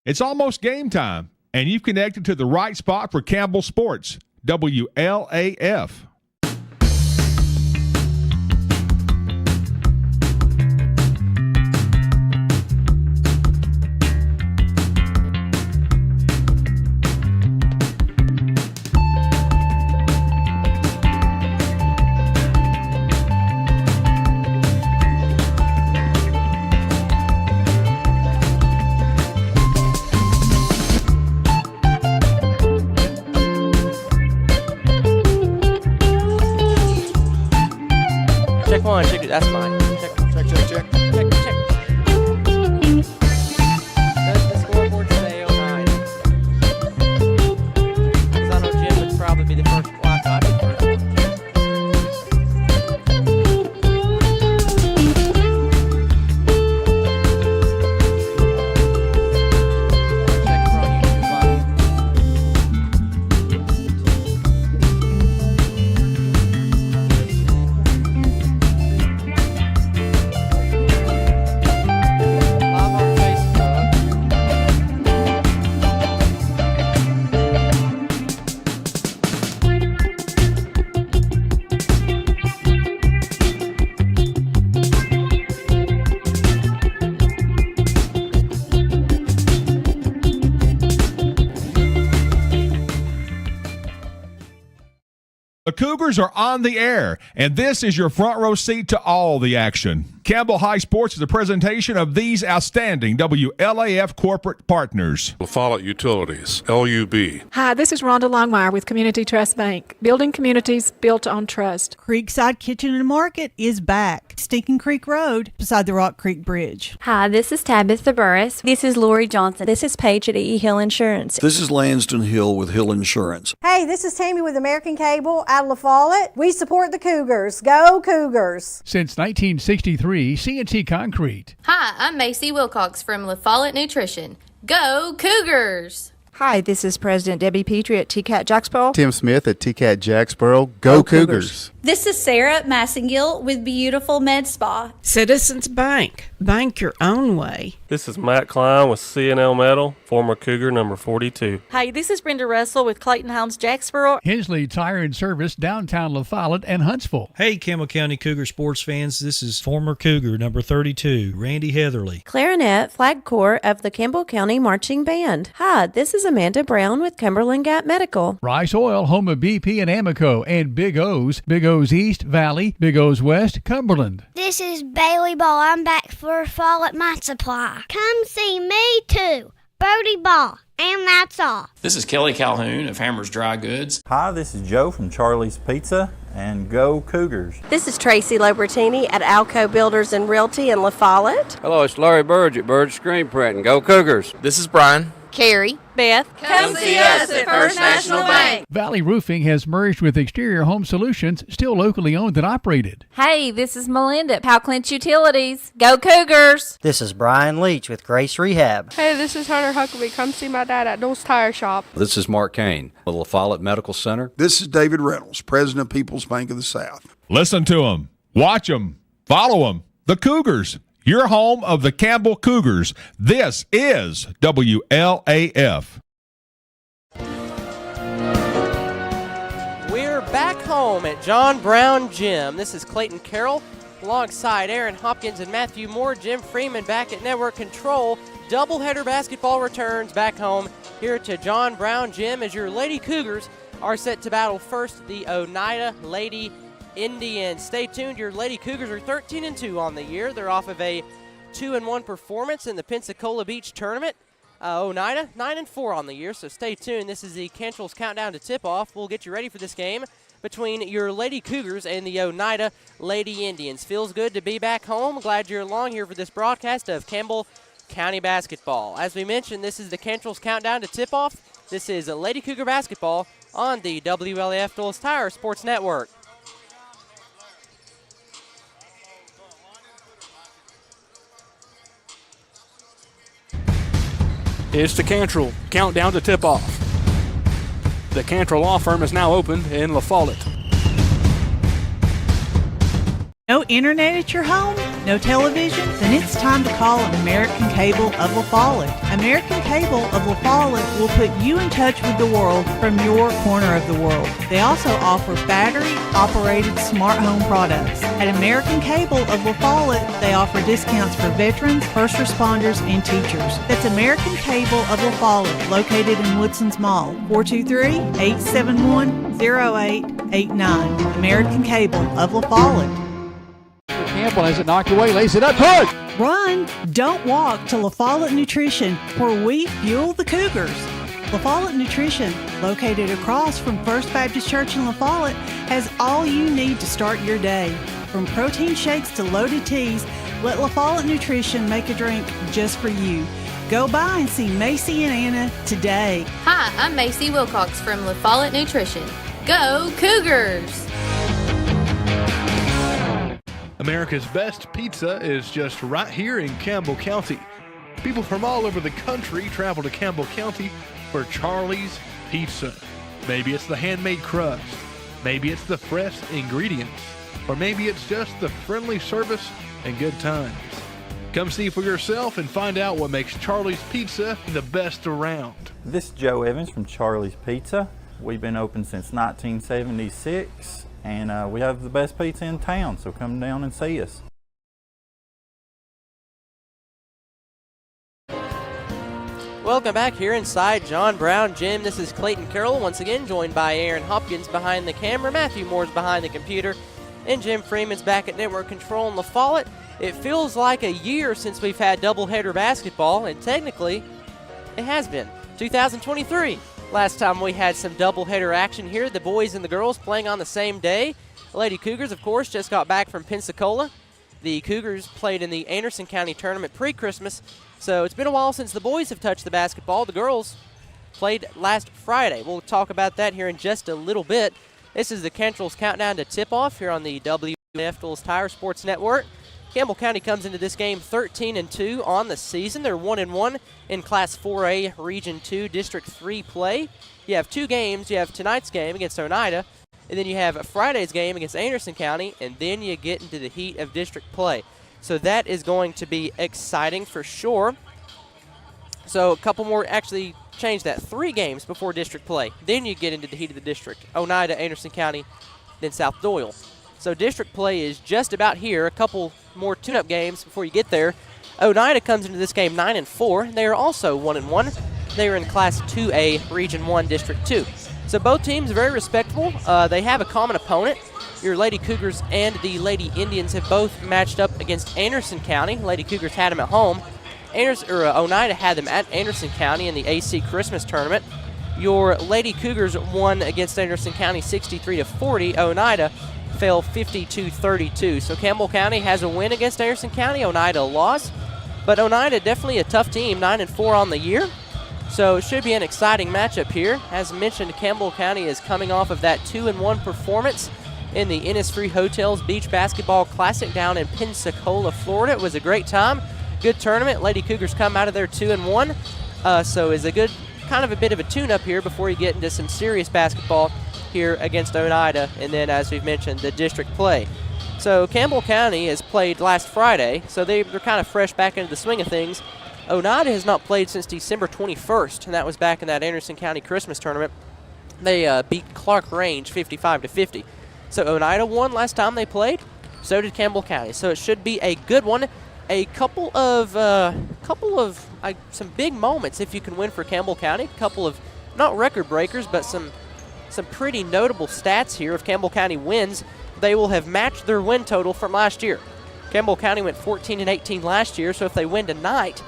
It's almost game time, and you've connected to the right spot for Campbell Sports, WLAF. Check one, check it. That's mine. Check. Does the scoreboard say 09? Because I know Jim would probably be the first one. Well, I thought he'd be the first one. Check for all you live. Live on Facebook. The Cougars are on the air, and this is your front row seat to all the action. Campbell High Sports is a presentation of these outstanding WLAF corporate partners. La Follette Utilities, LUB. Hi, this is Rhonda Longmire with Community Trust Bank, building communities built on trust. Creekside Kitchen and Market is back. Stinking Creek Road beside the Rock Creek Bridge. Hi, this is Tabitha Burris. This is Lori Johnson. This is Paige at E. Hill Insurance. This is Lanston Hill with Hill Insurance. Hey, this is Tammy with American Cable out of La Follette. We support the Cougars. Go Cougars! Since 1963, CNC Concrete. Hi, I'm Macy Wilcox from La Follette Nutrition. Go Cougars! Hi, this is President Debbie Petrie at TCAT Jacksboro. Tim Smith at TCAT Jacksboro. Go Cougars! This is Sarah Massengill with Beautiful Med Spa. Citizens Bank. Bank your own way. This is Matt Klein with CNL Metal, former Cougar number 42. Hi, this is Brenda Russell with Clayton Homes Jacksboro. Hensley Tire and Service, downtown La Follette and Huntsville. Hey, Campbell County Cougar sports fans. This is former Cougar number 32, Randy Heatherly. Clarinet, Flag Corps of the Campbell County Marching Band. Hi, this is Amanda Brown with Cumberland Gap Medical. Rice Oil, home of BP and Amoco, and Big O's. Big O's East, Valley, Big O's West, Cumberland. This is Bailey Ball. I'm back for Follette My Supply. Come see me too, Brody Ball. And that's all. This is Kelly Calhoun of Hammers Dry Goods. Hi, this is Joe from Charlie's Pizza, and go Cougars. This is Tracy Lobertini at Alco Builders and Realty in La Follette. Hello, it's Larry Burge at Burge Screen Print, and go Cougars. This is Brian. Carrie. Beth. Come see us at First National Bank. Valley Roofing has merged with Exterior Home Solutions, still locally owned and operated. Hey, this is Melinda, Powell Clinch Utilities. Go Cougars! This is Brian Leach with Grace Rehab. Hey, this is Hunter Huckabee. Come see my dad at Dole's Tire Shop. This is Mark Kane with La Follette Medical Center. This is David Reynolds, President of People's Bank of the South. Listen to them, watch them, follow them. The Cougars, your home of the Campbell Cougars. This is WLAF. We're back home at John Brown Gym. This is Clayton Carroll alongside Aaron Hopkins and Matthew Moore. Jim Freeman back at Network Control. Doubleheader basketball returns back home here to John Brown Gym as your Lady Cougars are set to battle first the Oneida Lady Indians. Stay tuned. Your Lady Cougars are 13-2 on the year. They're off of a 2-1 performance in the Pensacola Beach tournament. Oneida 9-4 on the year, so stay tuned. This is the Cantrell's countdown to tip-off. We'll get you ready for this game between your Lady Cougars and the Oneida Lady Indians. Feels good to be back home. Glad you're along here for this broadcast of Campbell County basketball. As we mentioned, this is the Cantrell's countdown to tip-off. This is Lady Cougar basketball on the WLAF Dole's Tire Sports Network. It's the Cantrell countdown to tip-off. The Cantrell Law Firm is now open in La Follette. No internet at your home? No television? Then it's time to call American Cable of La Follette. American Cable of La Follette will put you in touch with the world from your corner of the world. They also offer battery-operated smart home products. At American Cable of La Follette, they offer discounts for veterans, first responders, and teachers. That's American Cable of La Follette, located in Woodson's Mall. 423-871-0889. American Cable of La Follette. Campbell has it knocked away, lays it up good. Run, don't walk to La Follette Nutrition, where we fuel the Cougars. La Follette Nutrition, located across from First Baptist Church in La Follette, has all you need to start your day. From protein shakes to loaded teas, let La Follette Nutrition make a drink just for you. Go by and see Macy and Anna today. Hi, I'm Macy Wilcox from La Follette Nutrition. Go Cougars! America's best pizza is just right here in Campbell County. People from all over the country travel to Campbell County for Charlie's Pizza. Maybe it's the handmade crust, maybe it's the fresh ingredients, or maybe it's just the friendly service and good times. Come see for yourself and find out what makes Charlie's Pizza the best around. This is Joe Evans from Charlie's Pizza. We've been open since 1976. And we have the best pizza in town, so come down and see us. Welcome back here inside John Brown Gym. This is Clayton Carroll, once again joined by Aaron Hopkins behind the camera, Matthew Moore's behind the computer, and Jim Freeman's back at network control in La Follette. It feels like a year since we've had doubleheader basketball, and technically it has been 2023. Last time we had some doubleheader action here, the boys and the girls playing on the same day. The Lady Cougars, of course, just got back from Pensacola. The Cougars played in the Anderson County tournament pre-Christmas, so it's been a while since the boys have touched the basketball. The girls played last Friday. We'll talk about that here in just a little bit. This is the Cantrell's Countdown to Tip-Off here on the WLAF Duals Tire Sports Network. Campbell County comes into this game 13-2 on the season. They're 1-1 in Class 4A Region 2 District 3 play. You have two games. You have tonight's game against Oneida, and then you have Friday's game against Anderson County, and then you get into the heat of district play. So that is going to be exciting for sure. So a couple more, actually change that, 3 games before district play. Then you get into the heat of the district. Oneida, Anderson County, then South Doyle. So district play is just about here. A couple more tune-up games before you get there. Oneida comes into this game 9-4. They are also 1-1. They are in Class 2A, Region 1, District 2. So both teams are very respectable. They have a common opponent. Your Lady Cougars and the Lady Indians have both matched up against Anderson County. Lady Cougars had them at home. Oneida had them at Anderson County in the AC Christmas tournament. Your Lady Cougars won against Anderson County 63-40. Oneida fell 52-32. So Campbell County has a win against Anderson County. Oneida a loss. But Oneida definitely a tough team, 9-4 on the year. So it should be an exciting matchup here. As mentioned, Campbell County is coming off of that 2-1 performance in the Innisfree Hotels Beach Basketball Classic down in Pensacola, Florida. It was a great time, good tournament. Lady Cougars come out of there 2-1. So it's a good, kind of a bit of a tune-up here before you get into some serious basketball here against Oneida, and then, as we've mentioned, the district play. So Campbell County has played last Friday, so they're kind of fresh back into the swing of things. Oneida has not played since December 21st, and that was back in that Anderson County Christmas tournament. They beat Clark Range 55-50. So Oneida won last time they played. So did Campbell County. So it should be a good one. A couple of some big moments if you can win for Campbell County. A couple of not record breakers, but some pretty notable stats here. If Campbell County wins, they will have matched their win total from last year. Campbell County went 14-18 last year, so if they win tonight,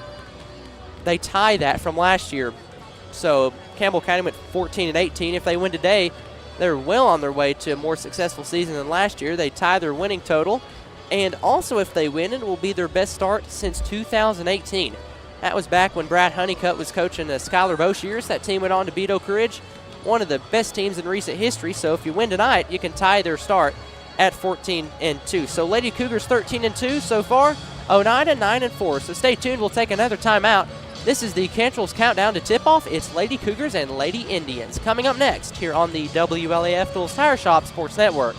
they tie that from last year. So Campbell County went 14-18. If they win today, they're well on their way to a more successful season than last year. They tie their winning total. And also if they win, it will be their best start since 2018. That was back when Brad Honeycutt was coaching the Skylar Bosch years. That team went on to beat Oak Ridge, one of the best teams in recent history. So if you win tonight, you can tie their start at 14-2. So Lady Cougars 13-2 so far. Oneida 9-4. So stay tuned. We'll take another timeout. This is the Cantrell's Countdown to Tip-Off. It's Lady Cougars and Lady Indians. Coming up next here on the WLAF Duals Tire Shop Sports Network.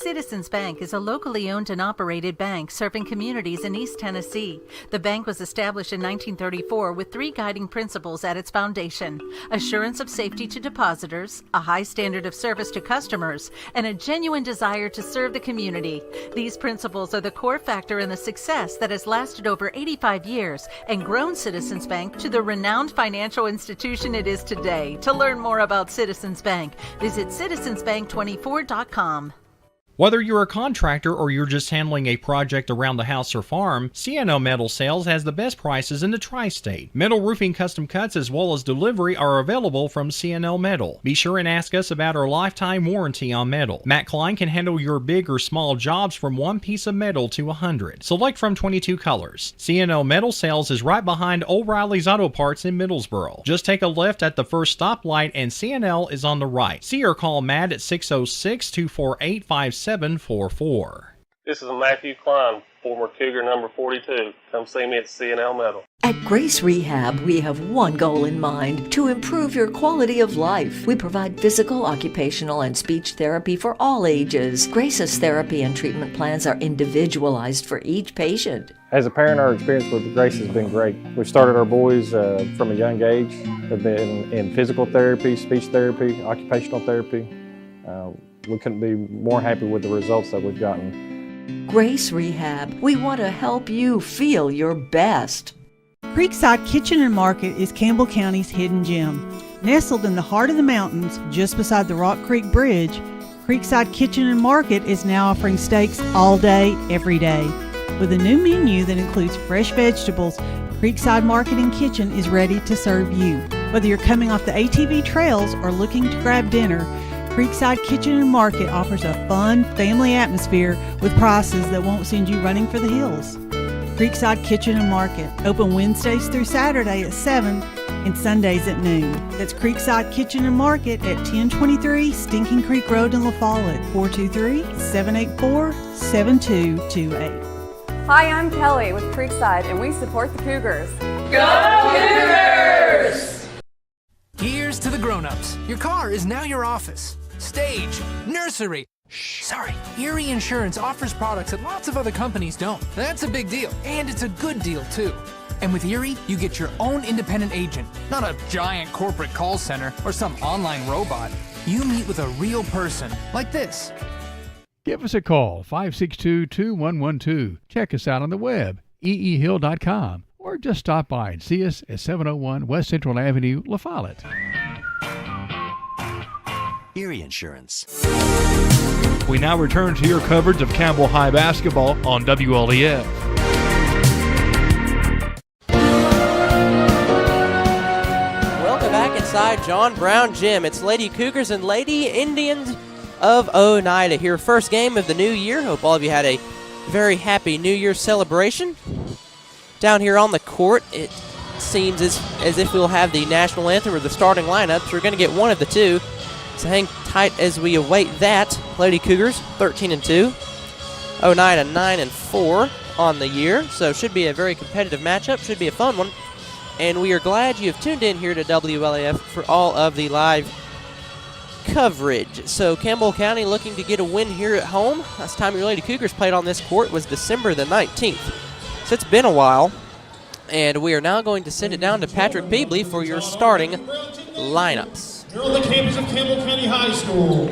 Citizens Bank is a locally owned and operated bank serving communities in East Tennessee. The bank was established in 1934 with 3 guiding principles at its foundation: assurance of safety to depositors, a high standard of service to customers, and a genuine desire to serve the community. These principles are the core factor in the success that has lasted over 85 years and grown Citizens Bank to the renowned financial institution it is today. To learn more about Citizens Bank, visit citizensbank24.com. Whether you're a contractor or you're just handling a project around the house or farm, C&L Metal Sales has the best prices in the tri-state. Metal roofing custom cuts as well as delivery are available from C&L Metal. Be sure and ask us about our lifetime warranty on metal. Matt Klein can handle your big or small jobs from 1 piece of metal to 100. Select from 22 colors. C&L Metal Sales is right behind O'Reilly's Auto Parts in Middlesboro. Just take a left at the first stoplight and C&L is on the right. See or call Matt at 606-248-5744. This is Matthew Klein, former Cougar number 42. Come see me at C&L Metal. At Grace Rehab, we have one goal in mind: to improve your quality of life. We provide physical, occupational, and speech therapy for all ages. Grace's therapy and treatment plans are individualized for each patient. As a parent, our experience with Grace has been great. We started our boys from a young age. They've been in physical therapy, speech therapy, occupational therapy. We couldn't be more happy with the results that we've gotten. Grace Rehab, we want to help you feel your best. Creekside Kitchen and Market is Campbell County's hidden gem. Nestled in the heart of the mountains, just beside the Rock Creek Bridge, Creekside Kitchen and Market is now offering steaks all day, every day. With a new menu that includes fresh vegetables, Creekside Market and Kitchen is ready to serve you. Whether you're coming off the ATV trails or looking to grab dinner, Creekside Kitchen and Market offers a fun, family atmosphere with prices that won't send you running for the hills. Creekside Kitchen and Market, open Wednesdays through Saturday at 7 and Sundays at noon. That's Creekside Kitchen and Market at 1023 Stinking Creek Road in La Follette, 423-784-7228. Hi, I'm Kelly with Creekside, and we support the Cougars. Go Cougars! Here's to the grown-ups. Your car is now your office, stage, nursery. Sorry, Erie Insurance offers products that lots of other companies don't. That's a big deal, and it's a good deal, too. And with Erie, you get your own independent agent, not a giant corporate call center or some online robot. You meet with a real person, like this. Give us a call, 562-2112. Check us out on the web, eehill.com, or just stop by and see us at 701 West Central Avenue, La Follette. Erie Insurance. We now return to your coverage of Campbell High basketball on WLEF. Welcome back inside John Brown Gym. It's Lady Cougars and Lady Indians of Oneida here. First game of the new year. Hope all of you had a very happy New Year's celebration. Down here on the court, it seems as if we'll have the national anthem or the starting lineups. We're going to get one of the two. So hang tight as we await that. Lady Cougars 13-2, Oneida 9-4 on the year. So should be a very competitive matchup. Should be a fun one. And we are glad you have tuned in here to WLAF for all of the live coverage. So Campbell County looking to get a win here at home. Last time your Lady Cougars played on this court was December the 19th. So it's been a while. And we are now going to send it down to Patrick Peebley for your starting lineups. Here on the campus of Campbell County High School,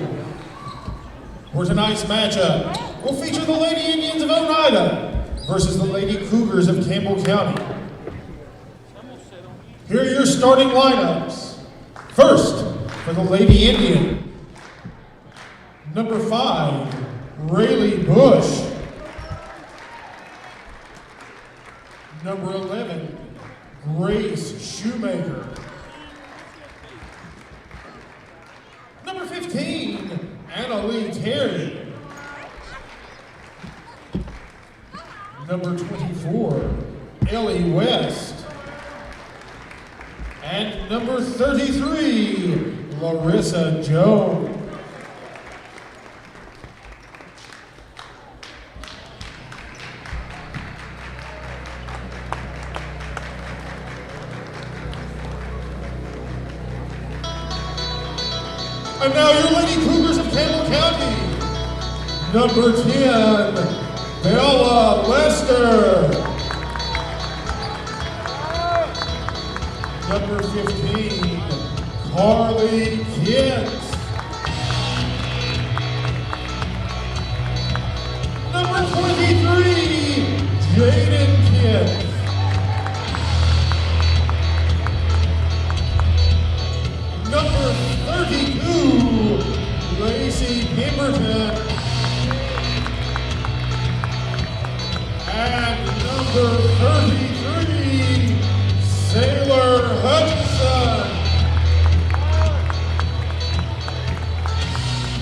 for tonight's matchup, we'll feature the Lady Indians of Oneida versus the Lady Cougars of Campbell County. Here are your starting lineups. First, for the Lady Indian, number 5, Rayleigh Bush. Number 11, Grace Shoemaker. Number 15, Annalie Terry. Number 24, Ellie West. And number 33, Larissa Jones. And now your Lady Cougars of Campbell County. Number 10, Bella Lester. Number 15, Carly Kent. Number 23, Jaden Kent. Number 32, Lacey Pemberton. And number 33, Sailor Hutchinson.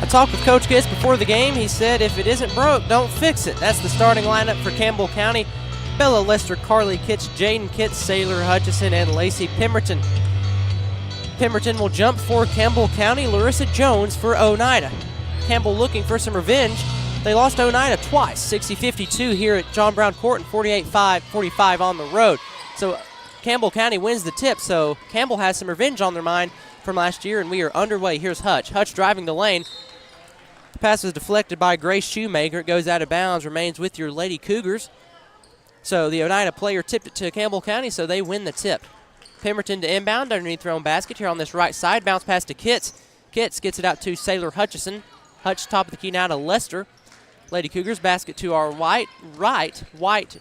I talked with Coach Kitts before the game. He said if it isn't broke, don't fix it. That's the starting lineup for Campbell County. Bella Lester, Carly Kitts, Jaden Kitts, Sailor Hutchison, and Lacey Pemberton. Pemberton will jump for Campbell County. Larissa Jones for Oneida. Campbell looking for some revenge. They lost Oneida twice, 60-52 here at John Brown Court and 48-45 on the road. So Campbell County wins the tip, so Campbell has some revenge on their mind from last year, and we are underway. Here's Hutch. Hutch driving the lane. The pass was deflected by Grace Shoemaker. It goes out of bounds, remains with your Lady Cougars. So the Oneida player tipped it to Campbell County, so they win the tip. Pemberton to inbound underneath their own basket here on this right side. Bounce pass to Kitts. Kitts gets it out to Sailor Hutchison. Hutch top of the key now to Lester. Lady Cougars basket to our white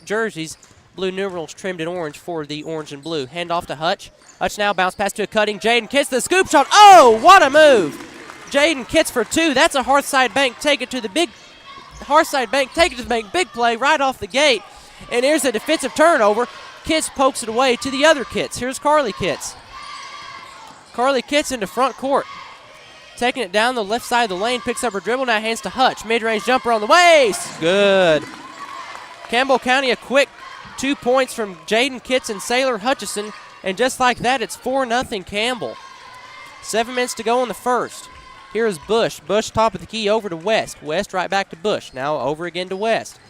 jerseys. Blue numerals trimmed in orange for the orange and blue. Hand off to Hutch. Hutch now bounce pass to a cutting Jaden Kitts. The scoop shot. Oh, what a move. Jaden Kitts for two. That's a Hearthside Bank. Take it to the bank. Big play right off the gate. And here's a defensive turnover. Kitts pokes it away to the other Kitts. Here's Carly Kitts. Carly Kitts into front court. Taking it down the left side of the lane, picks up her dribble, now hands to Hutch. Mid-range jumper on the waist. Good. Campbell County a quick 2 points from Jaden Kitts and Sailor Hutchison, and just like that, it's 4-0 Campbell. 7 minutes to go in the first. Here is Bush. Bush top of the key over to West. West right back to Bush. Now over again to West.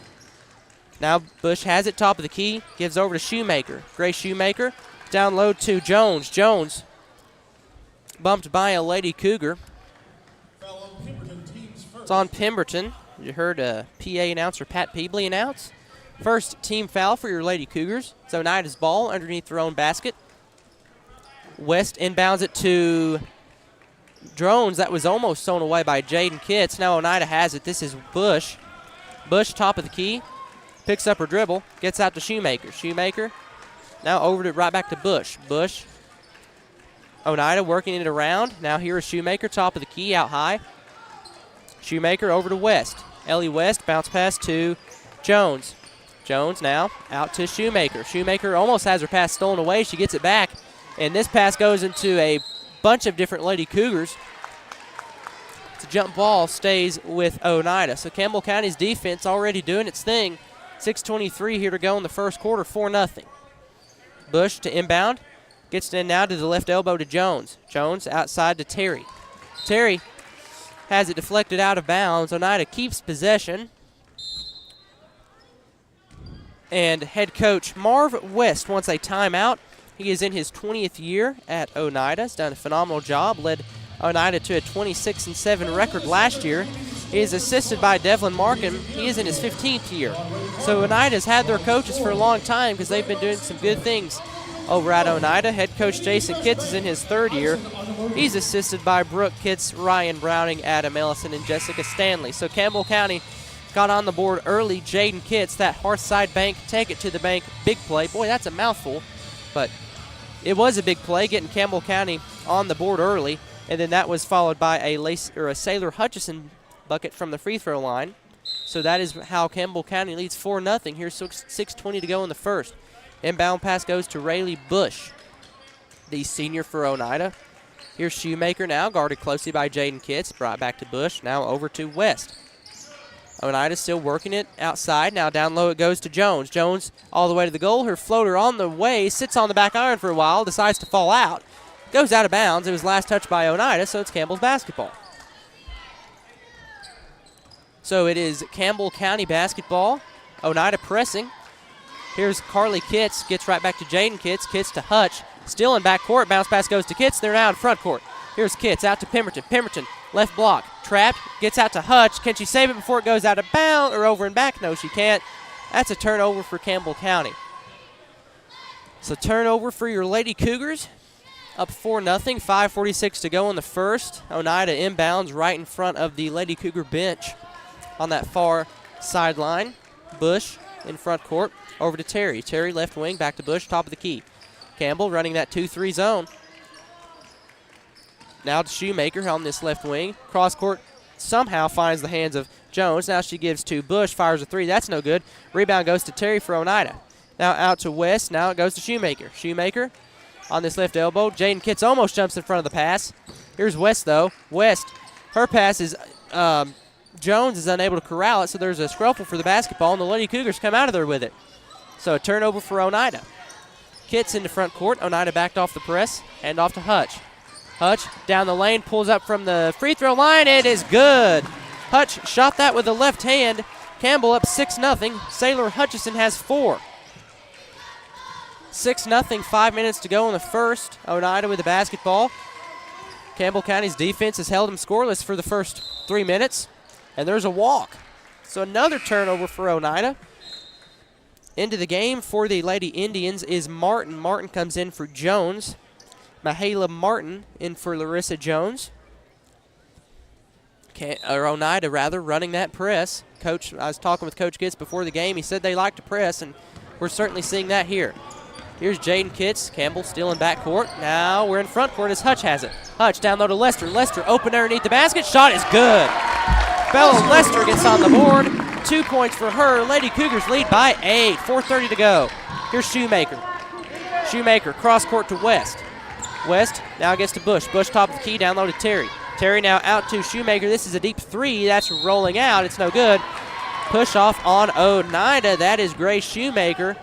Now Bush has it top of the key, gives over to Shoemaker. Grace Shoemaker down low to Jones. Jones bumped by a Lady Cougar. It's on Pemberton. You heard PA announcer Pat Peebley announce. First team foul for your Lady Cougars. It's Oneida's ball underneath their own basket. West inbounds it to Drones. That was almost thrown away by Jaden Kitts. Now Oneida has it. This is Bush. Bush top of the key. Picks up her dribble. Gets out to Shoemaker. Shoemaker now over to right back to Bush. Bush. Oneida working it around. Now here is Shoemaker top of the key out high. Shoemaker over to West. Ellie West bounce pass to Jones. Jones now out to Shoemaker. Shoemaker almost has her pass stolen away. She gets it back. And this pass goes into a bunch of different Lady Cougars. It's a jump ball, stays with Oneida. So Campbell County's defense already doing its thing. 6:23 here to go in the first quarter, 4-0. Bush to inbound. Gets in now to the left elbow to Jones. Jones outside to Terry. Terry has it deflected out of bounds. Oneida keeps possession. And head coach Marv West wants a timeout. He is in his 20th year at Oneida. He's done a phenomenal job. Led Oneida to a 26-7 record last year. He is assisted by Devlin Markham. He is in his 15th year. So Oneida's had their coaches for a long time because they've been doing some good things over at Oneida. Head coach Jason Kitts is in his 3rd year. He's assisted by Brooke Kitts, Ryan Browning, Adam Ellison, and Jessica Stanley. So Campbell County got on the board early. Jaden Kitts, that Hearthside Bank, take it to the bank, big play. Boy, that's a mouthful, but it was a big play, getting Campbell County on the board early, and then that was followed by a Sailor Hutchison bucket from the free throw line. So that is how Campbell County leads 4-0. Here's 6:20 to go in the first. Inbound pass goes to Rayleigh Bush, the senior for Oneida. Here's Shoemaker now, guarded closely by Jaden Kitts. Brought back to Bush, now over to West. Oneida still working it outside. Now down low it goes to Jones. Jones all the way to the goal. Her floater on the way, sits on the back iron for a while, decides to fall out. Goes out of bounds. It was last touched by Oneida, so it's Campbell's basketball. So it is Campbell County basketball. Oneida pressing. Here's Carly Kitts, gets right back to Jaden Kitts. Kitts to Hutch, still in back court. Bounce pass goes to Kitts. They're now in front court. Here's Kitts out to Pemberton. Pemberton Left block, trapped, gets out to Hutch. Can she save it before it goes out of bounds or over and back? No, she can't. That's a turnover for Campbell County. So turnover for your Lady Cougars. Up 4-0, 5:46 to go in the first. Oneida inbounds right in front of the Lady Cougar bench on that far sideline. Bush in front court, over to Terry. Terry left wing, back to Bush, top of the key. Campbell running that 2-3 zone. Now to Shoemaker on this left wing. Cross court somehow finds the hands of Jones. Now she gives to Bush, fires a three. That's no good. Rebound goes to Terry for Oneida. Now out to West. Now it goes to Shoemaker. Shoemaker on this left elbow. Jaden Kitts almost jumps in front of the pass. Here's West, though. West, her pass is Jones is unable to corral it, so there's a scruffle for the basketball, and the Lady Cougars come out of there with it. So a turnover for Oneida. Kitts into front court. Oneida backed off the press. Hand off to Hutch. Hutch down the lane, pulls up from the free throw line. It is good. Hutch shot that with the left hand. Campbell up 6-0. Sailor Hutchison has 4. 6-0, 5 minutes to go in the first. Oneida with the basketball. Campbell County's defense has held them scoreless for the first 3 minutes. And there's a walk. So another turnover for Oneida. Into the game for the Lady Indians is Martin. Martin comes in for Jones. Mahala Martin in for Larissa Jones. Oneida, running that press. Coach, I was talking with Coach Kitts before the game. He said they like to press, and we're certainly seeing that here. Here's Jaden Kitts. Campbell still in backcourt. Now we're in front court as Hutch has it. Hutch down low to Lester. Lester open underneath the basket. Shot is good. Bella Lester gets on the board. 2 points for her. Lady Cougars lead by 8. 4:30 to go. Here's Shoemaker. Shoemaker cross court to West. West now gets to Bush. Bush top of the key, down low to Terry. Terry now out to Shoemaker. This is a deep three. That's rolling out. It's no good. Push off on Oneida. That is Grace Shoemaker.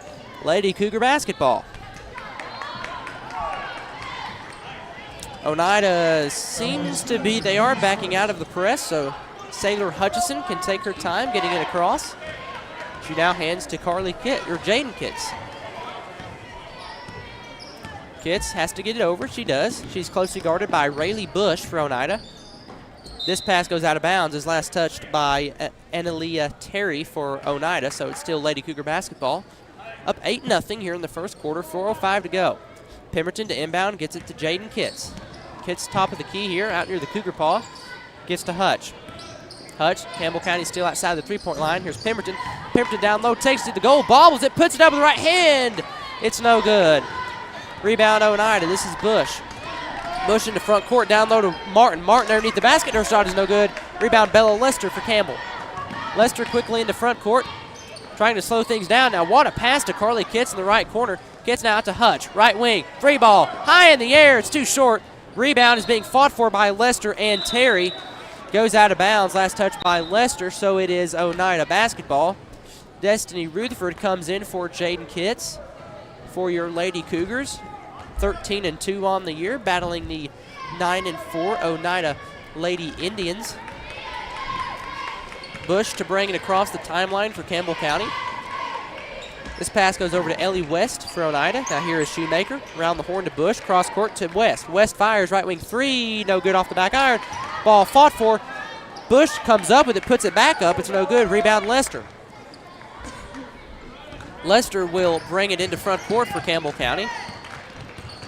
Lady Cougar basketball. Oneida seems to be, they are backing out of the press, so Sailor Hutchison can take her time getting it across. She now hands to Jaden Kitts. Kitts has to get it over. She does. She's closely guarded by Rayleigh Bush for Oneida. This pass goes out of bounds, is last touched by Analia Terry for Oneida, so it's still Lady Cougar basketball. Up 8-0 here in the first quarter, 4:05 to go. Pemberton to inbound, gets it to Jaden Kitts. Kitts top of the key here, out near the Cougar paw. Gets to Hutch. Hutch, Campbell County still outside the three-point line. Here's Pemberton. Pemberton down low, takes it to the goal, bobbles it, puts it up with the right hand. It's no good. Rebound Oneida, this is Bush. Bush into front court, down low to Martin. Martin underneath the basket, her shot is no good. Rebound Bella Lester for Campbell. Lester quickly into front court, trying to slow things down. Now what a pass to Carly Kitts in the right corner. Kitts now out to Hutch, right wing, free ball, high in the air, it's too short. Rebound is being fought for by Lester and Terry. Goes out of bounds, last touch by Lester, so it is Oneida basketball. Destiny Rutherford comes in for Jaden Kitts for your Lady Cougars. 13-2 on the year, battling the 9-4 Oneida Lady Indians. Bush to bring it across the timeline for Campbell County. This pass goes over to Ellie West for Oneida. Now here is Shoemaker. Around the horn to Bush. Cross court to West. West fires right wing three. No good off the back iron. Ball fought for. Bush comes up with it, puts it back up. It's no good. Rebound Lester. Lester will bring it into front court for Campbell County.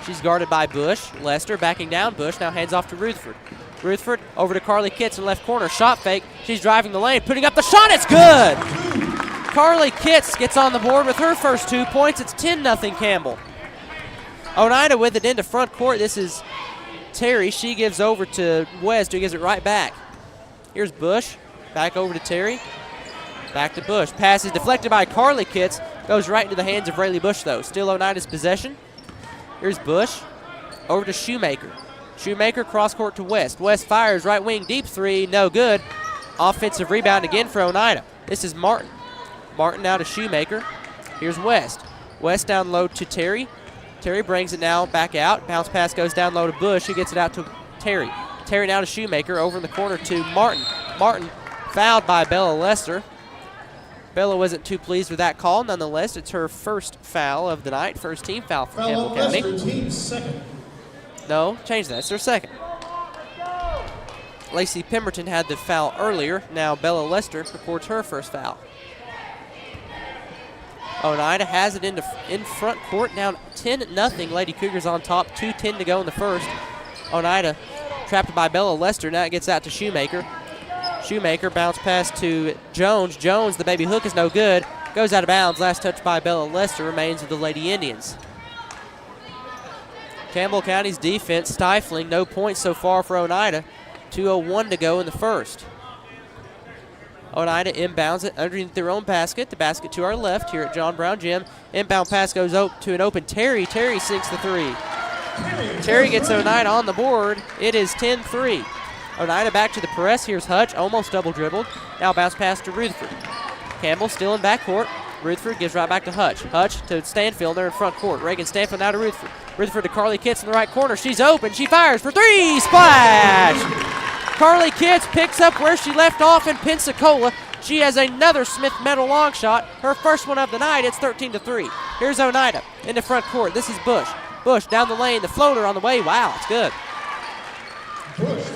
She's guarded by Bush. Lester backing down. Bush now hands off to Rutherford. Rutherford over to Carly Kitts in left corner. Shot fake. She's driving the lane, putting up the shot. It's good. Carly Kitts gets on the board with her first 2 points. It's 10-0 Campbell. Oneida with it into front court. This is Terry. She gives over to West, who gives it right back. Here's Bush. Back over to Terry. Back to Bush. Pass is deflected by Carly Kitts. Goes right into the hands of Rayleigh Bush, though. Still Oneida's possession. Here's Bush. Over to Shoemaker. Shoemaker cross court to West. West fires right wing deep three. No good. Offensive rebound again for Oneida. This is Martin. Martin now to Shoemaker. Here's West. West down low to Terry. Terry brings it now back out. Bounce pass goes down low to Bush. He gets it out to Terry. Terry now to Shoemaker. Over in the corner to Martin. Martin fouled by Bella Lester. Bella wasn't too pleased with that call. Nonetheless, it's her first foul of the night. First team foul for Campbell County. Team second. No, change that. It's their second. Lacey Pemberton had the foul earlier. Now Bella Lester records her first foul. Oneida has it in front court, down 10-0. Lady Cougars on top, 2:10 to go in the first. Oneida trapped by Bella Lester. Now it gets out to Shoemaker. Shoemaker bounce pass to Jones. Jones, the baby hook is no good. Goes out of bounds. Last touch by Bella Lester remains with the Lady Indians. Campbell County's defense stifling. No points so far for Oneida. 2:01 to go in the first. Oneida inbounds it underneath their own basket. The basket to our left here at John Brown Gym. Inbound pass goes to an open Terry. Terry sinks the three. Terry gets Oneida on the board. It is 10-3. Oneida back to the press. Here's Hutch, almost double dribbled. Now bounce pass to Rutherford. Campbell still in backcourt. Rutherford gives right back to Hutch. Hutch to Stanfield. They're in front court. Reagan Stanfield now to Rutherford. Rutherford to Carly Kitts in the right corner. She's open. She fires for three. Splash! Carly Kitts picks up where she left off in Pensacola. She has another Smith Metal long shot. Her first one of the night. It's 13-3. Here's Oneida in the front court. This is Bush. Bush down the lane. The floater on the way. Wow, it's good.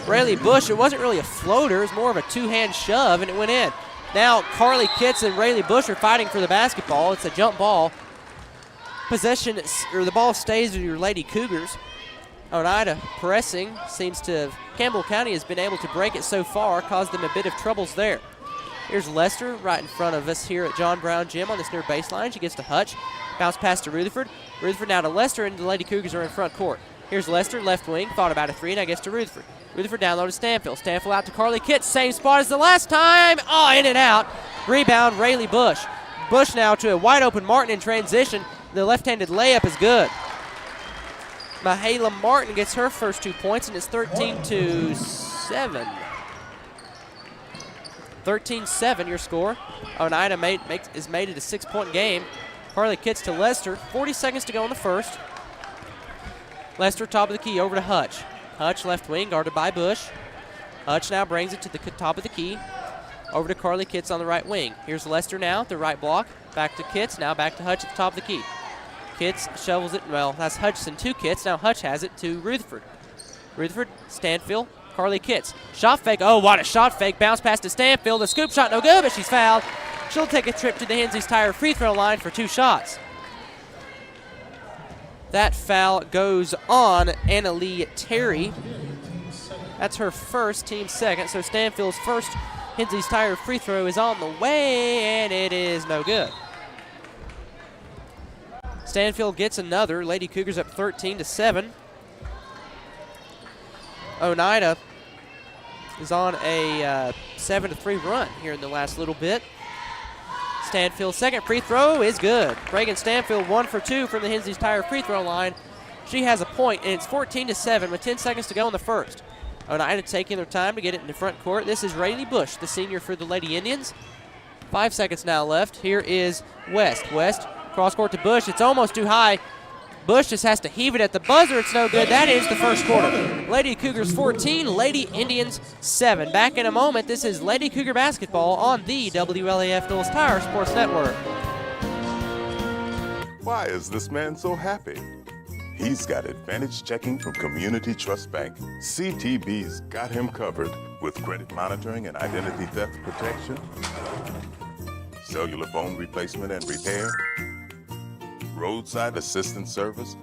Rayleigh Bush, it wasn't really a floater. It was more of a two-hand shove, and it went in. Now Carly Kitts and Rayleigh Bush are fighting for the basketball. It's a jump ball. Possession, or the ball stays with your Lady Cougars. Oneida pressing seems to have, Campbell County has been able to break it so far, caused them a bit of troubles there. Here's Lester right in front of us here at John Brown Gym on this near baseline. She gets to Hutch. Bounce pass to Rutherford. Rutherford now to Lester, and the Lady Cougars are in front court. Here's Lester, left wing, thought about a three, now gets to Rutherford. Rutherford down low to Stanfield. Stanfield out to Carly Kitts, same spot as the last time. Oh, in and out. Rebound, Rayleigh Bush. Bush now to a wide open Martin in transition. The left-handed layup is good. Mahala Martin gets her first 2 points, and it's 13-7. 13-7 your score. Oneida made it a 6-point game. Carly Kitts to Lester. 40 seconds to go in the first. Lester top of the key over to Hutch. Hutch left wing guarded by Bush. Hutch now brings it to the top of the key. Over to Carly Kitts on the right wing. Here's Lester now, the right block. Back to Kitts, now back to Hutch at the top of the key. Kitts shovels it, well, that's Hutchinson to Kitts. Now Hutch has it to Rutherford. Rutherford, Stanfield, Carly Kitts. Shot fake, oh, what a shot fake. Bounce pass to Stanfield. The scoop shot no good, but she's fouled. She'll take a trip to the Hensley's Tire free throw line for 2 shots. That foul goes on Anna Lee Terry. That's her first, team second. So Stanfield's first Hensley's Tire free throw is on the way, and it is no good. Stanfield gets another. Lady Cougars up 13-7. Oneida is on a 7-3 run here in the last little bit. Stanfield's second free throw is good. Reagan Stanfield 1 for 2 from the Hensley's Tire free throw line. She has a point, and it's 14-7 with 10 seconds to go in the first. Oneida taking their time to get it in the front court. This is Rayleigh Bush, the senior for the Lady Indians. 5 seconds now left. Here is West. West, cross court to Bush. It's almost too high. Bush just has to heave it at the buzzer. It's no good. That is the first quarter. Lady Cougars 14, Lady Indians 7. Back in a moment. This is Lady Cougar basketball on the WLAF Knowles Tire Sports Network. Why is this man so happy? He's got Advantage Checking from Community Trust Bank. CTB's got him covered with credit monitoring and identity theft protection, cellular phone replacement and repair, roadside assistance service,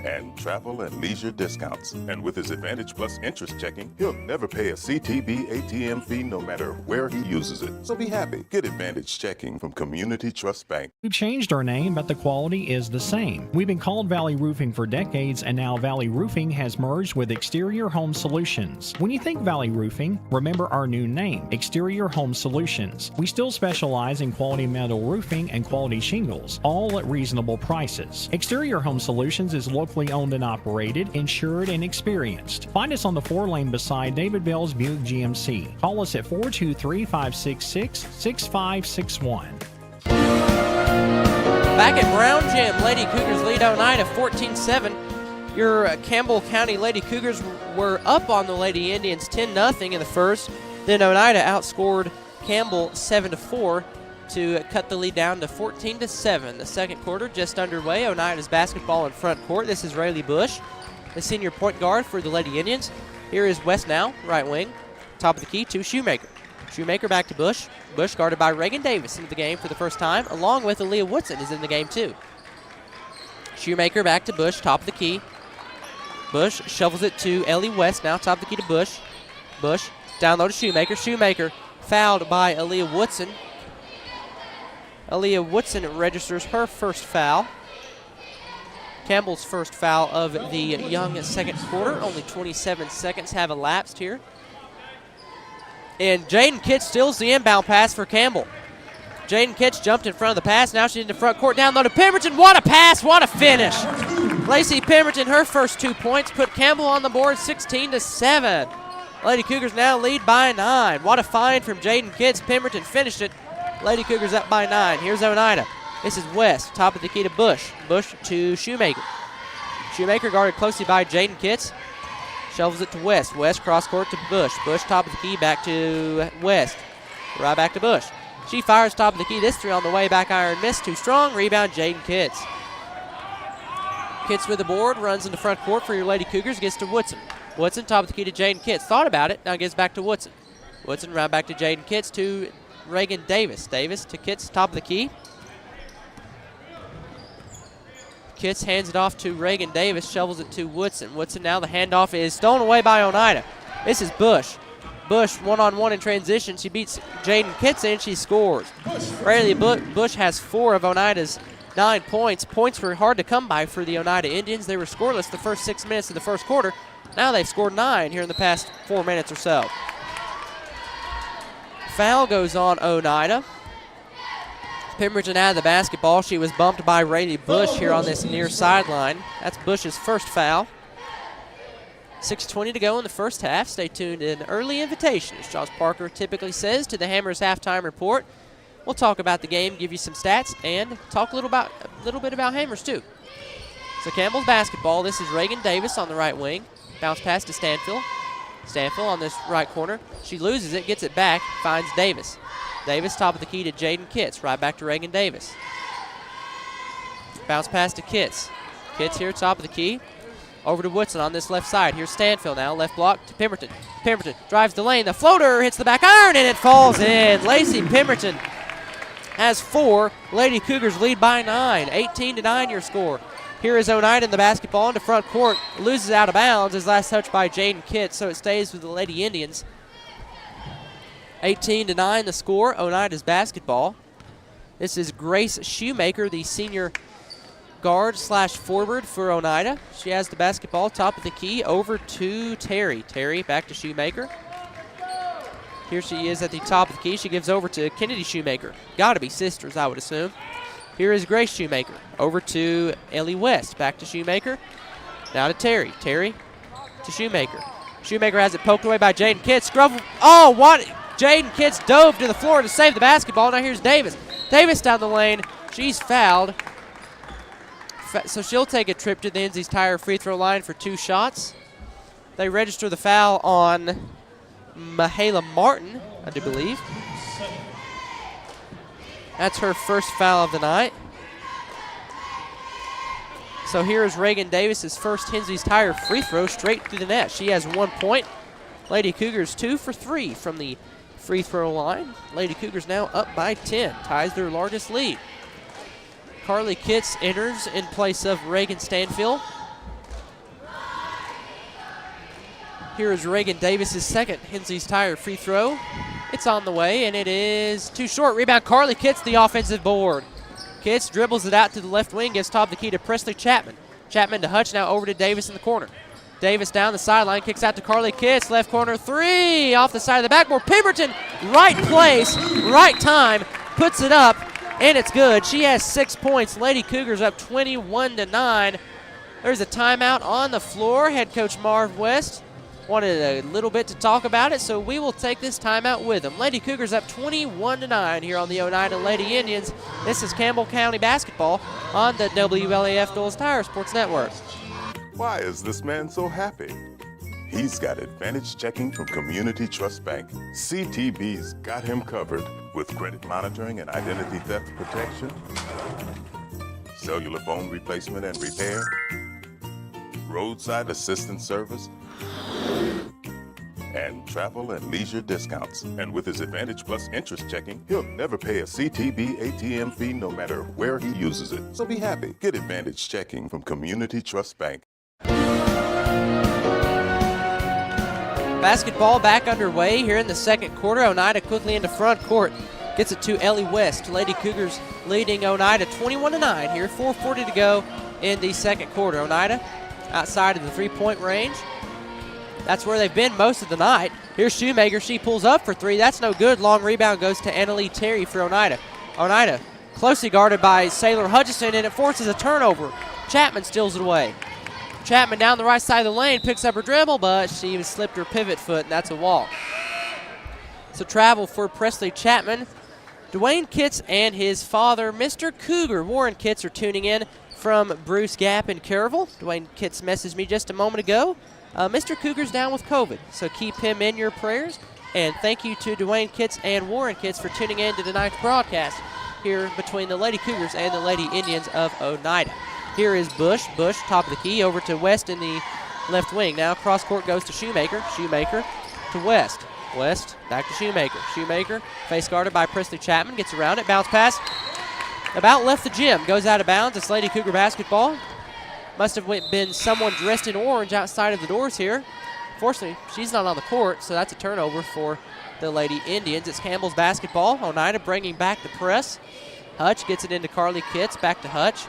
and travel and leisure discounts. And with his Advantage Plus interest checking, he'll never pay a CTB ATM fee no matter where he uses it. So be happy. Get Advantage Checking from Community Trust Bank. We've changed our name, but the quality is the same. We've been called Valley Roofing for decades, and now Valley Roofing has merged with Exterior Home Solutions. When you think Valley Roofing, remember our new name, Exterior Home Solutions. We still specialize in quality metal roofing and quality shingles, all at reasonable prices. Exterior Home Solutions is locally owned and operated, insured, and experienced. Find us on the 4-lane beside David Bell's Buick GMC. Call us at 423-566-6561. Back at Brown Gym, Lady Cougars lead Oneida 14-7. Your Campbell County Lady Cougars were up on the Lady Indians 10-0 in the first. Then Oneida outscored Campbell 7-4 to cut the lead down to 14-7. The second quarter just underway. Oneida's basketball in front court. This is Rayleigh Bush, the senior point guard for the Lady Indians. Here is West now, right wing. Top of the key to Shoemaker. Shoemaker back to Bush. Bush guarded by Reagan Davis into the game for the first time, along with Aaliyah Woodson is in the game too. Shoemaker back to Bush, top of the key. Bush shovels it to Ellie West now, top of the key to Bush. Bush down low to Shoemaker. Shoemaker fouled by Aaliyah Woodson. Aaliyah Woodson registers her first foul. Campbell's first foul of the young second quarter. Only 27 seconds have elapsed here. And Jaden Kitts steals the inbound pass for Campbell. Jaden Kitts jumped in front of the pass. Now she's in the front court. Down low to Pemberton. What a pass. What a finish. Lacey Pemberton, her first 2 points, put Campbell on the board 16-7. Lady Cougars now lead by 9. What a find from Jaden Kitts. Pemberton finished it. Lady Cougars up by 9. Here's Oneida. This is West. Top of the key to Bush. Bush to Shoemaker. Shoemaker guarded closely by Jaden Kitts. Shovels it to West. West cross court to Bush. Bush top of the key back to West. Right back to Bush. She fires top of the key. This three on the way. Back iron missed. Too strong. Rebound Jaden Kitts. Kitts with the board. Runs into front court for your Lady Cougars. Gets to Woodson. Woodson top of the key to Jaden Kitts. Thought about it. Now gets back to Woodson. Woodson right back to Jaden Kitts to Reagan Davis. Davis to Kitts top of the key. Kitts hands it off to Reagan Davis, shovels it to Woodson. Woodson now the handoff is stolen away by Oneida. This is Bush. Bush one-on-one in transition. She beats Jaden Kitts and she scores. Rarely Bush has 4 of Oneida's 9 points. Points were hard to come by for the Oneida Indians. They were scoreless the first 6 minutes of the first quarter. Now they've scored 9 here in the past 4 minutes or so. Foul goes on Oneida. Pemberton out of the basketball. She was bumped by Rayleigh Bush here on this near sideline. That's Bush's first foul. 6:20 to go in the first half. Stay tuned in early invitation, as Josh Parker typically says, to the Hammers halftime report. We'll talk about the game, give you some stats, and talk a little bit about Hammers too. So Campbell's basketball. This is Reagan Davis on the right wing. Bounce pass to Stanfield. Stanfield on this right corner. She loses it, gets it back, finds Davis. Davis top of the key to Jaden Kitts. Right back to Reagan Davis. Bounce pass to Kitts. Kitts here top of the key. Over to Woodson on this left side. Here's Stanfield now. Left block to Pemberton. Pemberton drives the lane. The floater hits the back iron and it falls in. Lacey Pemberton has 4. Lady Cougars lead by 9. 18-9 your score. Here is Oneida in the basketball into front court. Loses out of bounds. His last touch by Jaden Kitts, so it stays with the Lady Indians. 18-9 the score. Oneida's basketball. This is Grace Shoemaker, the senior guard / forward for Oneida. She has the basketball top of the key over to Terry. Terry back to Shoemaker. Here she is at the top of the key. She gives over to Kennedy Shoemaker. Got to be sisters, I would assume. Here is Grace Shoemaker. Over to Ellie West. Back to Shoemaker. Now to Terry. Terry to Shoemaker. Shoemaker has it poked away by Jaden Kitts. Oh, what? Jaden Kitts dove to the floor to save the basketball. Now here's Davis. Davis down the lane. She's fouled. So she'll take a trip to the Enzy's Tire free throw line for 2 shots. They register the foul on Mahala Martin, I do believe. That's her first foul of the night. So here is Reagan Davis's first Hensley's Tire free throw straight through the net. She has 1 point. Lady Cougars 2 for 3 from the free throw line. Lady Cougars now up by 10, ties their largest lead. Carly Kitts enters in place of Reagan Stanfield. Here is Reagan Davis's second Hensley's Tire free throw. It's on the way, and it is too short. Rebound, Carly Kitts, the offensive board. Kitts dribbles it out to the left wing, gives top of the key to Presley Chapman. Chapman to Hutch, now over to Davis in the corner. Davis down the sideline, kicks out to Carly Kitts, left corner 3, off the side of the backboard. Pemberton, right place, right time, puts it up, and it's good. She has 6 points. Lady Cougars up 21-9. There's a timeout on the floor. Head coach Marv West wanted a little bit to talk about it, so we will take this timeout with them. Lady Cougars up 21-9 here on the Oneida Lady Indians. This is Campbell County basketball on the WLAF Doles Tire Sports Network. Why is this man so happy? He's got advantage checking from Community Trust Bank. CTB's got him covered with credit monitoring and identity theft protection, cellular phone replacement and repair, roadside assistance service, and travel and leisure discounts. And with his Advantage Plus interest checking, he'll never pay a CTB ATM fee no matter where he uses it. So be happy. Get Advantage checking from Community Trust Bank. Basketball back underway here in the second quarter. Oneida quickly into front court. Gets it to Ellie West. Lady Cougars leading Oneida 21-9 here. 4:40 to go in the second quarter. Oneida outside of the three-point range. That's where they've been most of the night. Here's Shoemaker. She pulls up for three. That's no good. Long rebound goes to Annalie Terry for Oneida. Oneida closely guarded by Sailor Hutchison, and it forces a turnover. Chapman steals it away. Chapman down the right side of the lane, picks up her dribble, but she slipped her pivot foot, and that's a walk. So travel for Presley Chapman. Dwayne Kitts and his father, Mr. Cougar. Warren Kitts, are tuning in from Bruce Gap in Kerrville. Dwayne Kitts messaged me just a moment ago. Mr. Cougar's down with COVID, so keep him in your prayers. And thank you to Dwayne Kitts and Warren Kitts for tuning in to tonight's broadcast here between the Lady Cougars and the Lady Indians of Oneida. Here is Bush. Bush, top of the key, over to West in the left wing. Now cross court goes to Shoemaker. Shoemaker to West. West back to Shoemaker. Shoemaker, face guarded by Presley Chapman, gets around it. Bounce pass. About left the gym. Goes out of bounds. It's Lady Cougar basketball. Must have been someone dressed in orange outside of the doors here. Fortunately, she's not on the court, so that's a turnover for the Lady Indians. It's Campbell's basketball. Oneida bringing back the press. Hutch gets it into Carly Kitts. Back to Hutch.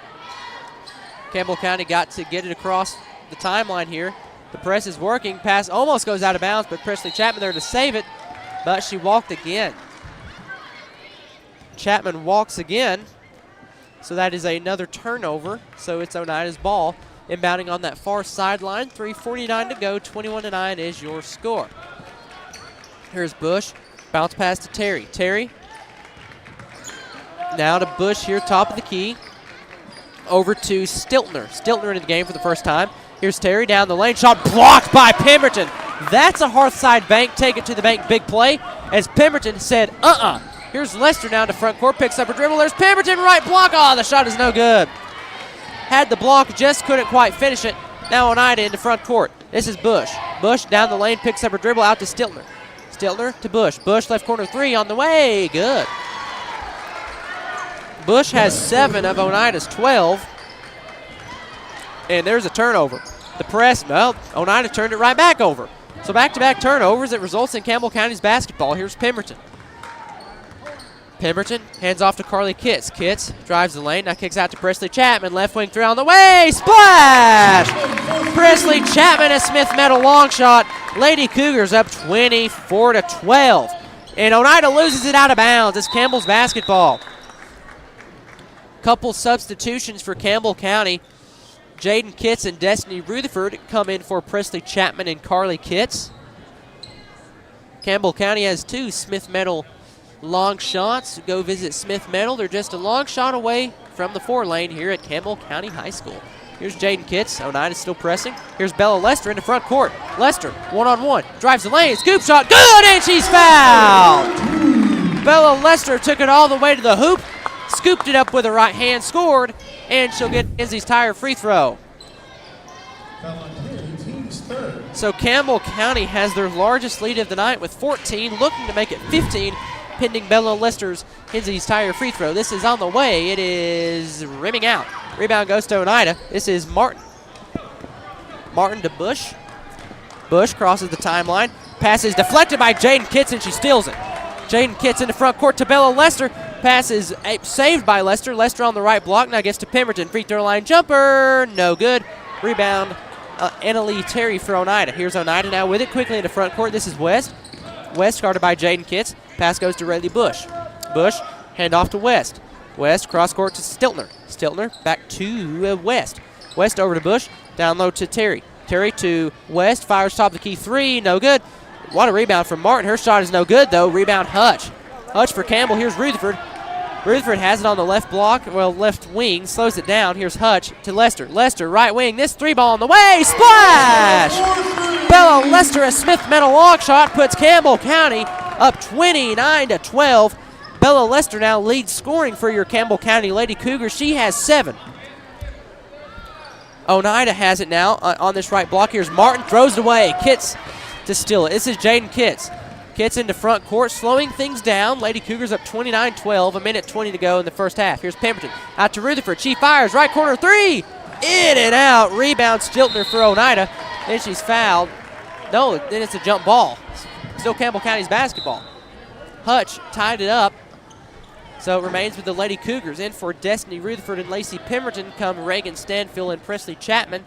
Campbell County got to get it across the timeline here. The press is working. Pass almost goes out of bounds, but Presley Chapman there to save it, but she walked again. Chapman walks again, so that is another turnover. So it's Oneida's ball. Inbounding on that far sideline. 3:49 to go. 21-9 is your score. Here's Bush. Bounce pass to Terry. Terry now to Bush here, top of the key. Over to Stiltner. Stiltner into the game for the first time. Here's Terry down the lane. Shot blocked by Pemberton. That's a Hearthside bank. Take it to the bank. Big play. As Pemberton said, Here's Lester down to front court. Picks up a dribble. There's Pemberton. Right block. Oh, the shot is no good. Had the block. Just couldn't quite finish it. Now Oneida into front court. This is Bush. Bush down the lane. Picks up her dribble out to Stiltner. Stiltner to Bush. Bush left corner three on the way. Good. Bush has 7 of Oneida's 12. And there's a turnover. The press, well, Oneida turned it right back over. So back-to-back turnovers. It results in Campbell County's basketball. Here's Pemberton. Pemberton hands off to Carly Kitts. Kitts drives the lane. Now kicks out to Presley Chapman. Left wing three on the way. Splash! Presley Chapman, a Smith Metal long shot. Lady Cougars up 24-12. And Oneida loses it out of bounds. It's Campbell's basketball. Couple substitutions for Campbell County. Jaden Kitts and Destiny Rutherford come in for Presley Chapman and Carly Kitts. Campbell County has 2 Smith Metal long shots. Go visit Smith Metal. They're just a long shot away from the 4 lane here at Campbell County High School. Here's Jaden Kitts. Oneida's still pressing. Here's Bella Lester into front court. Lester, one-on-one, drives the lane. Scoop shot, good, and she's fouled. Bella Lester took it all the way to the hoop. Scooped it up with her right hand, scored, and she'll get Izzy's Tire free throw. So Campbell County has their largest lead of the night with 14, looking to make it 15, pending Bella Lester's Izzy's Tire free throw. This is on the way. It is rimming out. Rebound goes to Oneida. This is Martin. Martin to Bush. Bush crosses the timeline. Pass is deflected by Jaden Kitts, and she steals it. Jaden Kitts into front court to Bella Lester. Pass is saved by Lester. Lester on the right block. Now gets to Pemberton. Free throw line jumper. No good. Rebound, Annalie Terry for Oneida. Here's Oneida now with it. Quickly into front court. This is West. West guarded by Jaden Kitts. Pass goes to Rayleigh Bush. Bush, hand off to West. West cross court to Stiltner. Stiltner back to West. West over to Bush. Down low to Terry. Terry to West. Fires top of the key three. No good. What a rebound from Martin. Her shot is no good, though. Rebound Hutch. Hutch for Campbell. Here's Rutherford. Rutherford has it on the left block, left wing, slows it down. Here's Hutch to Lester. Lester, right wing. This 3-ball on the way. Splash! Bella Lester, a Smith Metal long shot, puts Campbell County up 29-12. Bella Lester now leads scoring for your Campbell County Lady Cougars. She has 7. Oneida has it now on this right block. Here's Martin, throws it away. Kitts to steal it. This is Jaden Kitts. Kitts into front court, slowing things down. Lady Cougars up 29-12, a minute 20 to go in the first half. Here's Pemberton. Out to Rutherford. She fires. Right corner three. In and out. Rebound Stiltner for Oneida. Then she's fouled. No, then it's a jump ball. Still Campbell County's basketball. Hutch tied it up. So it remains with the Lady Cougars. In for Destiny Rutherford and Lacey Pemberton come Reagan Stanfield and Presley Chapman.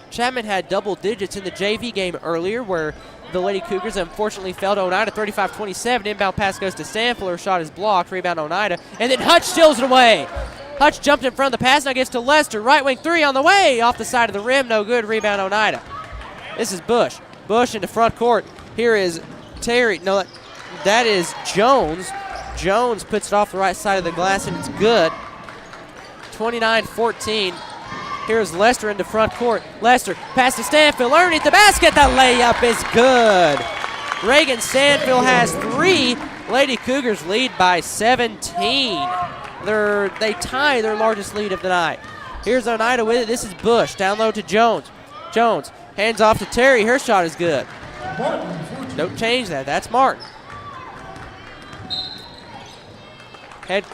Chapman had double digits in the JV game earlier where the Lady Cougars unfortunately fell to Oneida 35-27. Inbound pass goes to Stanfield. Her shot is blocked. Rebound Oneida. And then Hutch steals it away. Hutch jumped in front of the pass. Now gets to Lester. Right wing three on the way. Off the side of the rim. No good. Rebound Oneida. This is Bush. Bush into front court. Here is Terry. No, that is Jones. Jones puts it off the right side of the glass, and it's good. 29-14. Here's Lester into front court. Lester, pass to Stanfield, underneath the basket. The layup is good. Reagan Stanfield has 3. Lady Cougars lead by 17. They tie their largest lead of the night. Here's Oneida with it. This is Bush. Down low to Jones. Jones hands off to Terry. Her shot is good. Don't change that. That's Martin. Head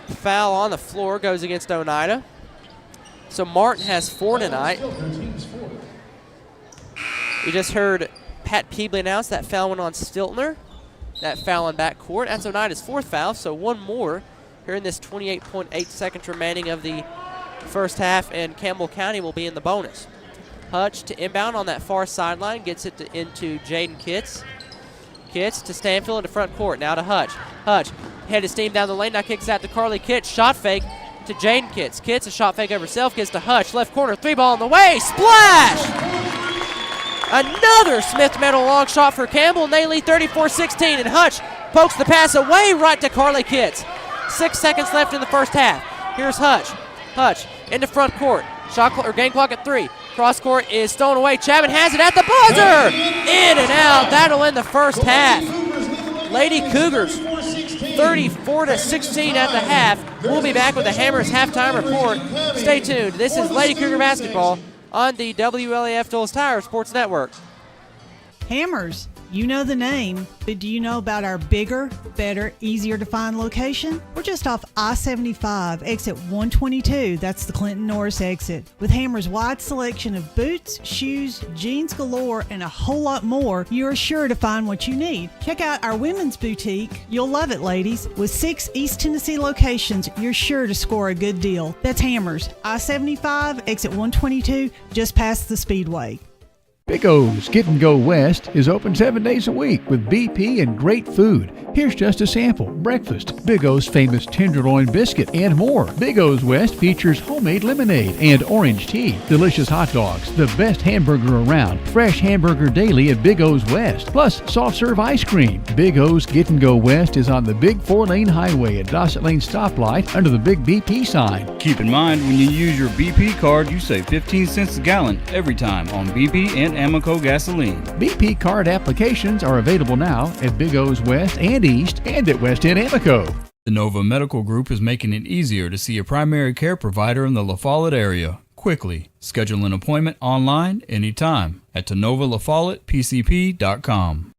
foul on the floor goes against Oneida. So Martin has 4 tonight. We just heard Pat Peebley announce that foul went on Stiltner. That foul on backcourt. That's Oneida's 4th foul, so one more here in this 28.8 seconds remaining of the first half, and Campbell County will be in the bonus. Hutch to inbound on that far sideline, gets it into Jaden Kitts. Kitts to Stanfield into front court. Now to Hutch. Hutch head his steam down the lane, now kicks out to Carly Kitts. Shot fake to Jaden Kitts. Kitts a shot fake over herself, gets to Hutch. Left corner, 3-ball on the way. Splash! Another Smith Metal long shot for Campbell, and they lead 34-16. And Hutch pokes the pass away right to Carly Kitts. 6 seconds left in the first half. Here's Hutch. Hutch into front court. Game clock at 3. Cross court is stolen away. Chapman has it at the buzzer. In and out. That'll end the first half. Lady Cougars 34-16 at the half. We'll be back with the Hammers halftime report. Stay tuned. This is Lady Cougar basketball on the WLAF Dulles Tire Sports Network. Hammers, you know the name, but do you know about our bigger, better, easier to find location? We're just off I-75, exit 122. That's the Clinton Norris exit. With Hammers' wide selection of boots, shoes, jeans galore, and a whole lot more, you're sure to find what you need. Check out our women's boutique. You'll love it, ladies. With 6 East Tennessee locations, you're sure to score a good deal. That's Hammers, I-75, exit 122, just past the Speedway. Big O's Get and Go West is open 7 days a week with BP and great food. Here's just a sample. Breakfast, Big O's famous tenderloin biscuit, and more. Big O's West features homemade lemonade and orange tea, delicious hot dogs, the best hamburger around, fresh hamburger daily at Big O's West, plus soft serve ice cream. Big O's Get and Go West is on the big 4-lane highway at Dossett Lane stoplight under the big BP sign. Keep in mind, when you use your BP card, you save 15 cents a gallon every time on BP and Amoco gasoline. BP card applications are available now at Big O's West and East and at West End Amoco. The Nova Medical Group is making it easier to see a primary care provider in the La Follette area quickly. Schedule an appointment online anytime at TenovaLaFollettePCP.com.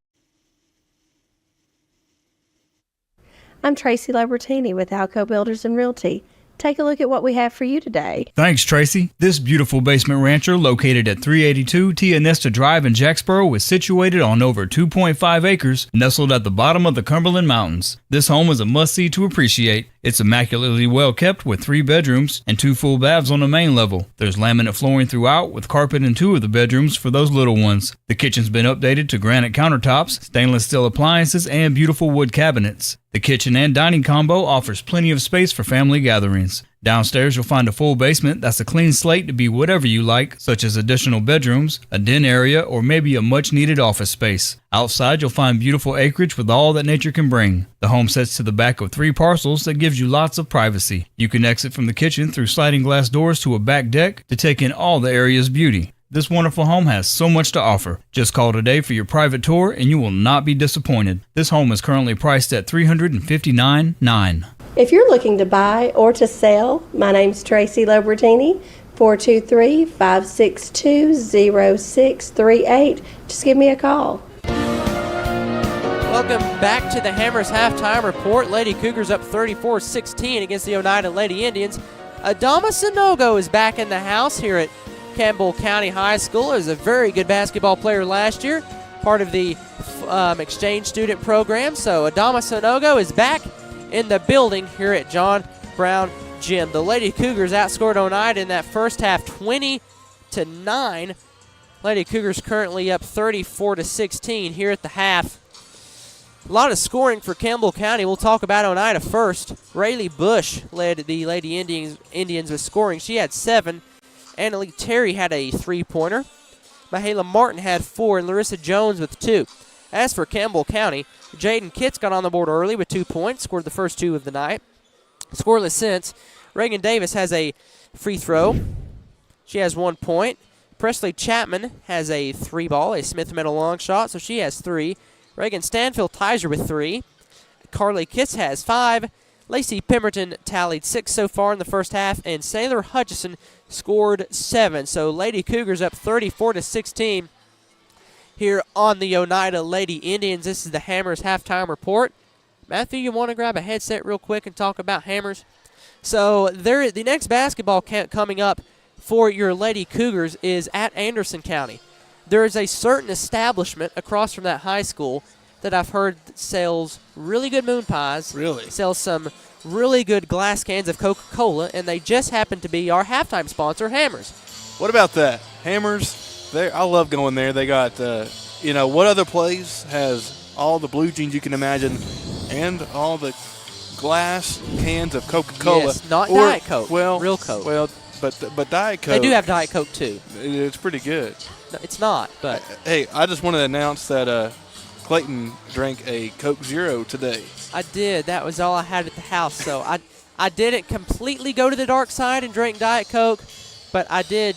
I'm Tracy Labertini with Alco Builders and Realty. Take a look at what we have for you today. Thanks, Tracy. This beautiful basement rancher located at 382 Tia Nesta Drive in Jacksboro is situated on over 2.5 acres, nestled at the bottom of the Cumberland Mountains. This home is a must-see to appreciate. It's immaculately well kept with 3 bedrooms and 2 full baths on the main level. There's laminate flooring throughout with carpet in 2 of the bedrooms for those little ones. The kitchen's been updated to granite countertops, stainless steel appliances, and beautiful wood cabinets. The kitchen and dining combo offers plenty of space for family gatherings. Downstairs, you'll find a full basement that's a clean slate to be whatever you like, such as additional bedrooms, a den area, or maybe a much-needed office space. Outside, you'll find beautiful acreage with all that nature can bring. The home sets to the back of 3 parcels that gives you lots of privacy. You can exit from the kitchen through sliding glass doors to a back deck to take in all the area's beauty. This wonderful home has so much to offer. Just call today for your private tour and you will not be disappointed. This home is currently priced at $359,900. If you're looking to buy or to sell, my name's Tracy Labertini. 423-562-0638. Just give me a call. Welcome back to the Hammers halftime report. Lady Cougars up 34-16 against the Oneida Lady Indians. Adama Sanogo is back in the house here at Campbell County High School. He was a very good basketball player last year, part of the exchange student program. So Adama Sanogo is back in the building here at John Brown Gym. The Lady Cougars outscored Oneida in that first half 20-9. Lady Cougars currently up 34-16 here at the half. A lot of scoring for Campbell County. We'll talk about Oneida first. Rayleigh Bush led the Lady Indians with scoring. She had 7. Annalie Terry had a 3-pointer. Mahala Martin had 4, and Larissa Jones with 2. As for Campbell County, Jaden Kitts got on the board early with 2 points, scored the first 2 of the night. Scoreless since. Reagan Davis has a free throw. She has 1 point. Presley Chapman has a 3-ball, a Smith Meadow long shot, so she has 3. Reagan Stanfield ties her with 3. Carly Kitts has 5. Lacey Pemberton tallied 6 so far in the first half, and Sailor Hutchison scored 7. So Lady Cougars up 34-16 here on the Oneida Lady Indians. This is the Hammers halftime report. Matthew, you want to grab a headset real quick and talk about Hammers? So the next basketball camp coming up for your Lady Cougars is at Anderson County. There is a certain establishment across from that high school that I've heard sells really good moon pies. Really? Sells some really good glass cans of Coca-Cola, and they just happen to be our halftime sponsor, Hammers. What about that? Hammers, I love going there. They got, what other place has all the blue jeans you can imagine and all the glass cans of Coca-Cola? Yes, not Diet Coke, well, real Coke. Well, but Diet Coke. They do have Diet Coke, too. It's pretty good. No, it's not, but. Hey, I just want to announce that Clayton drank a Coke Zero today. I did. That was all I had at the house. So I didn't completely go to the dark side and drink Diet Coke, but I did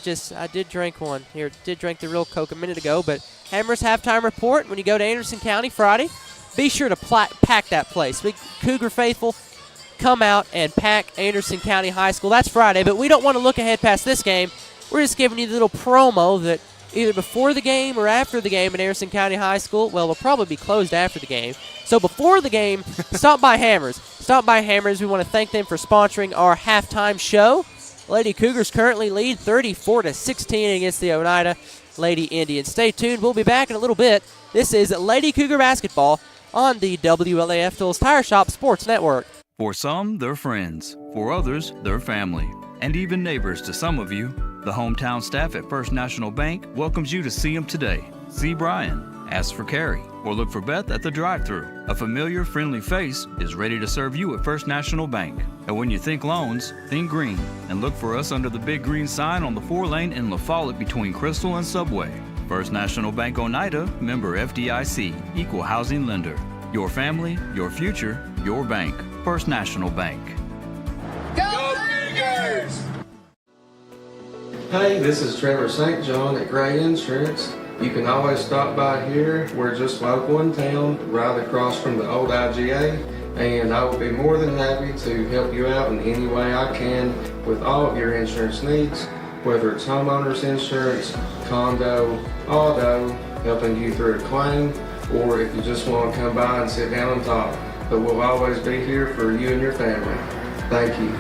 drink one. Did drink the real Coke a minute ago. But Hammers halftime report, when you go to Anderson County Friday, be sure to pack that place. Big Cougar faithful, come out and pack Anderson County High School. That's Friday, but we don't want to look ahead past this game. We're just giving you the little promo that either before the game or after the game at Anderson County High School. Well, it'll probably be closed after the game. So before the game, stop by Hammers. Stop by Hammers. We want to thank them for sponsoring our halftime show. Lady Cougars currently lead 34-16 against the Oneida Lady Indians. Stay tuned. We'll be back in a little bit. This is Lady Cougar basketball on the WLAF Tools Tire Shop Sports Network. For some, they're friends. For others, they're family. And even neighbors to some of you. The hometown staff at First National Bank welcomes you to see them today. See Brian, ask for Carrie, or look for Beth at the drive-thru. A familiar, friendly face is ready to serve you at First National Bank. And when you think loans, think green, and look for us under the big green sign on the 4-lane in La Follette between Crystal and Subway. First National Bank Oneida, member FDIC, equal housing lender. Your family, your future, your bank. First National Bank. Go Cougars! Hey, this is Trevor St. John at Gray Insurance. You can always stop by here. We're just local in town, right across from the old IGA, and I will be more than happy to help you out in any way I can with all of your insurance needs, whether it's homeowners insurance, condo, auto, helping you through a claim, or if you just want to come by and sit down and talk. But we'll always be here for you and your family. Thank you.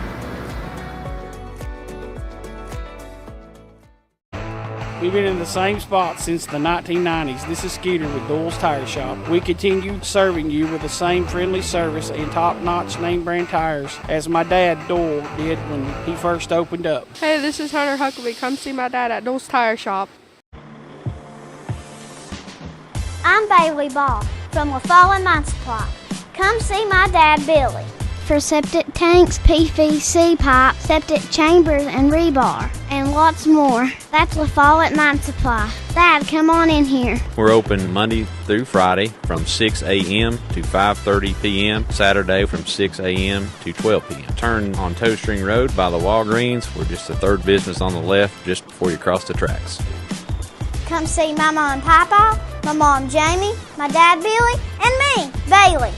We've been in the same spot since the 1990s. This is Skeeter with Doyle's Tire Shop. We continue serving you with the same friendly service and top-notch name brand tires as my dad Doyle did when he first opened up. Hey, this is Hunter Huckabee. Come see my dad at Doyle's Tire Shop. I'm Bailey Ball from La Follette Mine Supply. Come see my dad Billy for septic tanks, PVC pipe, septic chambers, and rebar, and lots more. That's La Follette Mine Supply. Dad, come on in here. We're open Monday through Friday from 6 a.m. to 5:30 p.m., Saturday from 6 a.m. to 12 p.m. Turn on Toe String Road by the Walgreens. We're just the third business on the left just before you cross the tracks. Come see my mom Papa, my mom Jamie, my dad Billy, and me, Bailey.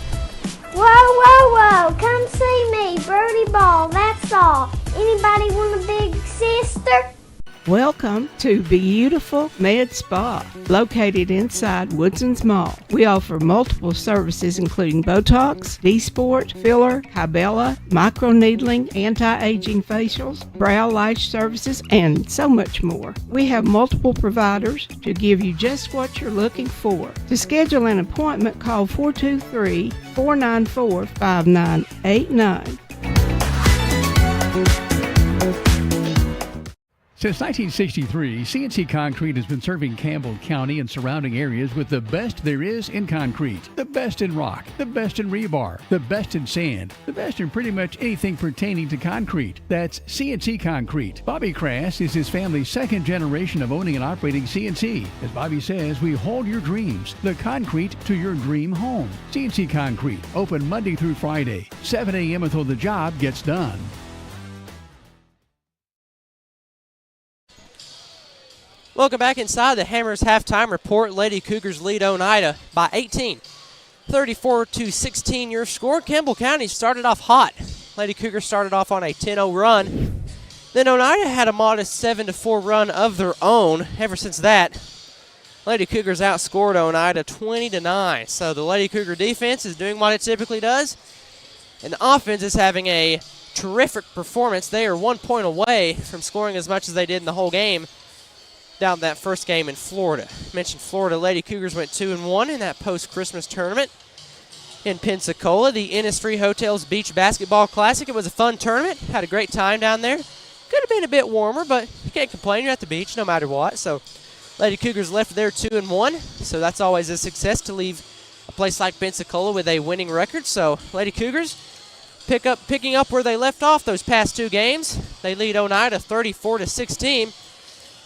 Whoa, whoa, whoa, come see me, Birdie Ball, that's all. Anybody want a big sister? Welcome to beautiful Med Spa, located inside Woodson's Mall. We offer multiple services including Botox, D-Sport, filler, Hybella, microneedling, anti-aging facials, brow lash services, and so much more. We have multiple providers to give you just what you're looking for. To schedule an appointment, call 423-494-5989. Since 1963, CNC Concrete has been serving Campbell County and surrounding areas with the best there is in concrete. The best in rock, the best in rebar, the best in sand, the best in pretty much anything pertaining to concrete. That's CNC Concrete. Bobby Crass is his family's second generation of owning and operating CNC. As Bobby says, we hold your dreams, the concrete to your dream home. CNC Concrete, open Monday through Friday, 7 a.m. until the job gets done. Welcome back inside the Hammers halftime report. Lady Cougars lead Oneida by 18. 34-16 your score. Campbell County started off hot. Lady Cougars started off on a 10-0 run. Then Oneida had a modest 7-4 run of their own. Ever since that, Lady Cougars outscored Oneida 20-9. So the Lady Cougar defense is doing what it typically does. And the offense is having a terrific performance. They are 1 point away from scoring as much as they did in the whole game down that first game in Florida. I mentioned Florida Lady Cougars went 2-1 in that post-Christmas tournament in Pensacola, the Innisfree Hotels Beach Basketball Classic. It was a fun tournament. Had a great time down there. Could have been a bit warmer, but you can't complain. You're at the beach no matter what. So Lady Cougars left there 2-1, so that's always a success to leave a place like Pensacola with a winning record. So Lady Cougars picking up where they left off those past two games. They lead Oneida 34-16.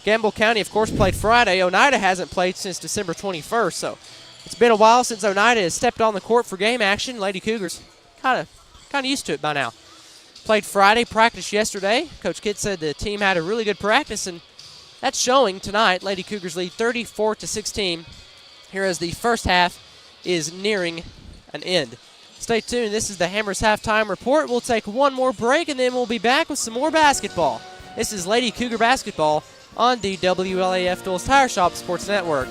Campbell County, of course, played Friday. Oneida hasn't played since December 21st, so it's been a while since Oneida has stepped on the court for game action. Lady Cougars kind of used to it by now. Played Friday, practiced yesterday. Coach Kidd said the team had a really good practice, and that's showing tonight. Lady Cougars lead 34-16 here as the first half is nearing an end. Stay tuned. This is the Hammers halftime report. We'll take one more break, and then we'll be back with some more basketball. This is Lady Cougar basketball on the WLAF Duels Tire Shop Sports Network.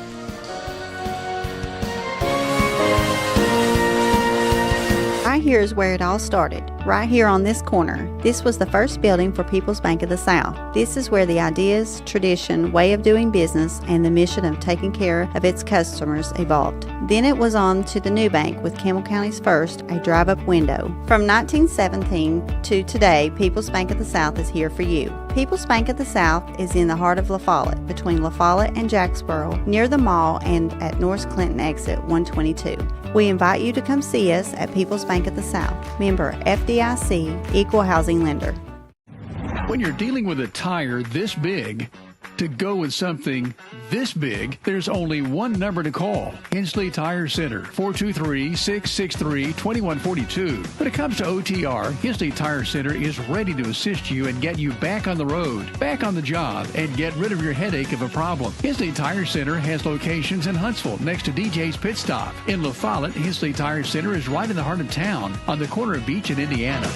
Right here is where it all started, right here on this corner. This was the first building for People's Bank of the South. This is where the ideas, tradition, way of doing business, and the mission of taking care of its customers evolved. Then it was on to the new bank with Campbell County's first, a drive-up window. From 1917 to today, People's Bank of the South is here for you. People's Bank of the South is in the heart of La Follette, between La Follette and Jacksboro, near the mall and at North Clinton exit 122. We invite you to come see us at People's Bank of the South, member FDIC, equal housing lender. When you're dealing with a tire this big, to go with something this big, there's only one number to call. Hensley Tire Center, 423-663-2142. When it comes to OTR, Hensley Tire Center is ready to assist you and get you back on the road, back on the job, and get rid of your headache of a problem. Hensley Tire Center has locations in Huntsville next to DJ's Pit Stop. In La Follette, Hensley Tire Center is right in the heart of town on the corner of Beach and Indiana.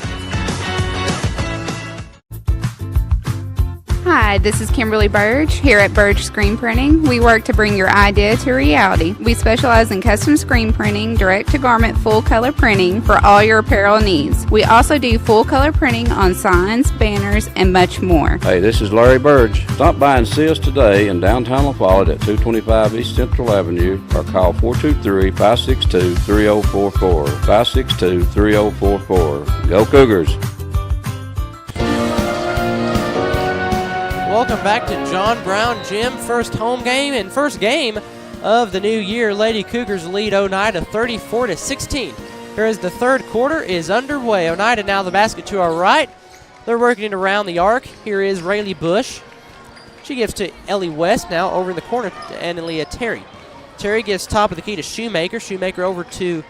Hi, this is Kimberly Burge here at Burge Screen Printing. We work to bring your idea to reality. We specialize in custom screen printing, direct-to-garment full-color printing for all your apparel needs. We also do full-color printing on signs, banners, and much more. Hey, this is Larry Burge. Stop by and see us today in downtown La Follette at 225 East Central Avenue or call 423-562-3044. 562-3044. Go Cougars! Welcome back to John Brown Gym. First home game and first game of the new year. Lady Cougars lead Oneida 34-16. Here as the third quarter is underway. Oneida now the basket to our right. They're working it around the arc. Here is Rayleigh Bush. She gives to Ellie West now over in the corner to Annalea Terry. Terry gives top of the key to Shoemaker. Shoemaker over to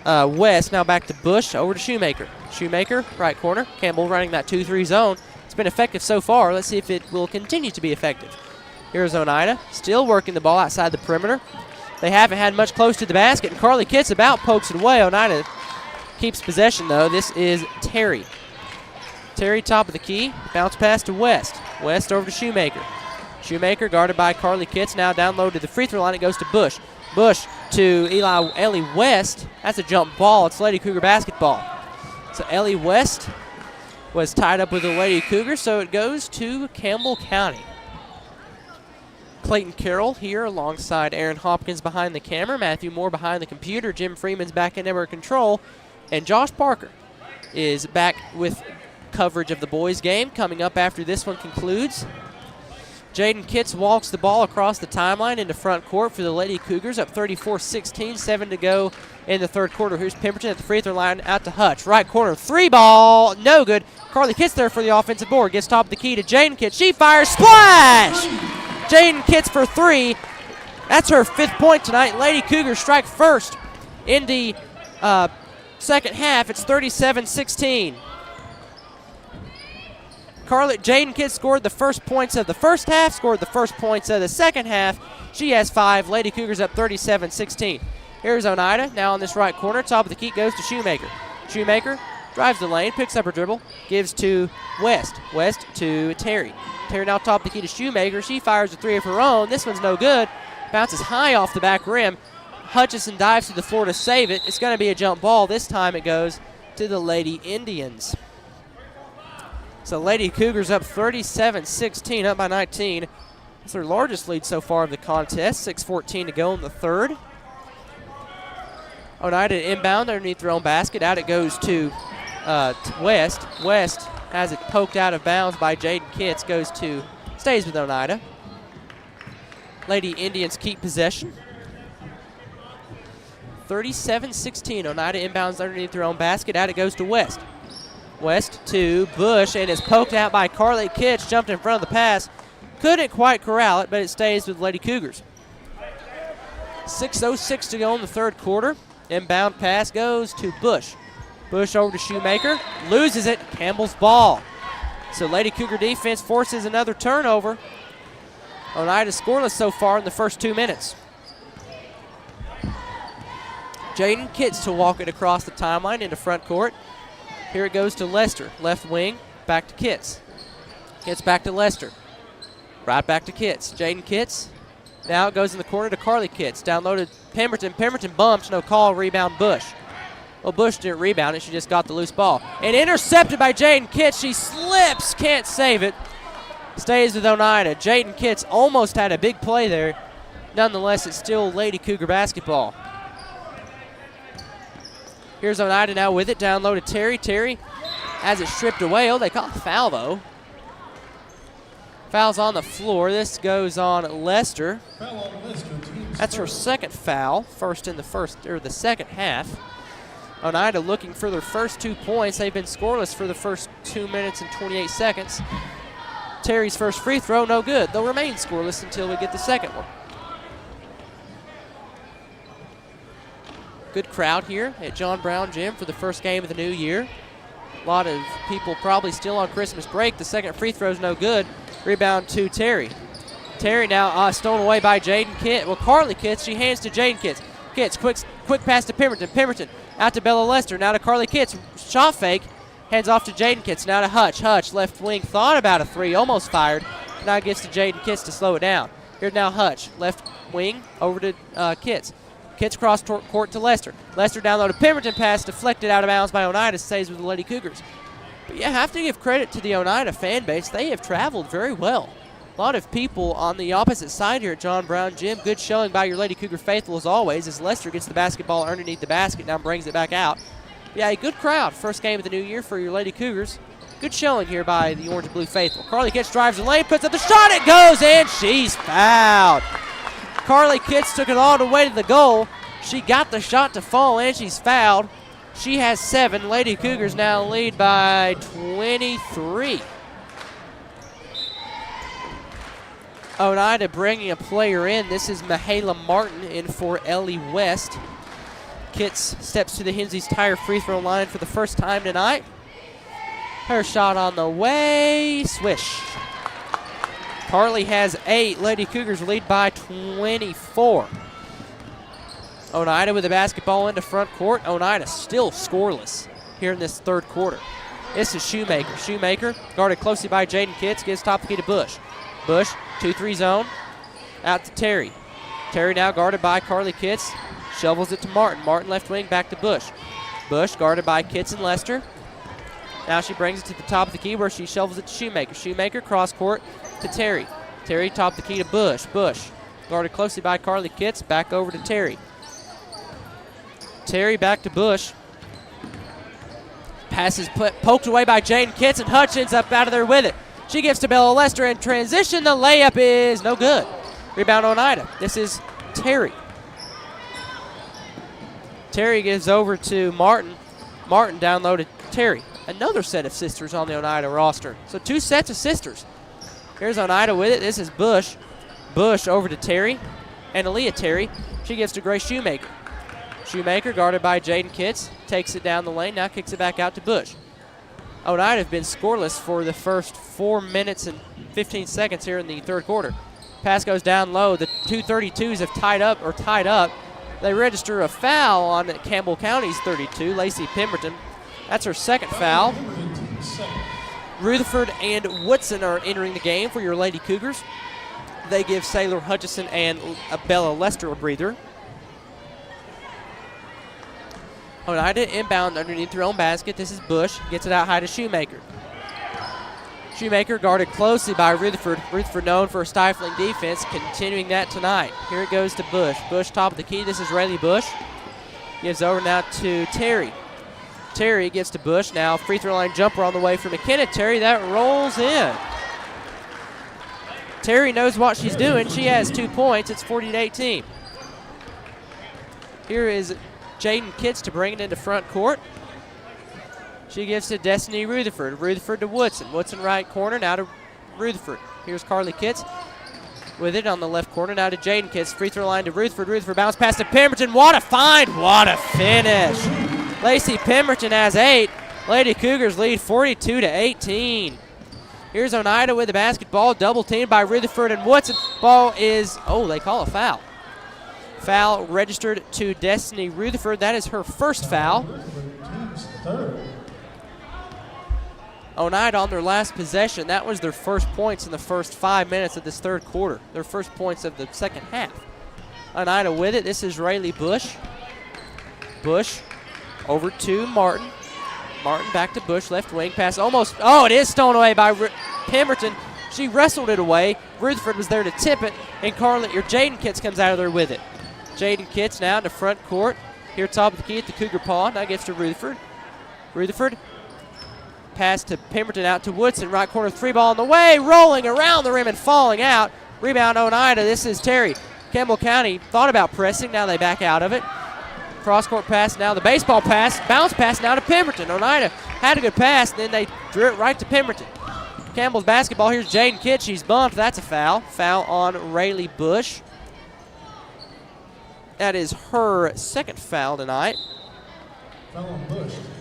West. Now back to Bush over to Shoemaker. Shoemaker, right corner. Campbell running that 2-3 zone. Been effective so far. Let's see if it will continue to be effective. Here's Oneida still working the ball outside the perimeter. They haven't had much close to the basket, and Carly Kitts about pokes it away. Oneida keeps possession though. This is Terry. Terry top of the key, bounce pass to West. West over to Shoemaker. Shoemaker guarded by Carly Kitts. Now down low to the free throw line. It goes to Bush. Bush to Ellie West. That's a jump ball. It's Lady Cougar basketball. So Ellie West was tied up with the Lady Cougars, so it goes to Campbell County. Clayton Carroll here alongside Aaron Hopkins behind the camera, Matthew Moore behind the computer, Jim Freeman's back in network control, and Josh Parker is back with coverage of the boys' game coming up after this one concludes. Jaden Kitts walks the ball across the timeline into front court for the Lady Cougars, up 34-16, 7 to go in the third quarter. Here's Pemberton at the free throw line, out to Hutch. Right corner, three ball, no good. Carly Kitts there for the offensive board, gets top of the key to Jaden Kitts. She fires, splash! Jaden Kitts for three. That's her 5th point tonight. Lady Cougars strike first in the second half. It's 37-16. Jaden Kitts scored the first points of the first half, scored the first points of the second half. She has 5. Lady Cougars up 37-16. Here's Oneida now on this right corner. Top of the key goes to Shoemaker. Shoemaker drives the lane, picks up her dribble, gives to West. West to Terry. Terry now top of the key to Shoemaker. She fires a three of her own. This one's no good. Bounces high off the back rim. Hutchison dives to the floor to save it. It's going to be a jump ball. This time it goes to the Lady Indians. So Lady Cougars up 37-16, up by 19. It's their largest lead so far of the contest. 6:14 to go in the third. Oneida inbound underneath their own basket. Out it goes to West. West has it poked out of bounds by Jaden Kitts. Stays with Oneida. Lady Indians keep possession. 37-16. Oneida inbounds underneath their own basket. Out it goes to West. West to Bush, and is poked out by Carly Kitts. Jumped in front of the pass. Couldn't quite corral it, but it stays with Lady Cougars. 6:06 to go in the third quarter. Inbound pass goes to Bush. Bush over to Shoemaker. Loses it. Campbell's ball. So Lady Cougar defense forces another turnover. Oneida scoreless so far in the first 2 minutes. Jaden Kitts to walk it across the timeline into front court. Here it goes to Lester. Left wing, back to Kitts. Kitts back to Lester. Right back to Kitts. Jaden Kitts. Now it goes in the corner to Carly Kitts. Down low to Pemberton. Pemberton bumps, no call, rebound Bush. Well, Bush didn't rebound it. She just got the loose ball. And intercepted by Jaden Kitts. She slips, can't save it. Stays with Oneida. Jaden Kitts almost had a big play there. Nonetheless, it's still Lady Cougar basketball. Here's Oneida now with it. Down low to Terry. Terry has it stripped away. Oh, they caught a foul, though. Foul's on the floor. This goes on Lester. That's her second foul. First in the second half. Oneida looking for their first 2 points. They've been scoreless for the first 2 minutes and 28 seconds. Terry's first free throw, no good. They'll remain scoreless until we get the second one. Good crowd here at John Brown Gym for the first game of the new year. A lot of people probably still on Christmas break. The second free throw's no good. Rebound to Terry. Terry now stolen away by Jaden Kitts. Well, Carly Kitts, she hands to Jaden Kitts. Kitts, quick pass to Pemberton. Pemberton out to Bella Lester. Now to Carly Kitts. Shot fake. Hands off to Jaden Kitts. Now to Hutch. Hutch, left wing, thought about a three. Almost fired. Now gets to Jaden Kitts to slow it down. Here's now Hutch. Left wing over to Kitts. Kitts cross court to Lester. Lester down low to Pemberton. Pass deflected out of bounds by Oneida. Stays with the Lady Cougars. But yeah, I have to give credit to the Oneida fan base. They have traveled very well. A lot of people on the opposite side here at John Brown Gym. Good showing by your Lady Cougar faithful as always, as Lester gets the basketball underneath the basket, now brings it back out. Yeah, a good crowd. First game of the new year for your Lady Cougars. Good showing here by the Orange and Blue faithful. Carly Kitts drives the lane, puts up the shot, it goes, and she's fouled. Carly Kitts took it all the way to the goal. She got the shot to fall, and she's fouled. She has 7. Lady Cougars now lead by 23. Oneida bringing a player in. This is Mahala Martin in for Ellie West. Kitts steps to the Hensley's Tire free throw line for the first time tonight. Her shot on the way. Swish. Carly has 8. Lady Cougars lead by 24. Oneida with the basketball into front court. Oneida still scoreless here in this third quarter. This is Shoemaker. Shoemaker, guarded closely by Jaden Kitts, gives top of the key to Bush. Bush, 2-3 zone, out to Terry. Terry now guarded by Carly Kitts, shovels it to Martin. Martin left wing, back to Bush. Bush guarded by Kitts and Lester. Now she brings it to the top of the key where she shovels it to Shoemaker. Shoemaker, cross court to Terry. Terry, top of the key to Bush. Bush, guarded closely by Carly Kitts, back over to Terry. Terry back to Bush. Pass is poked away by Jaden Kitts, and Hutchins up out of there with it. She gives to Bella Lester in transition. The layup is no good. Rebound Oneida. This is Terry. Terry gives over to Martin. Martin down low to Terry. Another set of sisters on the Oneida roster. So 2 sets of sisters. Here's Oneida with it. This is Bush. Bush over to Terry. And Aaliyah Terry. She gives to Grace Shoemaker. Shoemaker guarded by Jaden Kitts. Takes it down the lane. Now kicks it back out to Bush. Oneida have been scoreless for the first 4 minutes and 15 seconds here in the third quarter. Pass goes down low. The 232s have tied up. They register a foul on Campbell County's 32, Lacey Pemberton. That's her second foul. Rutherford and Woodson are entering the game for your Lady Cougars. They give Sailor Hutchison and Bella Lester a breather. Oneida inbound underneath their own basket. This is Bush. Gets it out high to Shoemaker. Shoemaker guarded closely by Rutherford. Rutherford known for a stifling defense, continuing that tonight. Here it goes to Bush. Bush top of the key. This is Rayleigh Bush. Gives over now to Terry. Terry gives to Bush. Now free throw line jumper on the way for McKenna. Terry, that rolls in. Terry knows what she's doing. She has 2 points. It's 40-18. Here is Jaden Kitts to bring it into front court. She gives to Destiny Rutherford. Rutherford to Woodson. Woodson right corner, now to Rutherford. Here's Carly Kitts with it on the left corner. Now to Jaden Kitts. Free throw line to Rutherford. Rutherford bounce pass to Pemberton. What a find. What a finish. Lacey Pemberton has 8. Lady Cougars lead 42-18. Here's Oneida with the basketball. Double teamed by Rutherford and Woodson. Ball is, they call a foul. Foul registered to Destiny Rutherford. That is her first foul. Oneida on their last possession. That was their first points in the first 5 minutes of this third quarter. Their first points of the second half. Oneida with it. This is Rayleigh Bush. Bush over to Martin. Martin back to Bush. Left wing pass. Almost. It is stolen away by Pemberton. She wrestled it away. Rutherford was there to tip it. And Jaden Kitts comes out of there with it. Jaden Kitts now in the front court. Here top of the key at the Cougar paw. Now gets to Rutherford. Rutherford. Pass to Pemberton out to Woodson. Right corner 3 ball on the way. Rolling around the rim and falling out. Rebound Oneida. This is Terry. Campbell County thought about pressing. Now they back out of it. Cross court pass now. The baseball pass. Bounce pass now to Pemberton. Oneida had a good pass. Then they drew it right to Pemberton. Campbell's basketball. Here's Jaden Kitts. She's bumped. That's a foul. Foul on Rayleigh Bush. That is her second foul tonight.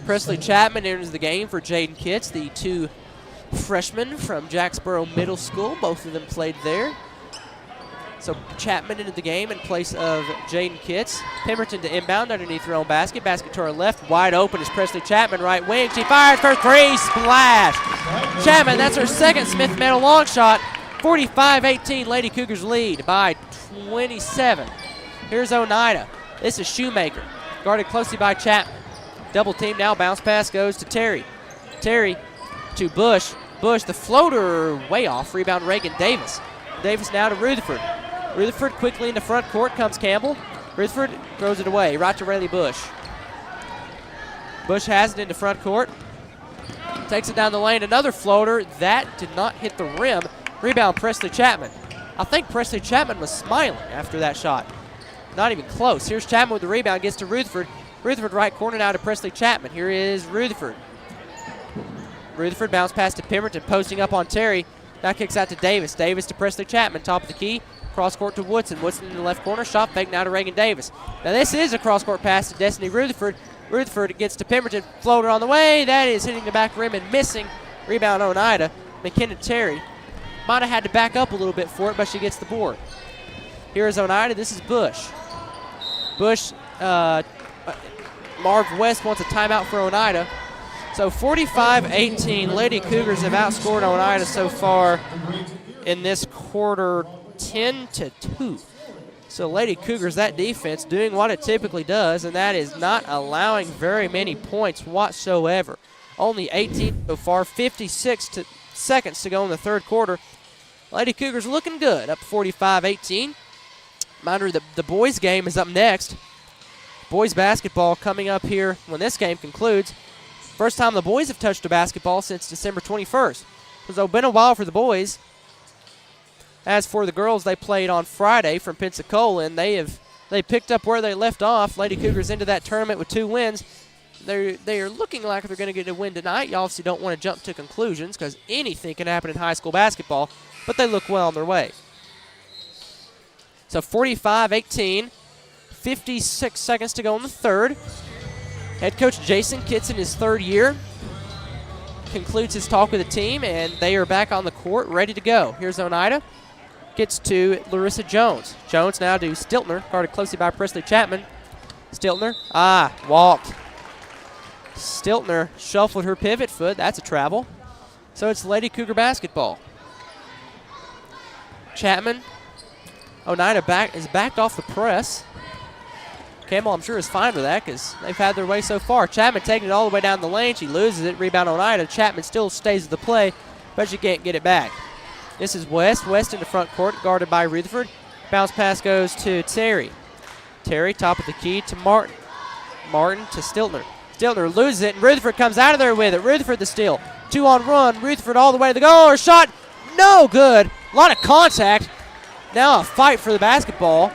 Presley Chapman enters the game for Jaden Kitts, the 2 freshmen from Jacksboro Middle School. Both of them played there. So Chapman into the game in place of Jaden Kitts. Pemberton to inbound underneath her own basket. Basket to her left. Wide open is Presley Chapman, right wing. She fires for 3. Splash. Chapman, that's her second Smith Medal long shot. 45-18, Lady Cougars lead by 27. Here's Oneida. This is Shoemaker. Guarded closely by Chapman. Double team now. Bounce pass goes to Terry. Terry to Bush. Bush, the floater way off. Rebound Reagan Davis. Davis now to Rutherford. Rutherford quickly in the front court comes Campbell. Rutherford throws it away. Right to Rayleigh Bush. Bush has it in the front court. Takes it down the lane. Another floater. That did not hit the rim. Rebound Presley Chapman. I think Presley Chapman was smiling after that shot. Not even close. Here's Chapman with the rebound. Gets to Rutherford. Rutherford right corner now to Presley Chapman. Here is Rutherford. Rutherford bounce pass to Pemberton, posting up on Terry. Now kicks out to Davis. Davis to Presley Chapman, top of the key. Cross court to Woodson. Woodson in the left corner. Shot fake now to Reagan Davis. Now this is a cross court pass to Destiny Rutherford. Rutherford gets to Pemberton. Floater on the way. That is hitting the back rim and missing. Rebound Oneida. McKenna Terry might have had to back up a little bit for it, but she gets the board. Here is Oneida. This is Bush. Bush, Marv West wants a timeout for Oneida. So 45-18, Lady Cougars have outscored Oneida so far in this quarter 10-2. So Lady Cougars, that defense, doing what it typically does, and that is not allowing very many points whatsoever. Only 18 so far, 56 seconds to go in the third quarter. Lady Cougars looking good, up 45-18. Reminder, the boys game is up next. Boys basketball coming up here when this game concludes. First time the boys have touched a basketball since December 21st. It's been a while for the boys. As for the girls, they played on Friday from Pensacola, and they picked up where they left off. Lady Cougars into that tournament with 2 wins. They are looking like they're going to get a win tonight. You obviously don't want to jump to conclusions because anything can happen in high school basketball, but they look well on their way. So 45-18, 56 seconds to go in the third. Head coach Jason Kitson, his third year, concludes his talk with the team, and they are back on the court, ready to go. Here's Oneida. Gets to Larissa Jones. Jones now to Stiltner, guarded closely by Presley Chapman. Stiltner, walked. Stiltner shuffled her pivot foot. That's a travel. So it's Lady Cougar basketball. Chapman, Oneida is backed off the press. Campbell, I'm sure, is fine with that because they've had their way so far. Chapman taking it all the way down the lane. She loses it. Rebound Oneida. Chapman still stays with the play, but she can't get it back. This is West. West in the front court, guarded by Rutherford. Bounce pass goes to Terry. Terry, top of the key to Martin. Martin to Stiltner. Stiltner loses it, and Rutherford comes out of there with it. Rutherford the steal. 2 on run. Rutherford all the way to the goal. Her shot, no good. A lot of contact. Now a fight for the basketball.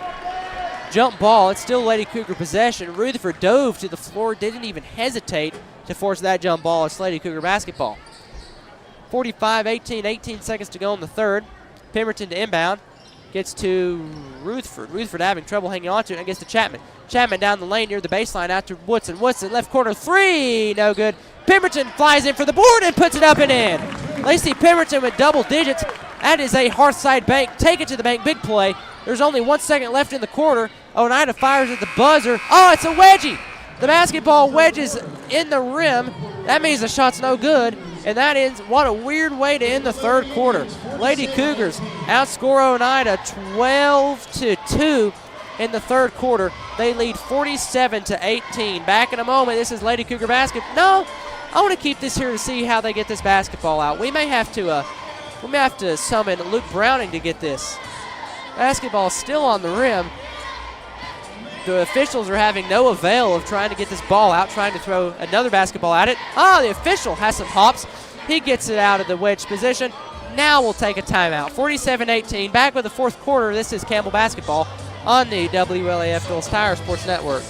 Jump ball. It's still Lady Cougar possession. Rutherford dove to the floor, didn't even hesitate to force that jump ball. It's Lady Cougar basketball. 45-18, 18 seconds to go in the third. Pemberton to inbound. Gets to Rutherford. Rutherford having trouble hanging on to it and gets to Chapman. Chapman down the lane near the baseline out to Woodson. Woodson left corner 3, no good. Pemberton flies in for the board and puts it up and in. Lacey Pemberton with double digits. That is a Hearthside bank. Take it to the bank, big play. There's only 1 second left in the quarter. Oneida fires at the buzzer. Oh, it's a wedgie. The basketball wedges in the rim. That means the shot's no good. And that ends, what a weird way to end the third quarter. Lady Cougars outscore Oneida 12-2 in the third quarter. They lead 47-18. Back in a moment. This is Lady Cougar basketball. No, I want to keep this here to see how they get this basketball out. We may have to summon Luke Browning to get this. Basketball still on the rim. The officials are having no avail of trying to get this ball out, trying to throw another basketball at it. The official has some hops. He gets it out of the wedge position. Now we'll take a timeout. 47-18. Back with the fourth quarter. This is Campbell basketball on the WLAF Dulles Tire Sports Network.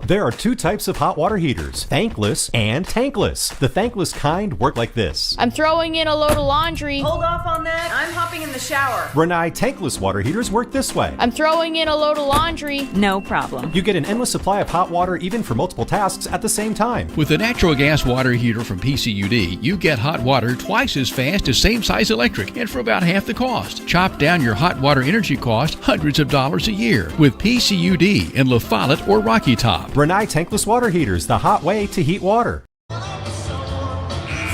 There are 2 types of hot water heaters, thankless and tankless. The thankless kind work like this. I'm throwing in a load of laundry. Hold off on that. I'm hopping in the shower. Renai tankless water heaters work this way. I'm throwing in a load of laundry. No problem. You get an endless supply of hot water even for multiple tasks at the same time. With a natural gas water heater from PCUD, you get hot water twice as fast as same size electric and for about half the cost. Chop down your hot water energy cost hundreds of dollars a year with PCUD in La Follette or Rocky Top. Renai tankless water heaters, the hot way to heat water.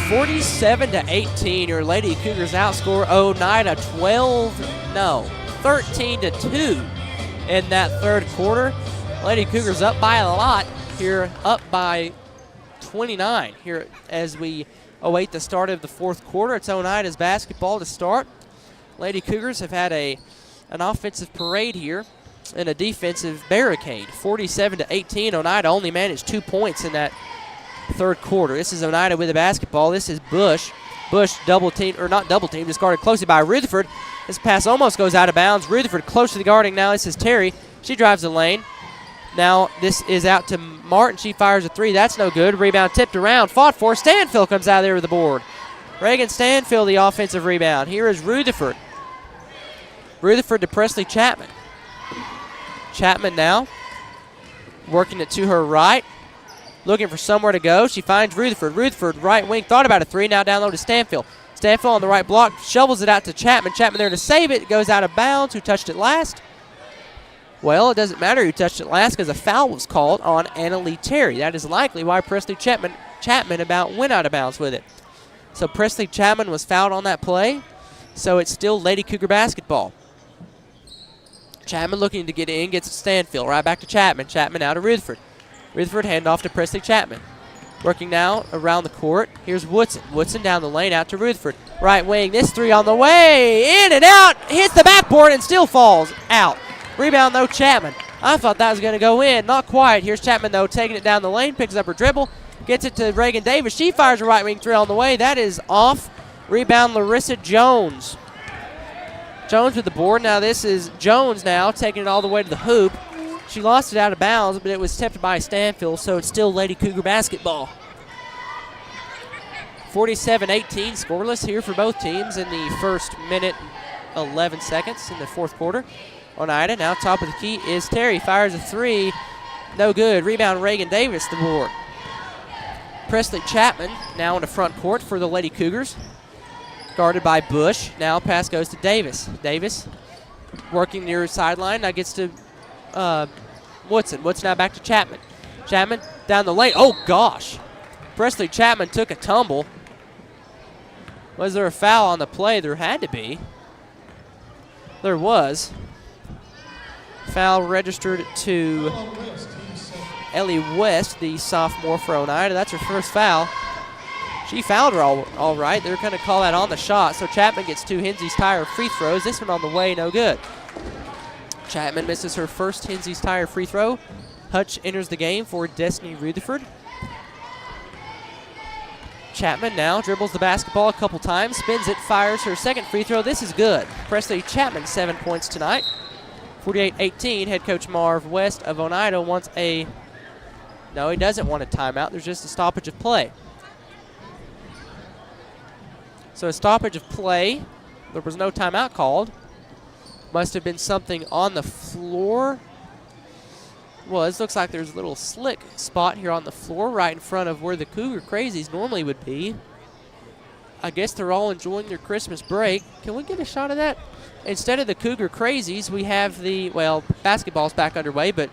47-18, your Lady Cougars outscore Oneida 13-2 in that third quarter. Lady Cougars up by a lot here, up by 29 here as we await the start of the fourth quarter. It's Oneida's basketball to start. Lady Cougars have had an offensive parade here and a defensive barricade. 47-18. Oneida only managed 2 points in that third quarter. This is Oneida with the basketball. This is Bush. Bush double team, or not double team, just guarded closely by Rutherford. This pass almost goes out of bounds. Rutherford close to the guarding now. This is Terry. She drives the lane. Now this is out to Martin. She fires a 3. That's no good. Rebound tipped around. Fought for. Stanfield comes out there with the board. Reagan Stanfield, the offensive rebound. Here is Rutherford. Rutherford to Presley Chapman. Chapman now working it to her right, looking for somewhere to go. She finds Rutherford. Rutherford, right wing, thought about a 3, now down low to Stanfield. Stanfield on the right block, shovels it out to Chapman. Chapman there to save it. It goes out of bounds. Who touched it last? Well, it doesn't matter who touched it last because a foul was called on Anna Lee Terry. That is likely why Presley Chapman Chapman about went out of bounds with it. So Presley Chapman was fouled on that play, so it's still Lady Cougar basketball. Chapman looking to get in, gets it to Stanfield. Right back to Chapman. Chapman out to Rutherford. Rutherford handoff to Presley Chapman. Working now around the court. Here's Woodson. Woodson down the lane out to Rutherford. Right wing, this three on the way. In and out. Hits the backboard and still falls out. Rebound, though, Chapman. I thought that was going to go in. Not quite. Here's Chapman, though, taking it down the lane. Picks up her dribble. Gets it to Reagan Davis. She fires a right wing three on the way. That is off. Rebound, Larissa Jones. Jones with the board. Now this is Jones now taking it all the way to the hoop. She lost it out of bounds, but it was tipped by Stanfield, so it's still Lady Cougar basketball. 47-18 scoreless here for both teams in the first minute 11 seconds in the fourth quarter. Oneida now top of the key is Terry. Fires a three. No good. Rebound Reagan Davis the board. Presley Chapman now in the front court for the Lady Cougars. Guarded by Bush. Now pass goes to Davis. Davis working near sideline. Now gets to Woodson. Woodson now back to Chapman. Chapman down the lane. Oh, gosh. Presley Chapman took a tumble. Was there a foul on the play? There had to be. There was. Foul registered to Ellie West, the sophomore for Oneida. That's her first foul. She fouled her all right. They're going to call that on the shot. So Chapman gets two Hensey's Tire free throws. This one on the way, no good. Chapman misses her first Hensey's Tire free throw. Hutch enters the game for Destiny Rutherford. Chapman now dribbles the basketball a couple times, spins it, fires her second free throw. This is good. Presley Chapman, 7 points tonight. 48-18, head coach Marv West of Oneida wants a... No, he doesn't want a timeout. There's just a stoppage of play. So a stoppage of play. There was no timeout called. Must have been something on the floor. Well, this looks like there's a little slick spot here on the floor right in front of where the Cougar Crazies normally would be. I guess they're all enjoying their Christmas break. Can we get a shot of that? Instead of the Cougar Crazies, we have the, well, basketball's back underway, but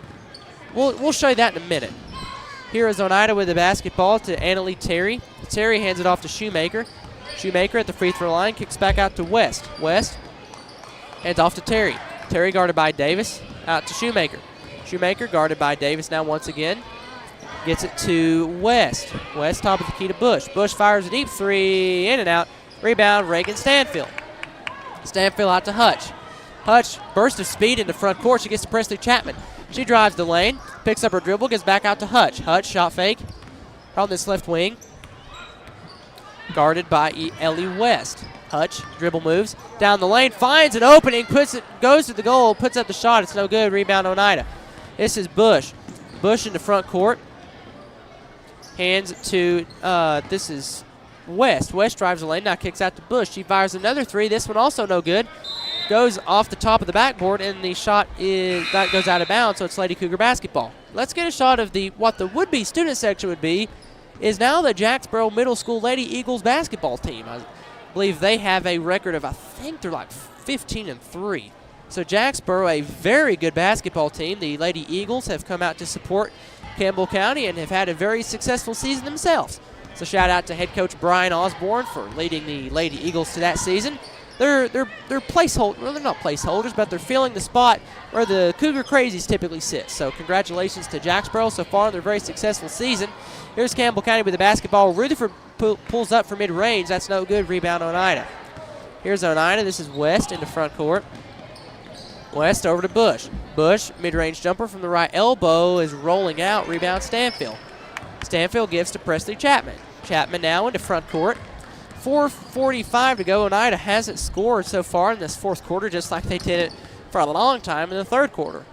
we'll show you that in a minute. Here is Oneida with the basketball to Annalie Terry. Terry hands it off to Shoemaker. Shoemaker at the free throw line, kicks back out to West. West hands off to Terry. Terry guarded by Davis, out to Shoemaker. Shoemaker guarded by Davis now once again. Gets it to West. West top of the key to Bush. Bush fires a deep three, in and out. Rebound, Reagan Stanfield. Stanfield out to Hutch. Hutch, burst of speed into front court. She gets to Presley Chapman. She drives the lane, picks up her dribble, gets back out to Hutch. Hutch, shot fake on this left wing. Guarded by Ellie West. Hutch, dribble moves, down the lane, finds an opening, goes to the goal, puts up the shot. It's no good. Rebound Oneida. This is Bush. Bush in the front court. Hands to, this is West. West drives the lane, now kicks out to Bush. She fires another three. This one also no good. Goes off the top of the backboard, and the shot that goes out of bounds, so it's Lady Cougar basketball. Let's get a shot of what the would-be student section would be, is now the Jacksboro Middle School Lady Eagles basketball team. I believe they have a record of, I think they're like 15-3. So Jacksboro, a very good basketball team. The Lady Eagles have come out to support Campbell County and have had a very successful season themselves. So shout out to head coach Brian Osborne for leading the Lady Eagles to that season. They're placeholders. Well, they're not placeholders, but they're filling the spot where the Cougar Crazies typically sit. So congratulations to Jacksboro so far in their very successful season. Here's Campbell County with the basketball. Rutherford pulls up for mid-range. That's no good. Rebound Oneida. Here's Oneida. This is West in the front court. West over to Bush. Bush, mid-range jumper from the right elbow is rolling out. Rebound Stanfield. Stanfield gives to Presley Chapman. Chapman now into front court. 4:45 to go. Oneida hasn't scored so far in this fourth quarter, just like they did it for a long time in the third quarter.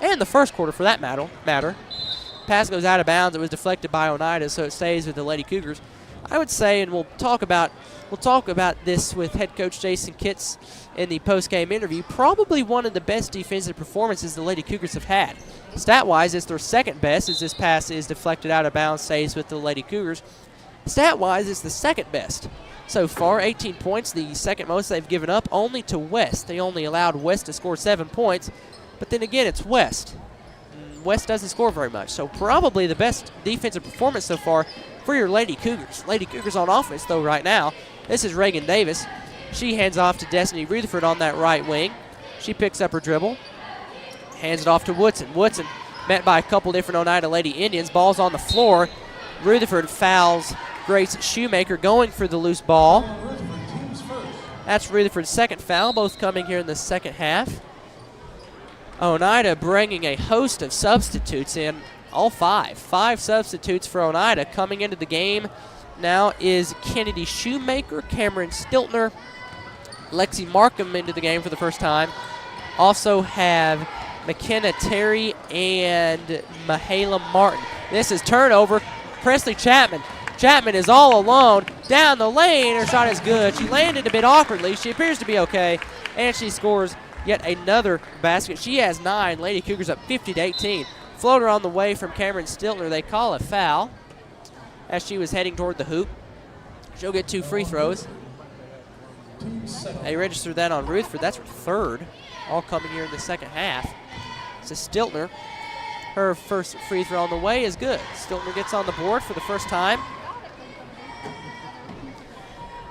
And the first quarter, for that matter. Pass goes out of bounds. It was deflected by Oneida, so it stays with the Lady Cougars. I would say, and we'll talk about this with head coach Jason Kitts in the post-game interview, probably one of the best defensive performances the Lady Cougars have had. Stat-wise, it's their second best, as this pass is deflected out of bounds, stays with the Lady Cougars. Stat-wise, it's the second best. So far, 18 points, the second most they've given up, only to West. They only allowed West to score 7 points, but then again, it's West. West doesn't score very much, so probably the best defensive performance so far for your Lady Cougars. Lady Cougars on offense, though, right now. This is Reagan Davis. She hands off to Destiny Rutherford on that right wing. She picks up her dribble, hands it off to Woodson. Woodson met by a couple different Oneida Lady Indians. Ball's on the floor. Rutherford fouls Grace Shoemaker going for the loose ball. That's Rutherford's second foul, both coming here in the second half. Oneida bringing a host of substitutes in, all five. 5 substitutes for Oneida coming into the game. Now is Kennedy Shoemaker, Cameron Stiltner, Lexi Markham into the game for the first time. Also have McKenna Terry and Mahala Martin. This is turnover. Presley Chapman. Chapman is all alone down the lane. Her shot is good. She landed a bit awkwardly. She appears to be okay, and she scores yet another basket. She has 9. Lady Cougars up 50-18. Floater on the way from Cameron Stiltner. They call a foul as she was heading toward the hoop. She'll get 2 free throws. They register that on Rutherford. That's her third, all coming here in the second half. So Stiltner, her first free throw on the way is good. Stiltner gets on the board for the first time.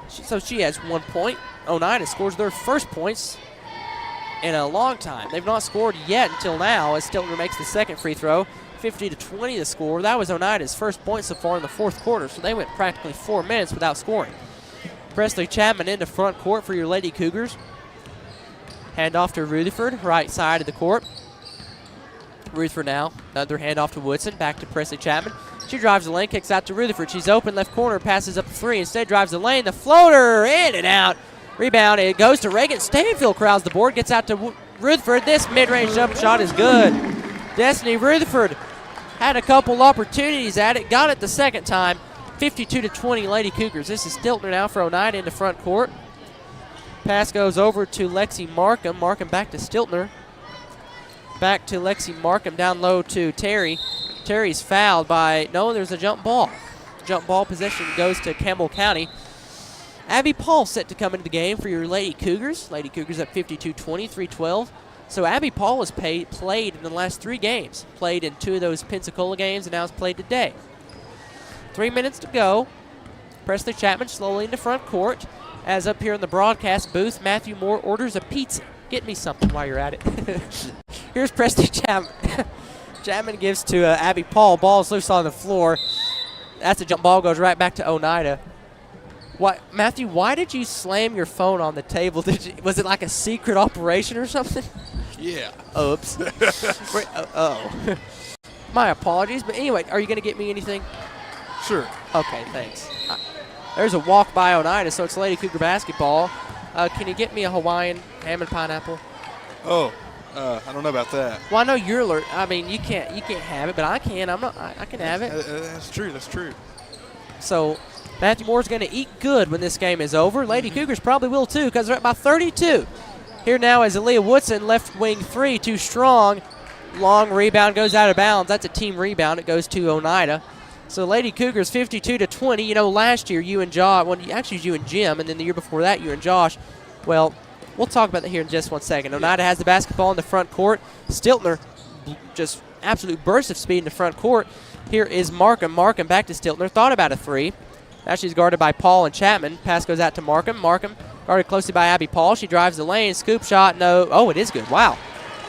So she has 1 point. Oneida scores their first points in a long time. They've not scored yet until now as Stiltner makes the second free throw. 50-20 the score. That was Oneida's first point so far in the fourth quarter, so they went practically 4 minutes without scoring. Presley Chapman into front court for your Lady Cougars. Hand off to Rutherford, right side of the court. Rutherford now, another handoff to Woodson, back to Presley Chapman. She drives the lane, kicks out to Rutherford. She's open left corner, passes up 3, instead drives the lane. The floater, in and out. Rebound, it goes to Reagan. Stanfield crowds the board, gets out to Rutherford. This mid-range jump shot is good. Destiny Rutherford had a couple opportunities at it, got it the second time. 52-20 Lady Cougars. This is Stiltner now for Oneida into front court. Pass goes over to Lexi Markham. Markham back to Stiltner. Back to Lexi Markham, down low to Terry. Terry's fouled by, no, there's a jump ball. Jump ball possession goes to Campbell County. Abby Paul set to come into the game for your Lady Cougars. Lady Cougars up 52-20, 3-12. So Abby Paul has played in the last 3 games. Played in 2 of those Pensacola games and now has played today. 3 minutes to go. Presley Chapman slowly into front court. As up here in the broadcast booth, Matthew Moore orders a pizza. Get me something while you're at it. Here's Presley Chapman. Chapman gives to Abby Paul. Ball's loose on the floor. That's a jump ball, goes right back to Oneida. What, Matthew, why did you slam your phone on the table? Was it like a secret operation or something? Yeah. Oops. Oh. My apologies. But anyway, are you going to get me anything? Sure. Okay, thanks. There's a walk by Oneida, so it's Lady Cougar basketball. Can you get me a Hawaiian ham and pineapple? Oh, I don't know about that. Well, I know you're alert. I mean, you can't have it, but I can. I can have it. That's true. That's true. So Matthew Moore's going to eat good when this game is over. Lady Cougars probably will too, because they're up by 32. Here now is Aaliyah Woodson, left wing 3, too strong. Long rebound goes out of bounds. That's a team rebound. It goes to Oneida. So Lady Cougars 52-20. You know, last year you and Josh, actually you and Jim, and then the year before that you and Josh. Well, we'll talk about that here in just 1 second. Oneida has the basketball in the front court. Stiltner, just absolute burst of speed in the front court. Here is Markham. Markham back to Stiltner. Thought about a 3. Now she's guarded by Paul and Chapman. Pass goes out to Markham. Markham guarded closely by Abby Paul. She drives the lane. Scoop shot. No. Oh, it is good. Wow.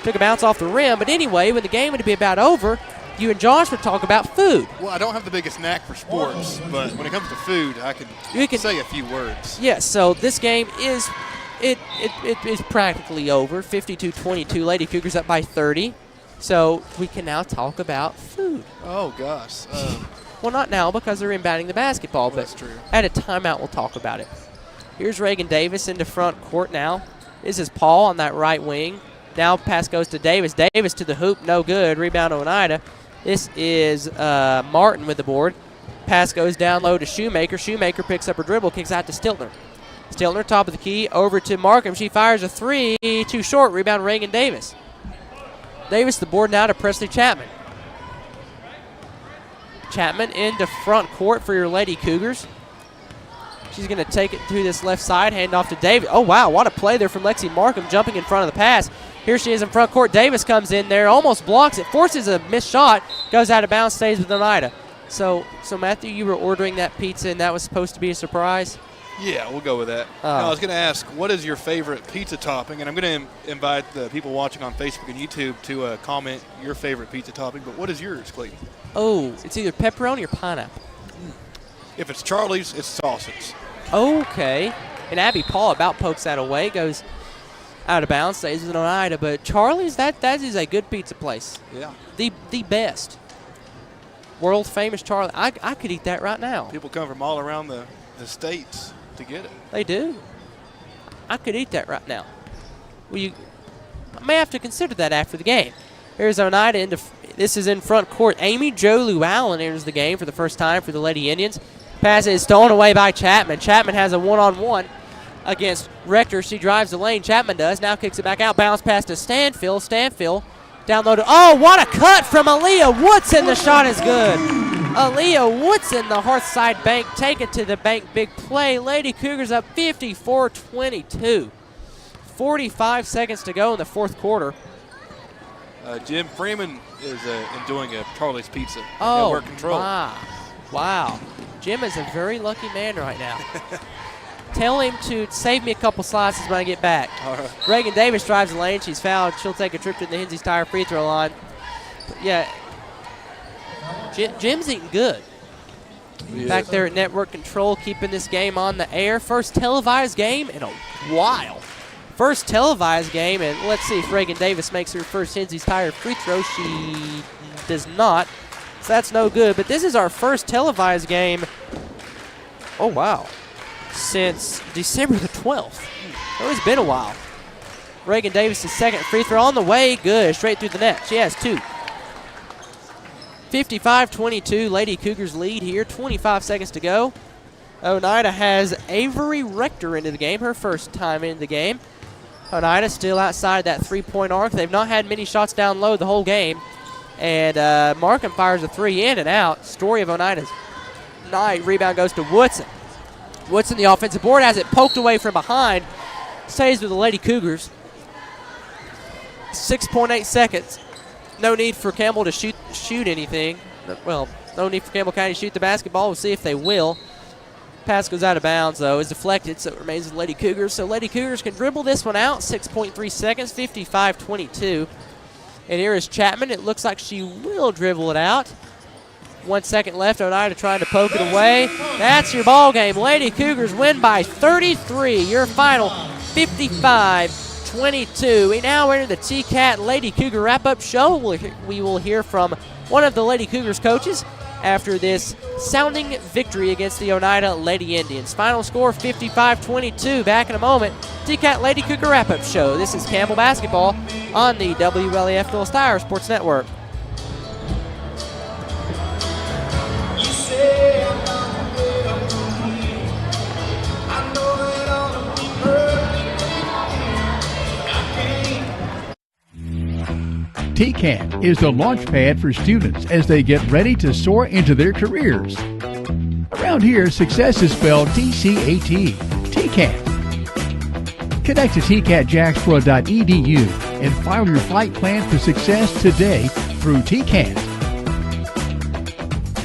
Took a bounce off the rim. But anyway, when the game would be about over, you and Josh would talk about food. Well, I don't have the biggest knack for sports, but when it comes to food, I can say a few words. Yes, so this game is it is practically over. 52-22. Lady Cougars up by 30. So we can now talk about food. Oh, gosh. Well, not now because they're inbounding the basketball, but that's true. At a timeout we'll talk about it. Here's Reagan Davis into front court now. This is Paul on that right wing. Now pass goes to Davis. Davis to the hoop, no good. Rebound Oneida. This is Martin with the board. Pass goes down low to Shoemaker. Shoemaker picks up her dribble, kicks out to Stiltner. Stiltner, top of the key, over to Markham. She fires a 3, too short. Rebound Reagan Davis. Davis the board now to Presley Chapman. Chapman into front court for your Lady Cougars. She's going to take it to this left side, hand off to Davis. Oh, wow, what a play there from Lexi Markham jumping in front of the pass. Here she is in front court. Davis comes in there, almost blocks it, forces a missed shot, goes out of bounds, stays with Oneida. So Matthew, you were ordering that pizza, and that was supposed to be a surprise? Yeah, we'll go with that. Now, I was going to ask, what is your favorite pizza topping? And I'm going to invite the people watching on Facebook and YouTube to comment your favorite pizza topping. But what is yours, Clayton? Oh, it's either pepperoni or pineapple. If it's Charlie's, it's sausage. Okay. And Abby Paul about pokes that away, goes out of bounds, stays with Oneida. But Charlie's, that is a good pizza place. Yeah. The best. World famous Charlie. I could eat that right now. People come from all around the states to get it. They do. I could eat that right now. I may have to consider that after the game. Here's Oneida. This is in front court. Amy Jo Llewellyn enters the game for the first time for the Lady Indians. Pass is stolen away by Chapman. Chapman has a one-on-one against Rector. She drives the lane. Chapman does. Now kicks it back out. Bounce pass to Stanfield. Stanfield downloaded. Oh, what a cut from Aaliyah Woodson. The shot is good. Aaliyah Woodson, the Hearthside Bank, take it to the bank. Big play. Lady Cougars up 54-22. 45 seconds to go in the fourth quarter. Jim Freeman is enjoying a Charlie's Pizza. Oh, Network control. Wow. Jim is a very lucky man right now. Tell him to save me a couple slices when I get back. All right. Reagan Davis drives the lane. She's fouled. She'll take a trip to the Hensley's Tire free throw line. But yeah, Jim's eating good. Yes. Back there at network control, keeping this game on the air. First televised game in a while. First televised game, and let's see if Reagan Davis makes her first Hensley's Tire free throw. She does not, so that's no good. But this is our first televised game, oh wow, since December the 12th. So it's been a while. Reagan Davis' second free throw on the way, good, straight through the net. She has two. 55-22, Lady Cougars lead here, 25 seconds to go. Oneida has Avery Rector into the game, her first time into the game. Oneida still outside that three-point arc. They've not had many shots down low the whole game. And Markham fires a three in and out. Story of Oneida's night. Rebound goes to Woodson. Woodson, the offensive board, has it poked away from behind. Stays with the Lady Cougars. 6.8 seconds. No need for Campbell to shoot anything. Well, no need for Campbell County to shoot the basketball. We'll see if they will. Pass goes out of bounds, though. Is deflected, so it remains with Lady Cougars. So Lady Cougars can dribble this one out. 6.3 seconds, 55-22. And here is Chapman. It looks like she will dribble it out. 1 second left. Oneida trying to poke it away. That's your ball game. Lady Cougars win by 33. Your final 55-22. We now enter the T-Cat Lady Cougar wrap-up show. We will hear from one of the Lady Cougars coaches after this sounding victory against the Oneida Lady Indians. Final score 55-22. Back in a moment. T-Cat Lady Cougar wrap-up show. This is Campbell basketball on the WLAF Phil Steyer Sports Network. TCAT is the launch pad for students as they get ready to soar into their careers. Around here, success is spelled T-C-A-T, TCAT. Connect to tcatjacksboro.edu and file your flight plan for success today through TCAT.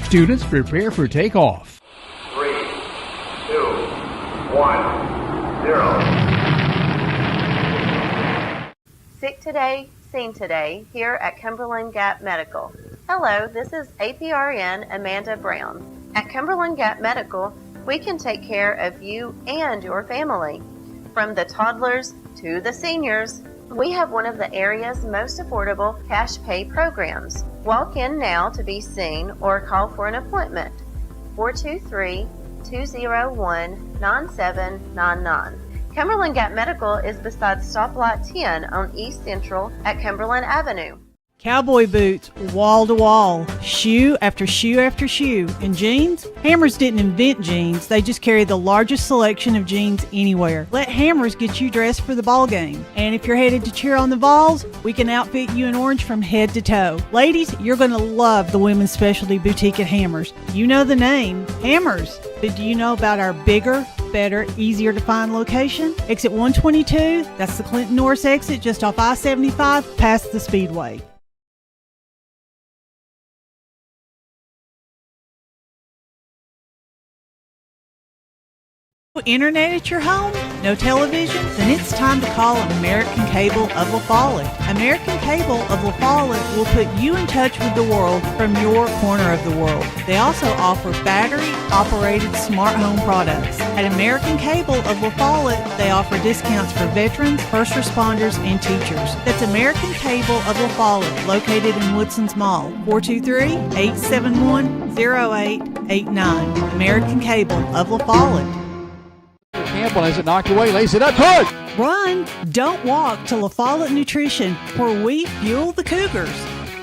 Students, prepare for takeoff. 3, 2, 1, 0. Sick today, seen today, here at Cumberland Gap Medical. Hello, this is APRN Amanda Brown. At Cumberland Gap Medical, we can take care of you and your family. From the toddlers to the seniors, we have one of the area's most affordable cash pay programs. Walk in now to be seen or call for an appointment. 423-201-9799. Cumberland Gap Medical is beside Stoplight 10 on East Central at Cumberland Avenue. Cowboy boots, wall to wall, shoe after shoe after shoe. And jeans? Hammers didn't invent jeans, they just carry the largest selection of jeans anywhere. Let Hammers get you dressed for the ball game. And if you're headed to cheer on the Vols, we can outfit you in orange from head to toe. Ladies, you're going to love the women's specialty boutique at Hammers. You know the name, Hammers. But do you know about our bigger, better, easier to find location? Exit 122, that's the Clinton Norris exit just off I-75 past the Speedway. Internet at your home? No television? Then it's time to call American Cable of La Follette. American Cable of La Follette will put you in touch with the world from your corner of the world. They also offer battery-operated smart home products. At American Cable of La Follette, they offer discounts for veterans, first responders, and teachers. That's American Cable of La Follette, located in Woodson's Mall, 423-871-0889. American Cable of La Follette. Campbell has it knocked away, lays it up, good! Run, don't walk to La Follette Nutrition, where we fuel the Cougars.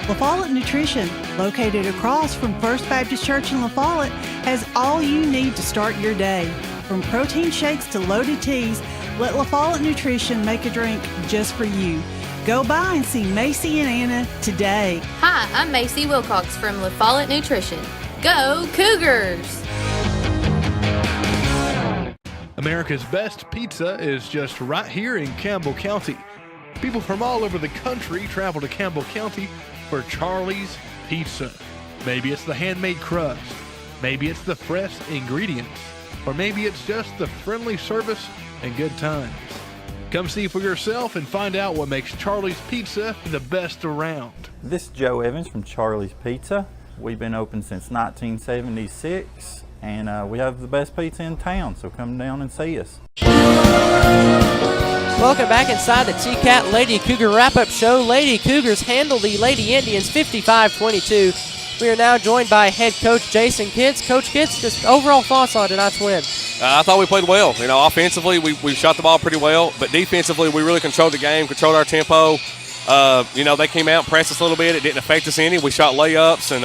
La Follette Nutrition, located across from First Baptist Church in La Follette, has all you need to start your day. From protein shakes to loaded teas, let La Follette Nutrition make a drink just for you. Go by and see Macy and Anna today. Hi, I'm Macy Wilcox from La Follette Nutrition. Go Cougars! America's best pizza is just right here in Campbell County. People from all over the country travel to Campbell County for Charlie's Pizza. Maybe it's the handmade crust, maybe it's the fresh ingredients, or maybe it's just the friendly service and good times. Come see for yourself and find out what makes Charlie's Pizza the best around. This is Joe Evans from Charlie's Pizza. We've been open since 1976. And we have the best pizza in town, so come down and see us. Welcome back inside the T-Cat Lady Cougar wrap-up show. Lady Cougars handle the Lady Indians 55-22. We are now joined by head coach Jason Kitts. Coach Kitts, just overall thoughts on tonight's win? I thought we played well. You know, offensively, we shot the ball pretty well, but defensively, we really controlled the game, controlled our tempo. You know, they came out and pressed us a little bit. It didn't affect us any. We shot layups, and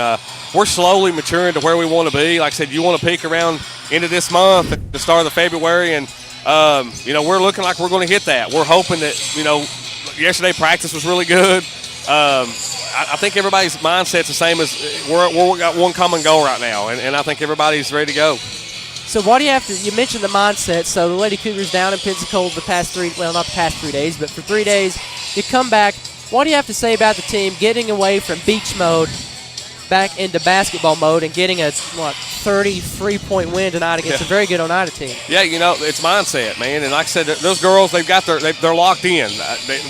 we're slowly maturing to where we want to be. Like I said, you want to peak around end of this month, the start of February, and, you know, we're looking like we're going to hit that. We're hoping that, you know, yesterday practice was really good. I think everybody's mindset's the same as we're got one common goal right now, and I think everybody's ready to go. So what do you have to – you mentioned the mindset. So the Lady Cougars down in Pensacola the past not the past 3 days, but for 3 days, you come back. What do you have to say about the team getting away from beach mode back into basketball mode and getting a 33-point win tonight against a very good Oneida team? Yeah, you know, it's mindset, man. And like I said, those girls, they're locked in.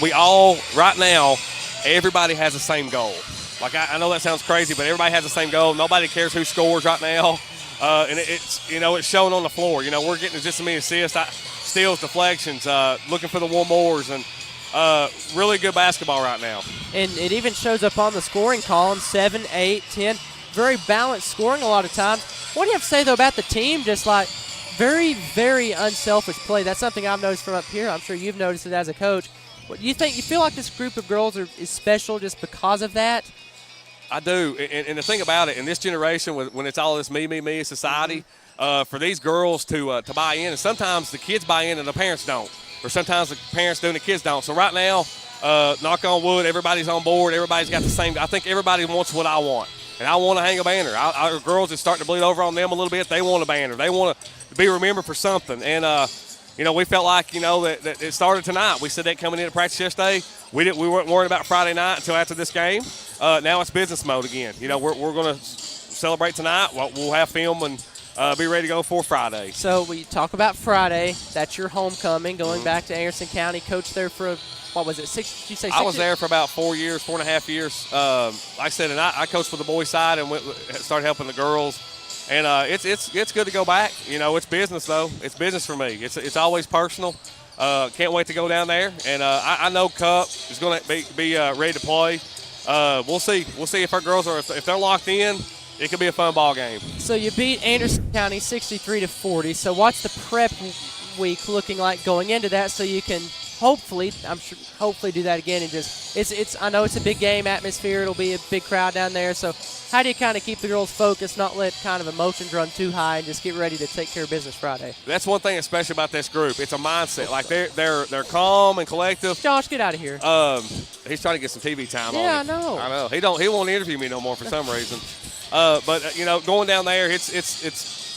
We all right now, everybody has the same goal. Like I know that sounds crazy, but everybody has the same goal. Nobody cares who scores right now, and it's showing on the floor. You know, we're getting just as many assists, steals, deflections, looking for the one mores, and really good basketball right now. And it even shows up on the scoring column, 7, 8, 10. Very balanced scoring a lot of times. What do you have to say, though, about the team? Just like very, very unselfish play. That's something I've noticed from up here. I'm sure you've noticed it as a coach. What do you think? You feel like this group of girls is special just because of that? I do. And the thing about it, in this generation, when it's all this me society, for these girls to buy in, and sometimes the kids buy in and the parents don't. Or sometimes the parents do and the kids don't. So right now, knock on wood, everybody's on board. Everybody's got the same. I think everybody wants what I want. And I want to hang a banner. Our girls are starting to bleed over on them a little bit. They want a banner. They want to be remembered for something. And, you know, we felt like, that it started tonight. We said that coming into practice yesterday. We weren't worried about Friday night until after this game. Now it's business mode again. You know, we're going to celebrate tonight. We'll have film and be ready to go for Friday. So we talk about Friday. That's your homecoming, going back to Anderson County. Coach there for, what was it, 6? Did you say 6? I was there for about 4.5 years. Like I said, and I coached for the boys' side and started helping the girls. And it's good to go back. You know, it's business, though. It's business for me. It's always personal. Can't wait to go down there. And I know Cup is going to be ready to play. We'll see. We'll see if our girls if they're locked in. It could be a fun ball game. So you beat Anderson County 63-40. So what's the prep week looking like going into that? So you can hopefully do that again and just it's. I know it's a big game atmosphere. It'll be a big crowd down there. So how do you kind of keep the girls focused, not let kind of emotions run too high, and just get ready to take care of business Friday? That's one thing especially about this group. It's a mindset. Like they're calm and collective. Josh, get out of here. He's trying to get some TV time on Yeah, him. I know. He won't interview me no more for some reason. But you know, going down there, it's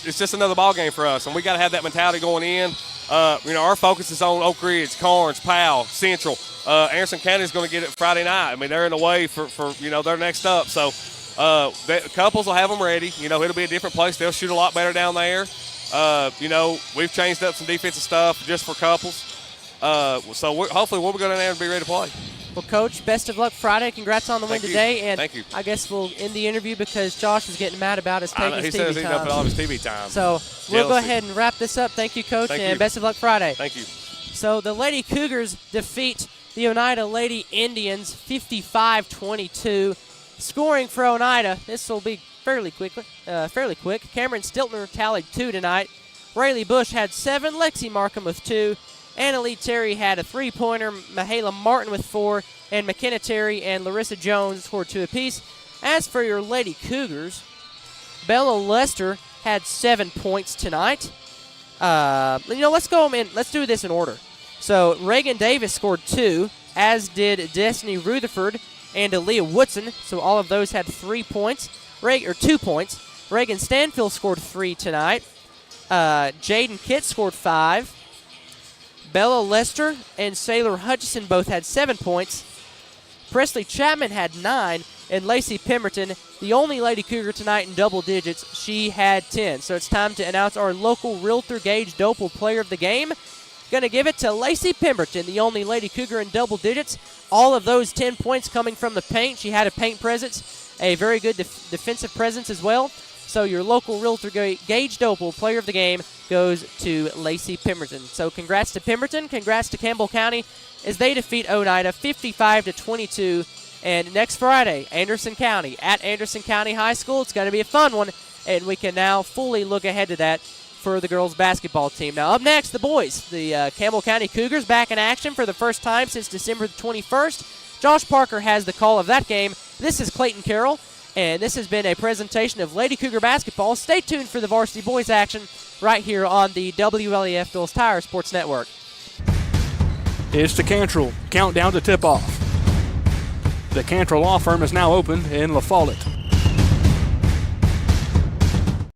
just another ball game for us, and we got to have that mentality going in. You know, our focus is on Oak Ridge, Carnes, Powell, Central. Anderson County is going to get it Friday night. I mean, they're in the way for their next up. So couples will have them ready. You know, it'll be a different place. They'll shoot a lot better down there. We've changed up some defensive stuff just for couples. So hopefully we'll be going in there and be ready to play. Well, Coach, best of luck Friday. Congrats on the win today. And Thank you. I guess we'll end the interview because Josh is getting mad about us taking his TV time. He says he's up at all of his TV time. So we'll go ahead and wrap this up. Thank you, Coach, and best of luck Friday. Thank you. So the Lady Cougars defeat the Oneida Lady Indians 55-22. Scoring for Oneida, this will be fairly quick. Cameron Stiltner tallied 2 tonight. Rayleigh Bush had 7. Lexi Markham with 2. Annalie Terry had a 3-pointer. Mahala Martin with 4. And McKenna Terry and Larissa Jones scored 2 apiece. As for your Lady Cougars, Bella Lester had 7 points tonight. Let's go in. Let's do this in order. So Reagan Davis scored 2, as did Destiny Rutherford and Aaliyah Woodson. So all of those had 3 points, 2 points. Reagan Stanfield scored 3 tonight. Jaden Kitt scored 5. Bella Lester and Sailor Hutchison both had 7 points. Presley Chapman had 9. And Lacey Pemberton, the only Lady Cougar tonight in double digits, she had 10. So it's time to announce our local Realtor Gage Dopel Player of the Game. Going to give it to Lacey Pemberton, the only Lady Cougar in double digits. All of those 10 points coming from the paint. She had a paint presence, a very good defensive presence as well. So your local Realtor Gage Dopel Player of the Game goes to Lacey Pemberton. So congrats to Pemberton. Congrats to Campbell County as they defeat Oneida 55-22. And next Friday, Anderson County at Anderson County High School. It's going to be a fun one, and we can now fully look ahead to that for the girls' basketball team. Now up next, the boys. The Campbell County Cougars back in action for the first time since December 21st. Josh Parker has the call of that game. This is Clayton Carroll, and this has been a presentation of Lady Cougar basketball. Stay tuned for the varsity boys action right here on the WLEF Phil's Tire Sports Network. It's the Cantrell countdown to tip-off. The Cantrell Law Firm is now open in La Follette.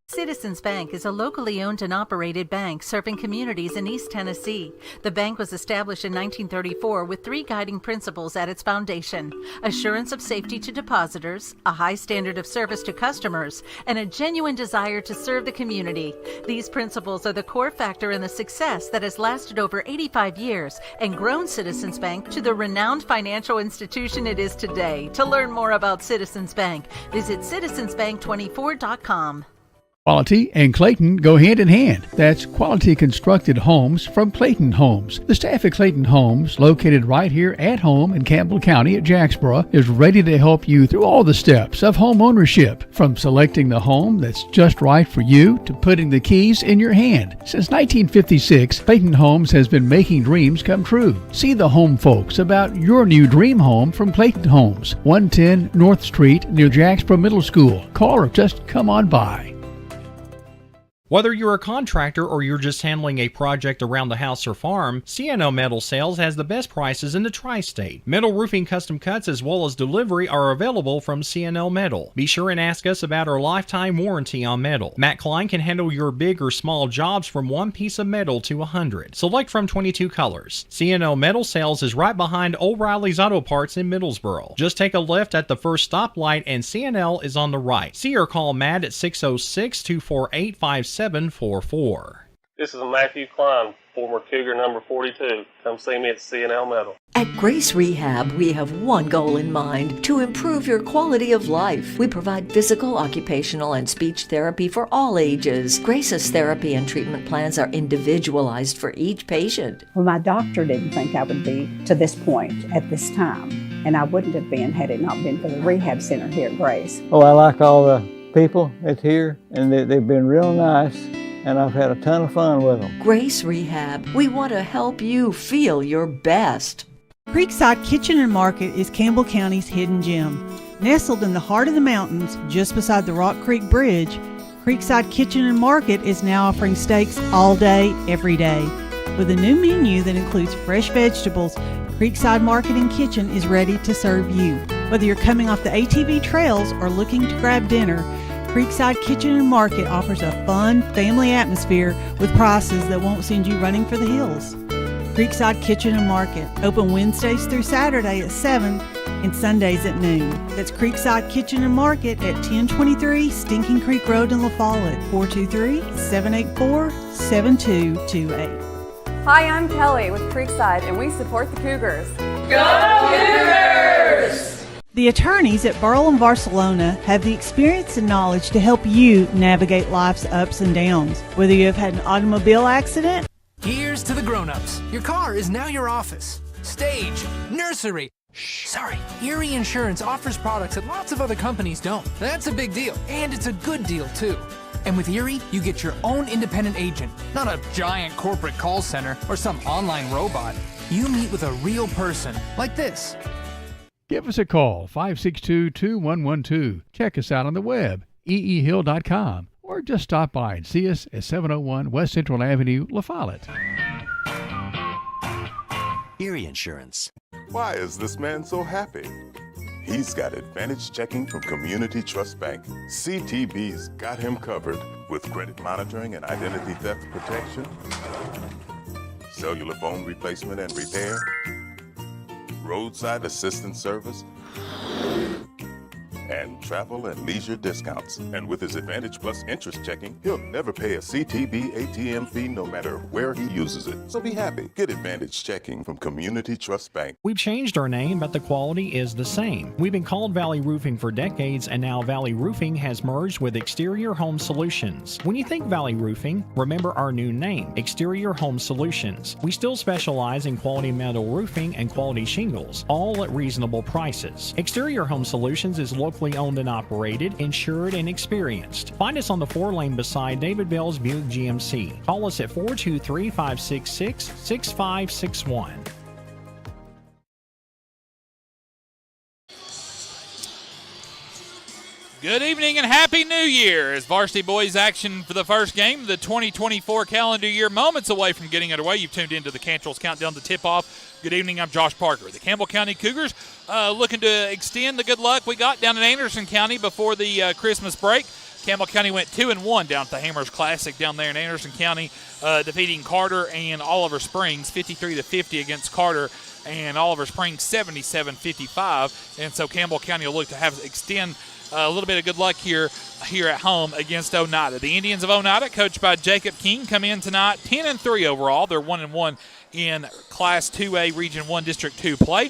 Citizens Bank is a locally owned and operated bank serving communities in East Tennessee. The bank was established in 1934 with 3 guiding principles at its foundation: assurance of safety to depositors, a high standard of service to customers, and a genuine desire to serve the community. These principles are the core factor in the success that has lasted over 85 years and grown Citizens Bank to the renowned financial institution it is today. To learn more about Citizens Bank, visit citizensbank24.com. Quality and Clayton go hand in hand. That's quality constructed homes from Clayton Homes. The staff at Clayton Homes, located right here at home in Campbell County at Jacksboro, is ready to help you through all the steps of home ownership, from selecting the home that's just right for you to putting the keys in your hand. Since 1956, Clayton Homes has been making dreams come true. See the home folks about your new dream home from Clayton Homes, 110 North Street near Jacksboro Middle School. Call or just come on by. Whether you're a contractor or you're just handling a project around the house or farm, CNO Metal Sales has the best prices in the tri-state. Metal roofing custom cuts as well as delivery are available from CNO Metal. Be sure and ask us about our lifetime warranty on metal. Matt Klein can handle your big or small jobs from 1 piece of metal to 100. Select from 22 colors. CNO Metal Sales is right behind O'Reilly's Auto Parts in Middlesboro. Just take a left at the first stoplight and CNL is on the right. See or call Matt at 606-248-5744. This is Matthew Klein, former Cougar number 42. Come see me at CNL Metal. At Grace Rehab, we have one goal in mind: to improve your quality of life. We provide physical, occupational, and speech therapy for all ages. Grace's therapy and treatment plans are individualized for each patient. Well, my doctor didn't think I would be to this point at this time, and I wouldn't have been had it not been for the rehab center here at Grace. Oh, I like all the people that's here, and they've been real nice, and I've had a ton of fun with them. Grace Rehab, we want to help you feel your best. Creekside Kitchen and Market is Campbell County's hidden gem. Nestled in the heart of the mountains, just beside the Rock Creek Bridge, Creekside Kitchen and Market is now offering steaks all day, every day. With a new menu that includes fresh vegetables, Creekside Market and Kitchen is ready to serve you. Whether you're coming off the ATV trails or looking to grab dinner, Creekside Kitchen and Market offers a fun family atmosphere with prices that won't send you running for the hills. Creekside Kitchen and Market, open Wednesdays through Saturday at 7 and Sundays at noon. That's Creekside Kitchen and Market at 1023 Stinking Creek Road in La Follette, 423-784-7228. Hi, I'm Kelly with Creekside, and we support the Cougars. Go Cougars! The attorneys at Burl and Barcelona have the experience and knowledge to help you navigate life's ups and downs. Whether you have had an automobile accident, here's to the grown-ups. Your car is now your office, stage, nursery. Sorry, Erie Insurance offers products that lots of other companies don't. That's a big deal, and it's a good deal too. And with Erie, you get your own independent agent, not a giant corporate call center or some online robot. You meet with a real person, like this. Give us a call, 562-2112. Check us out on the web, eehill.com, or just stop by and see us at 701 West Central Avenue, La Follette. Erie Insurance. Why is this man so happy? He's got Advantage Checking from Community Trust Bank. CTB's got him covered with credit monitoring and identity theft protection, cellular phone replacement and repair, roadside assistance service, and travel and leisure discounts. And with his Advantage Plus interest checking, he'll never pay a CTB ATM fee no matter where he uses it. So be happy. Get Advantage Checking from Community Trust Bank. We've changed our name, but the quality is the same. We've been called Valley Roofing for decades, and now Valley Roofing has merged with Exterior Home Solutions. When you think Valley Roofing, remember our new name, Exterior Home Solutions. We still specialize in quality metal roofing and quality shingles, all at reasonable prices. Exterior Home Solutions is locally owned and operated, insured, and experienced. Find us on the 4-lane beside David Bell's Buick GMC. Call us at 423-566-6561. Good evening and Happy New Year as Varsity Boys action for the first game of the 2024 calendar year. Moments away from getting underway. You've tuned into the Cantrell's Countdown to Tip-Off. Good evening, I'm Josh Parker. The Campbell County Cougars looking to extend the good luck we got down in Anderson County before the Christmas break. Campbell County went 2-1 down at the Hammers Classic down there in Anderson County, defeating Carter and Oliver Springs 53-50 against Carter, and Oliver Springs 77-55. And so Campbell County will look to extend a little bit of good luck here at home against Oneida. The Indians of Oneida, coached by Jacob King, come in tonight 10-3 overall. They're 1-1 in Class 2A Region 1 District 2 play.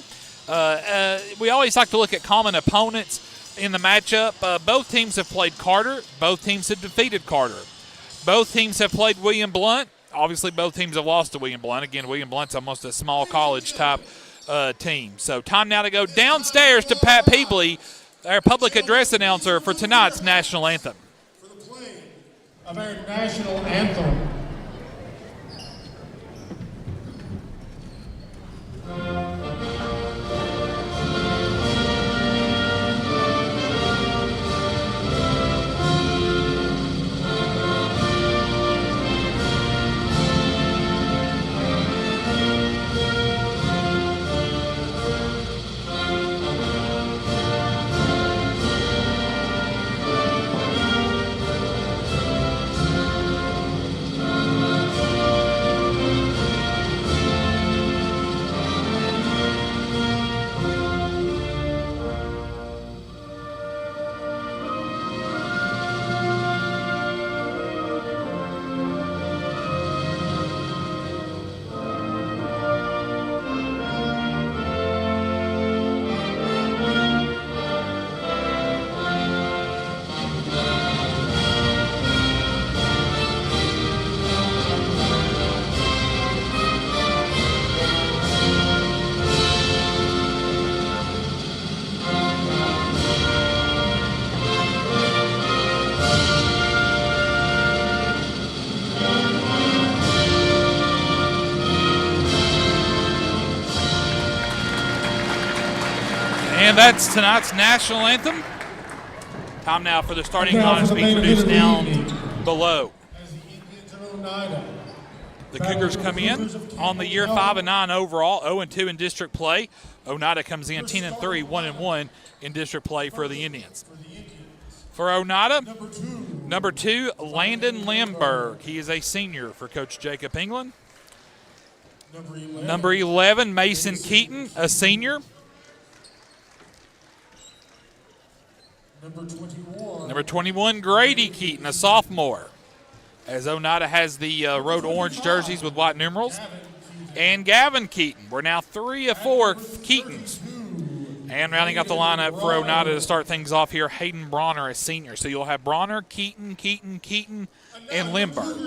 We always like to look at common opponents in the matchup. Both teams have played Carter. Both teams have defeated Carter. Both teams have played William Blount. Obviously, both teams have lost to William Blount. Again, William Blount's almost a small college type team. So time now to go downstairs to Pat Peebley, our public address announcer for tonight's national anthem. For the playing of our national anthem. And that's tonight's national anthem. Time now for the starting lineup to be introduced down below. The Cougars come in on the year 5-9 overall, 0-2 in district play. Oneida comes in 10-3, 1-1 in district play for the Indians. For Oneida, number 2, Landon Limberg. He is a senior for Coach Jacob England. Number 11, Mason Keaton, a senior. Number 21, Grady Keaton, a sophomore. As Oneida has the road orange jerseys with white numerals. And Gavin Keaton. We're now 3 of 4 Keatons. And rounding out the lineup for Oneida to start things off here, Hayden Bronner, a senior. So you'll have Bronner, Keaton, and Lindbergh.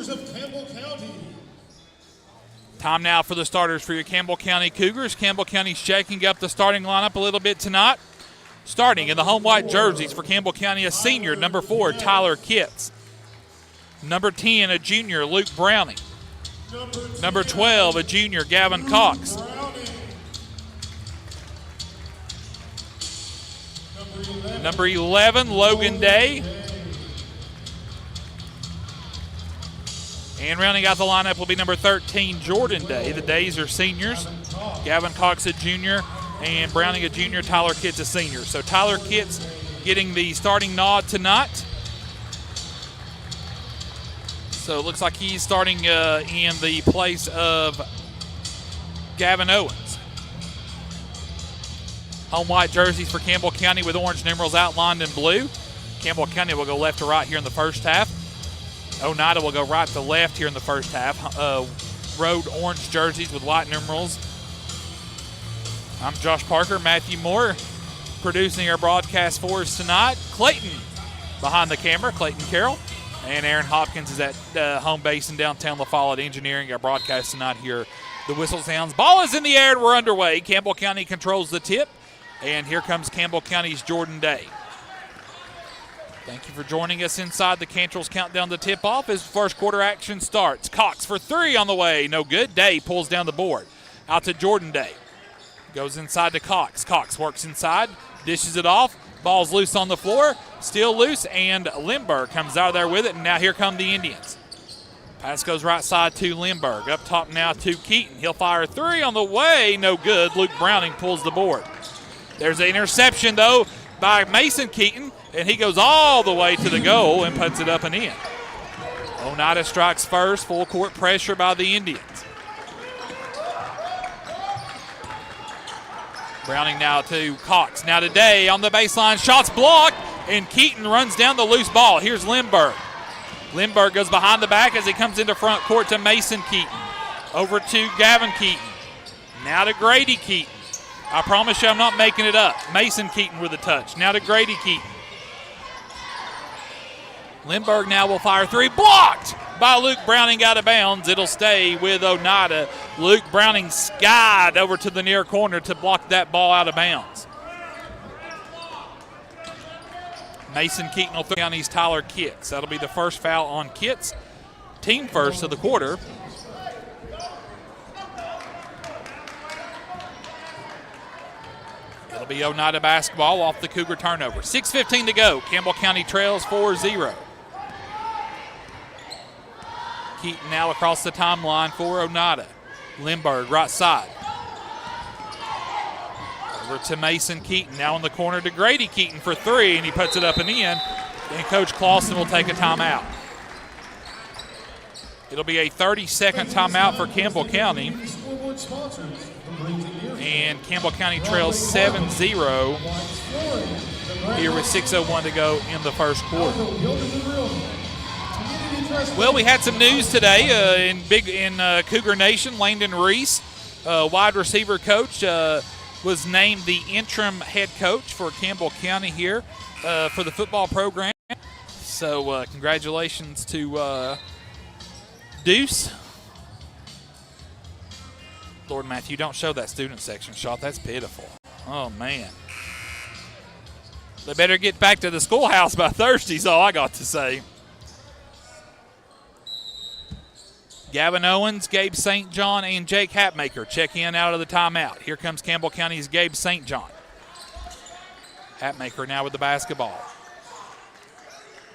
Time now for the starters for your Campbell County Cougars. Campbell County shaking up the starting lineup a little bit tonight. Starting in the home white jerseys for Campbell County, a senior, number 4, Tyler Kitts. Number 10, a junior, Luke Browning. Number 12, a junior, Gavin Cox. Number 11, Logan Day. And rounding out the lineup will be number 13, Jordan Day. The Days are seniors. Gavin Cox, a junior, and Browning, a junior. Tyler Kitts, a senior. So Tyler Kitts getting the starting nod tonight. So it looks like he's starting in the place of Gavin Owens. Home white jerseys for Campbell County with orange numerals outlined in blue. Campbell County will go left to right here in the first half. Oneida will go right to left here in the first half. Road orange jerseys with white numerals. I'm Josh Parker. Matthew Moore producing our broadcast for us tonight. Clayton behind the camera, Clayton Carroll. And Aaron Hopkins is at home base in downtown La Follette engineering our broadcast tonight here. The whistle sounds. Ball is in the air and we're underway. Campbell County controls the tip. And here comes Campbell County's Jordan Day. Thank you for joining us inside the Cantrell's Countdown to tip-off as first quarter action starts. Cox for 3 on the way. No good. Day pulls down the board. Out to Jordan Day. Goes inside to Cox. Cox works inside. Dishes it off. Ball's loose on the floor. Still loose. And Lindbergh comes out of there with it. And now here come the Indians. Pass goes right side to Lindbergh. Up top now to Keaton. He'll fire 3 on the way. No good. Luke Browning pulls the board. There's an interception, though, by Mason Keaton, and he goes all the way to the goal and puts it up and in. Oneida strikes first, full court pressure by the Indians. Browning now to Cox. Now to Day on the baseline, shots blocked, and Keaton runs down the loose ball. Here's Lindbergh. Lindbergh goes behind the back as he comes into front court to Mason Keaton. Over to Gavin Keaton. Now to Grady Keaton. I promise you I'm not making it up. Mason Keaton with a touch. Now to Grady Keaton. Lindbergh now will fire 3. Blocked by Luke Browning out of bounds. It'll stay with Oneida. Luke Browning skied over to the near corner to block that ball out of bounds. Mason Keaton will throw down his Tyler Kitts. That'll be the first foul on Kitts. Team first of the quarter. It'll be Oneida basketball off the Cougar turnover. 6:15 to go. Campbell County trails 4-0. Keaton now across the timeline for Oneida. Lindbergh right side. Over to Mason Keaton. Now in the corner to Grady Keaton for 3, and he puts it up and in. And Coach Clausen will take a timeout. It'll be a 30-second timeout for Campbell County. And Campbell County trails 7-0 here with 6:01 to go in the first quarter. Well, we had some news today in Cougar Nation. Landon Reese, wide receiver coach, was named the interim head coach for Campbell County here for the football program. So congratulations to Deuce. Lord, Matthew, don't show that student section shot. That's pitiful. Oh, man. They better get back to the schoolhouse by Thursday is all I got to say. Gavin Owens, Gabe St. John, and Jake Hatmaker check in out of the timeout. Here comes Campbell County's Gabe St. John. Hatmaker now with the basketball.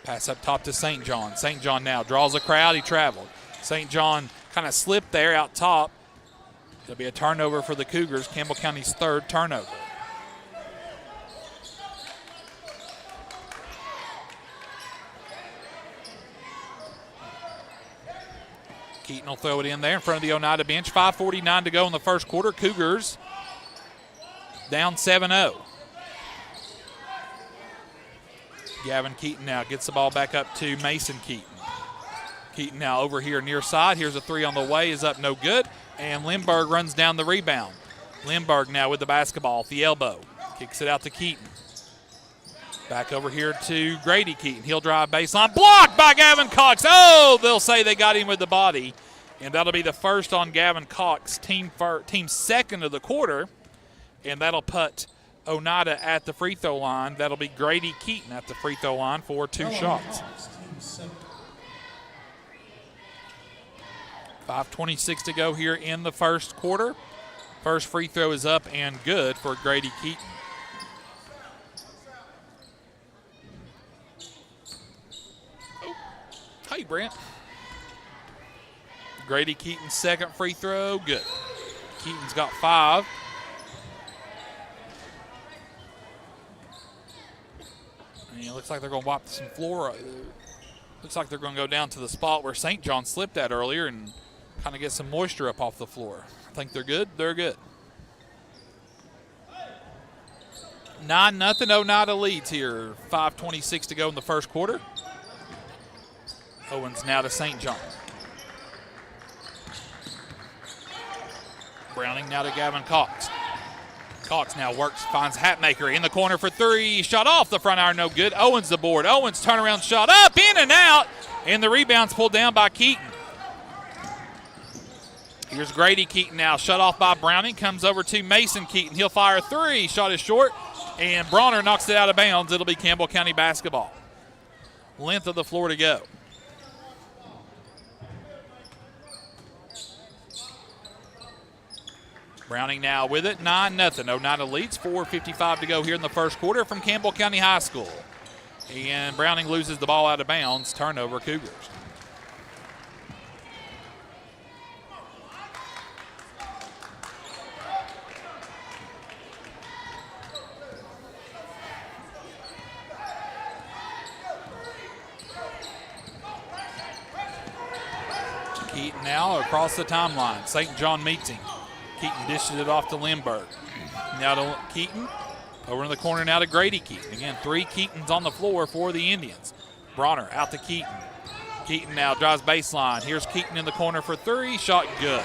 Pass up top to St. John. St. John now draws a crowd. He traveled. St. John kind of slipped there out top. It'll be a turnover for the Cougars, Campbell County's 3rd turnover. Keaton will throw it in there in front of the Oneida bench. 5:49 to go in the first quarter. Cougars down 7-0. Gavin Keaton now gets the ball back up to Mason Keaton. Keaton now over here near side. Here's a three on the way, is up no good. And Lindbergh runs down the rebound. Lindbergh now with the basketball off the elbow. Kicks it out to Keaton. Back over here to Grady Keaton. He'll drive baseline. Blocked by Gavin Cox. Oh, they'll say they got him with the body. And that'll be the first on Gavin Cox, team second of the quarter. And that'll put Oneida at the free throw line. That'll be Grady Keaton at the free throw line for 2 shots. 5:26 to go here in the first quarter. First free throw is up and good for Grady Keaton. Oh. Hey, Brent. Grady Keaton's second free throw, good. Keaton's got 5. And it looks like they're going to wipe some floor. Looks like they're going to go down to the spot where St. John slipped at earlier and kind of get some moisture up off the floor. I think they're good. They're good. 9-0 Oneida leads here. 5:26 to go in the first quarter. Owens now to St. John. Browning now to Gavin Cox. Cox now works, finds Hatmaker in the corner for 3. Shot off the front iron, no good. Owens the board. Owens turnaround shot up, in and out. And the rebound's pulled down by Keaton. Here's Grady Keaton now, shut off by Browning. Comes over to Mason Keaton. He'll fire 3. Shot is short. And Bronner knocks it out of bounds. It'll be Campbell County basketball. Length of the floor to go. Browning now with it, 9-0. Oneida leads, 4:55 to go here in the first quarter from Campbell County High School. And Browning loses the ball out of bounds, turnover Cougars. Keaton now across the timeline. St. John meets him. Keaton dishes it off to Lindbergh. Now to Keaton. Over in the corner now to Grady Keaton. Again, 3 Keatons on the floor for the Indians. Bronner out to Keaton. Keaton now drives baseline. Here's Keaton in the corner for 3. Shot good.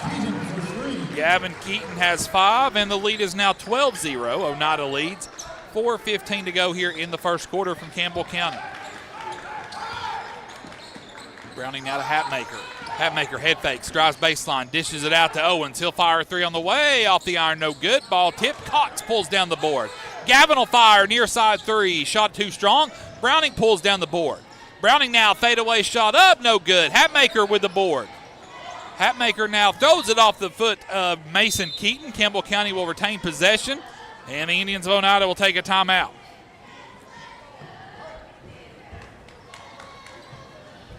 Gavin Keaton has 5, and the lead is now 12-0. Oneida leads. 4:15 to go here in the first quarter from Campbell County. Browning now to Hatmaker. Hatmaker head fakes, drives baseline, dishes it out to Owens. He'll fire 3 on the way, off the iron, no good. Ball tip, Cox pulls down the board. Gavin will fire, near side 3, shot too strong. Browning pulls down the board. Browning now, fadeaway shot up, no good. Hatmaker with the board. Hatmaker now throws it off the foot of Mason Keaton. Campbell County will retain possession, and the Indians of Oneida will take a timeout.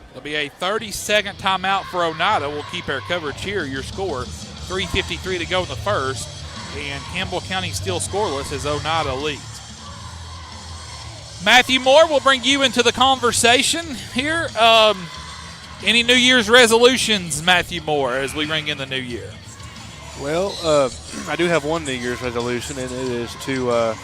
There'll be a 30-second timeout for Oneida. We'll keep our coverage here. Your score, 3:53 to go in the first. And Campbell County still scoreless as Oneida leads. Matthew Moore will bring you into the conversation here. Any New Year's resolutions, Matthew Moore, as we ring in the new year? Well, I do have one New Year's resolution, and it is to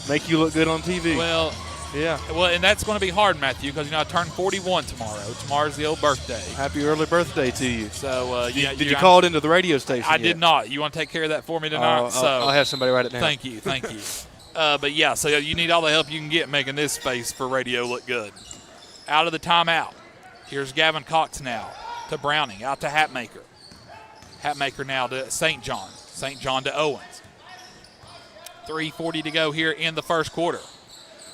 make you look good on TV. Well, yeah. Well, and that's going to be hard, Matthew, because I turn 41 tomorrow. Tomorrow's the old birthday. Happy early birthday to you. So, did you call it into the radio station? I did not. You want to take care of that for me tonight? I'll have somebody write it down. Thank you. But yeah, so you need all the help you can get making this space for radio look good. Out of the timeout. Here's Gavin Cox now to Browning, out to Hatmaker. Hatmaker now to St. John. St. John to Owens. 3:40 to go here in the first quarter.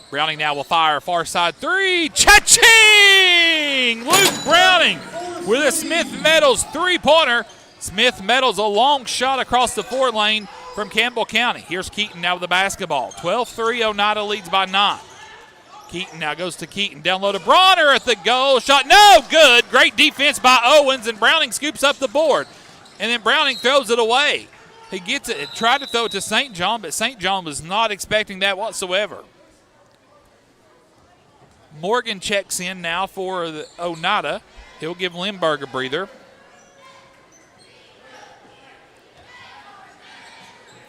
Browning now will fire far side 3. Cha-ching! Luke Browning with a Smith-Meadows 3-pointer. Smith-Meadows a long shot across the 4 lane from Campbell County. Here's Keaton now with the basketball. 12-3, Oneida leads by 9. Keaton now goes to Keaton. Down low to Bronner at the goal. Shot no good. Great defense by Owens, and Browning scoops up the board. And then Browning throws it away. He gets it, tried to throw it to St. John, but St. John was not expecting that whatsoever. Morgan checks in now for the Oneida. He'll give Lindbergh a breather.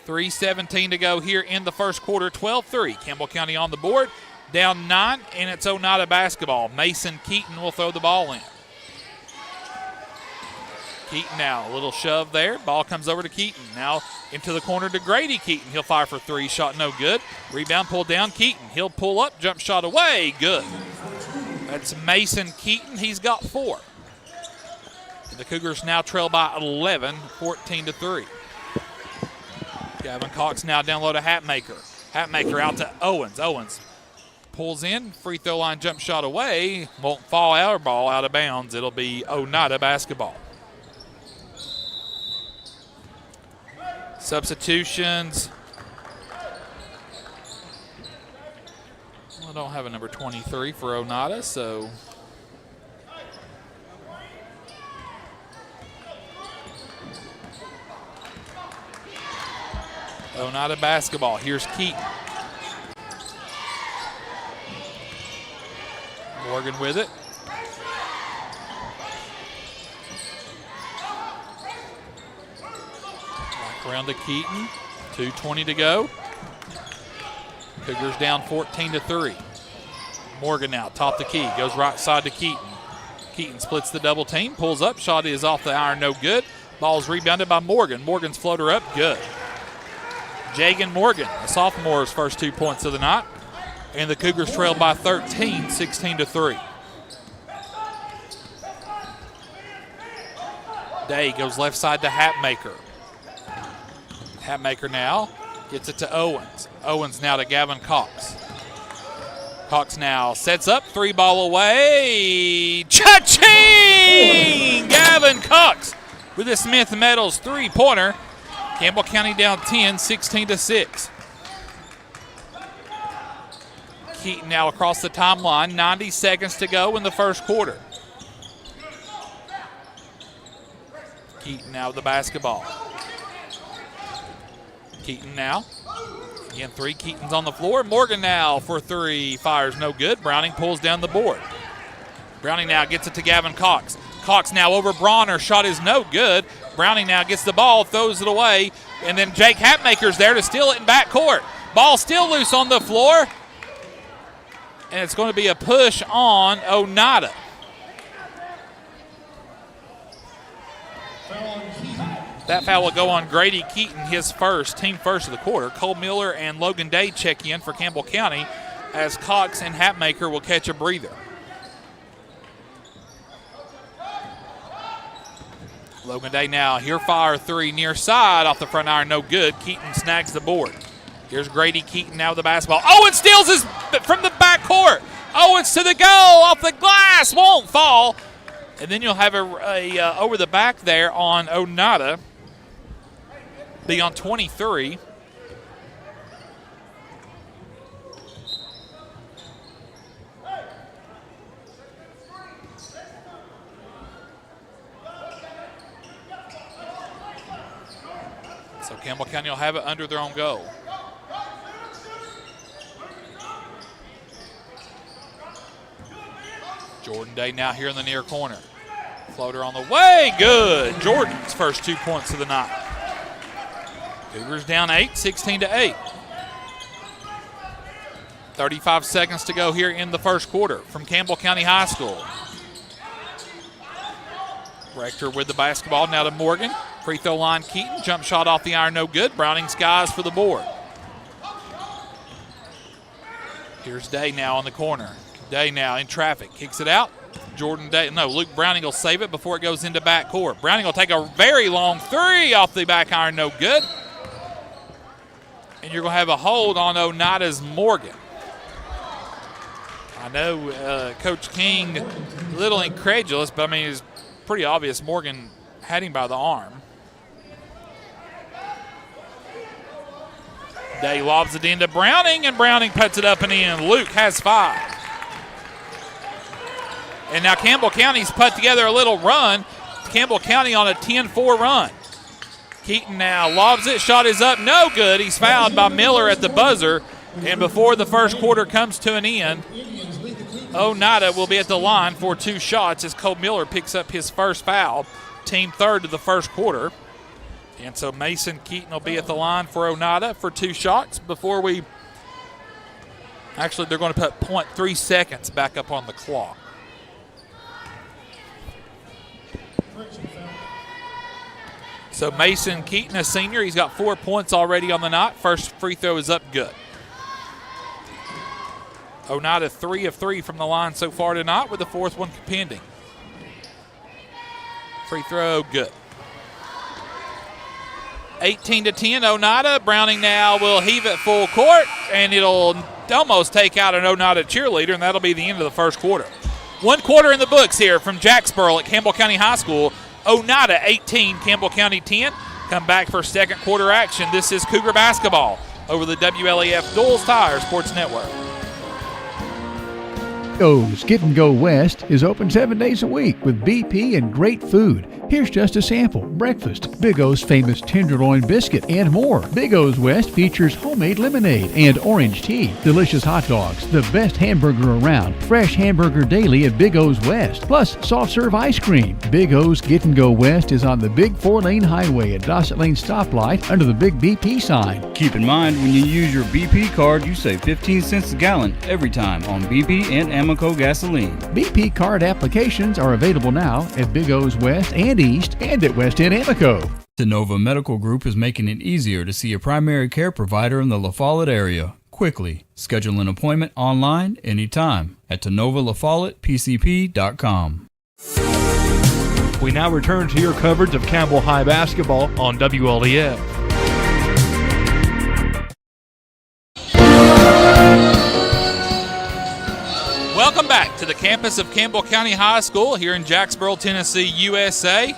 3:17 to go here in the first quarter. 12-3. Campbell County on the board. Down 9, and it's Oneida basketball. Mason Keaton will throw the ball in. Keaton now, a little shove there. Ball comes over to Keaton. Now into the corner to Grady Keaton. He'll fire for 3. Shot no good. Rebound pulled down Keaton. He'll pull up. Jump shot away. Good. That's Mason Keaton. He's got 4. The Cougars now trail by 11, 14-3. Gavin Cox now down low to Hatmaker. Hatmaker out to Owens. Owens pulls in. Free throw line jump shot away. Won't fall out or ball out of bounds. It'll be Oneida basketball. Substitutions. I don't have a number 23 for Oneida, so Oneida basketball. Here's Keaton. Morgan with it. Back around to Keaton. 2:20 to go. Cougars down 14-3. Morgan now, top the key. Goes right side to Keaton. Keaton splits the double team. Pulls up. Shot is off the iron. No good. Ball's rebounded by Morgan. Morgan's floater up. Good. Jagan Morgan, a sophomore's first 2 points of the night. And the Cougars trail by 13, 16-3. Day goes left side to Hatmaker. Hatmaker now gets it to Owens. Owens now to Gavin Cox. Cox now sets up, 3 ball away. Cha-ching! Gavin Cox with the Smith Metals 3-pointer. Campbell County down 10, 16-6. Keaton now across the timeline, 90 seconds to go in the first quarter. Keaton now with the basketball. Keaton now. Again, 3. Keaton's on the floor. Morgan now for 3. Fires no good. Browning pulls down the board. Browning now gets it to Gavin Cox. Cox now over Bronner. Shot is no good. Browning now gets the ball, throws it away, and then Jake Hatmaker's there to steal it in backcourt. Ball still loose on the floor, and it's going to be a push on Oneida. That foul will go on Grady Keaton, his first, team first of the quarter. Cole Miller and Logan Day check in for Campbell County as Cox and Hatmaker will catch a breather. Logan Day now, here fire 3 near side off the front iron, no good. Keaton snags the board. Here's Grady Keaton now with the basketball. Owens steals his from the backcourt. Owens to the goal, off the glass, won't fall. And then you'll have a over the back there on Oneida. Be on 23. So Campbell County will have it under their own goal. Jordan Day now here in the near corner. Floater on the way, good. Jordan's first 2 points of the night. Cougars down 8, 16-8. 35 seconds to go here in the first quarter from Campbell County High School. Rector with the basketball now to Morgan. Free throw line Keaton. Jump shot off the iron, no good. Browning skies for the board. Here's Day now on the corner. Day now in traffic. Kicks it out. Jordan Day. No, Luke Browning will save it before it goes into backcourt. Browning will take a very long 3 off the back iron, no good. And you're going to have a hold on Oneida's Morgan. I know Coach King a little incredulous, but I mean it's pretty obvious Morgan had him by the arm. Day lobs it into Browning, and Browning puts it up and in. Luke has 5. And now Campbell County's put together a little run. Campbell County on a 10-4 run. Keaton now lobs it. Shot is up. No good. He's fouled by Miller at the buzzer. And before the first quarter comes to an end, Oneida will be at the line for 2 shots as Cole Miller picks up his first foul. Team third to the first quarter. And so Mason Keaton will be at the line for Oneida for 2 shots before we Actually, they're going to put 0.3 seconds back up on the clock. So Mason Keaton, a senior, he's got 4 points already on the night. First free throw is up good. Oneida 3 of 3 from the line so far tonight, with the fourth one pending. Free throw, good. 18-10, Oneida. Browning now will heave it full court, and it'll almost take out an Oneida cheerleader, and that'll be the end of the first quarter. 1 quarter in the books here from Jacksboro at Campbell County High School. Oneida 18, Campbell County 10. Come back for second quarter action. This is Cougar basketball over the WLEF Duals Tire Sports Network. Go's Get and Go West is open 7 days a week with BP and great food. Here's just a sample. Breakfast, Big O's famous tenderloin biscuit, and more. Big O's West features homemade lemonade and orange tea, delicious hot dogs, the best hamburger around, fresh hamburger daily at Big O's West, plus soft serve ice cream. Big O's Get and Go West is on the big 4-lane highway at Dossett Lane stoplight under the big BP sign. Keep in mind, when you use your BP card, you save 15 cents a gallon every time on BP and Amoco gasoline. BP card applications are available now at Big O's West and East and at West End Amoco. Tenova Medical Group is making it easier to see a primary care provider in the La Follette area quickly. Schedule an appointment online anytime at TenovaLaFollettePCP.com. We now return to your coverage of Campbell High basketball on WLEF. Welcome back to the campus of Campbell County High School here in Jacksboro, Tennessee, USA.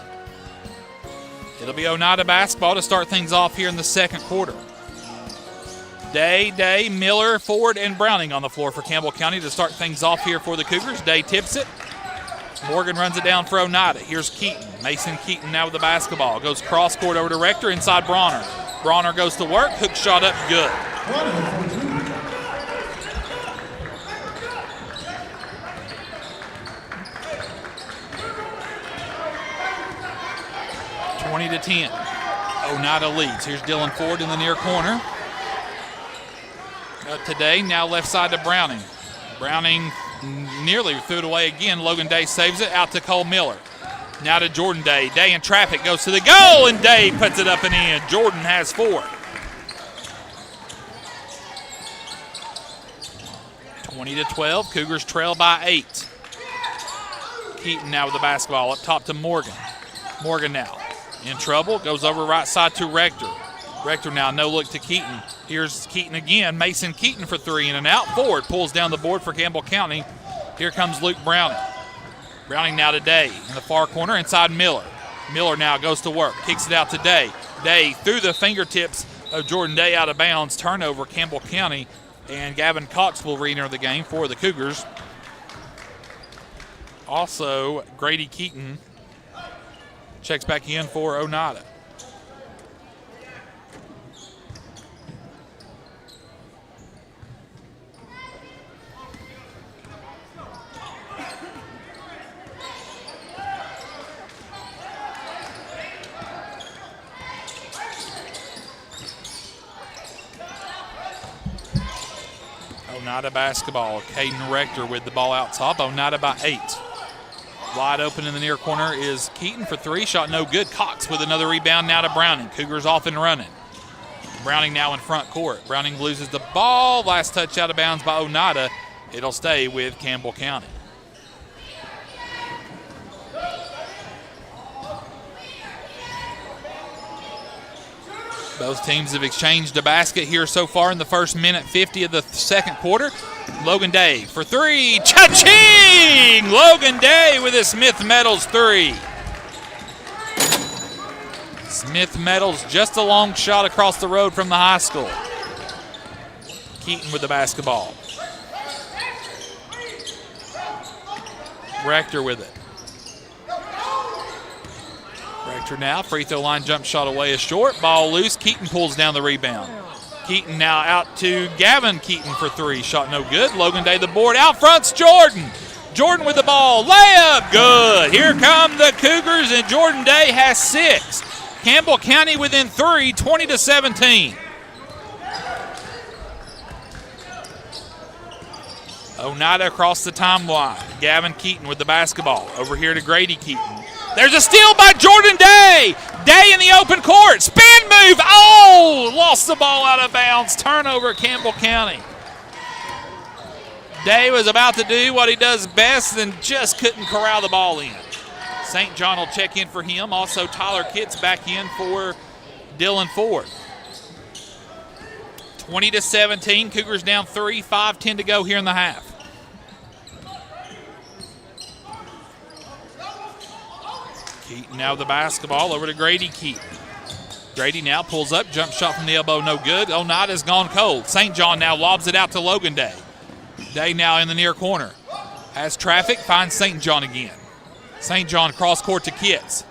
It'll be Oneida basketball to start things off here in the second quarter. Day, Miller, Ford, and Browning on the floor for Campbell County to start things off here for the Cougars. Day tips it. Morgan runs it down for Oneida. Here's Keaton. Mason Keaton now with the basketball. Goes cross court over to Rector inside Bronner. Bronner goes to work. Hook shot up good. 20-10. Oneida leads. Here's Dylan Ford in the near corner. Today, now left side to Browning. Browning nearly threw it away again. Logan Day saves it out to Cole Miller. Now to Jordan Day. Day in traffic goes to the goal, and Day puts it up and in. Jordan has 4. 20-12. Cougars trail by 8. Keaton now with the basketball up top to Morgan. Morgan now in trouble. Goes over right side to Rector. Rector now no look to Keaton. Here's Keaton again. Mason Keaton for 3 in and out. Ford pulls down the board for Campbell County. Here comes Luke Browning. Browning now to Day in the far corner inside Miller. Miller now goes to work. Kicks it out to Day. Day through the fingertips of Jordan Day out of bounds. Turnover Campbell County. And Gavin Cox will re-enter the game for the Cougars. Also, Grady Keaton checks back in for Oneida. Oneida basketball. Caden Rector with the ball out top. Oneida by 8. Wide open in the near corner is Keaton for 3. Shot no good. Cox with another rebound now to Browning. Cougars off and running. Browning now in front court. Browning loses the ball. Last touch out of bounds by Oneida. It'll stay with Campbell County. Both teams have exchanged a basket here so far in the first minute 50 of the second quarter. Logan Day for 3. Cha-ching! Logan Day with a Smith Metals 3. Smith Metals just a long shot across the road from the high school. Keaton with the basketball. Rector with it. Rector now, free throw line jump shot away is short. Ball loose. Keaton pulls down the rebound. Keaton now out to Gavin Keaton for 3. Shot no good. Logan Day the board. Out front's Jordan. Jordan with the ball. Layup. Good. Here come the Cougars, and Jordan Day has 6. Campbell County within 3, 20-17. Oneida across the timeline. Gavin Keaton with the basketball. Over here to Grady Keaton. There's a steal by Jordan Day. Day in the open court. Spin move. Oh, lost the ball out of bounds. Turnover, Campbell County. Day was about to do what he does best and just couldn't corral the ball in. St. John will check in for him. Also, Tyler Kitts back in for Dylan Ford. 20-17. Cougars down 3. 5:10 to go here in the half. Keaton now with the basketball over to Grady Keaton. Grady now pulls up. Jump shot from the elbow, no good. Oneida's gone cold. St. John now lobs it out to Logan Day. Day now in the near corner. Has traffic, finds St. John again. St. John cross court to Kitts.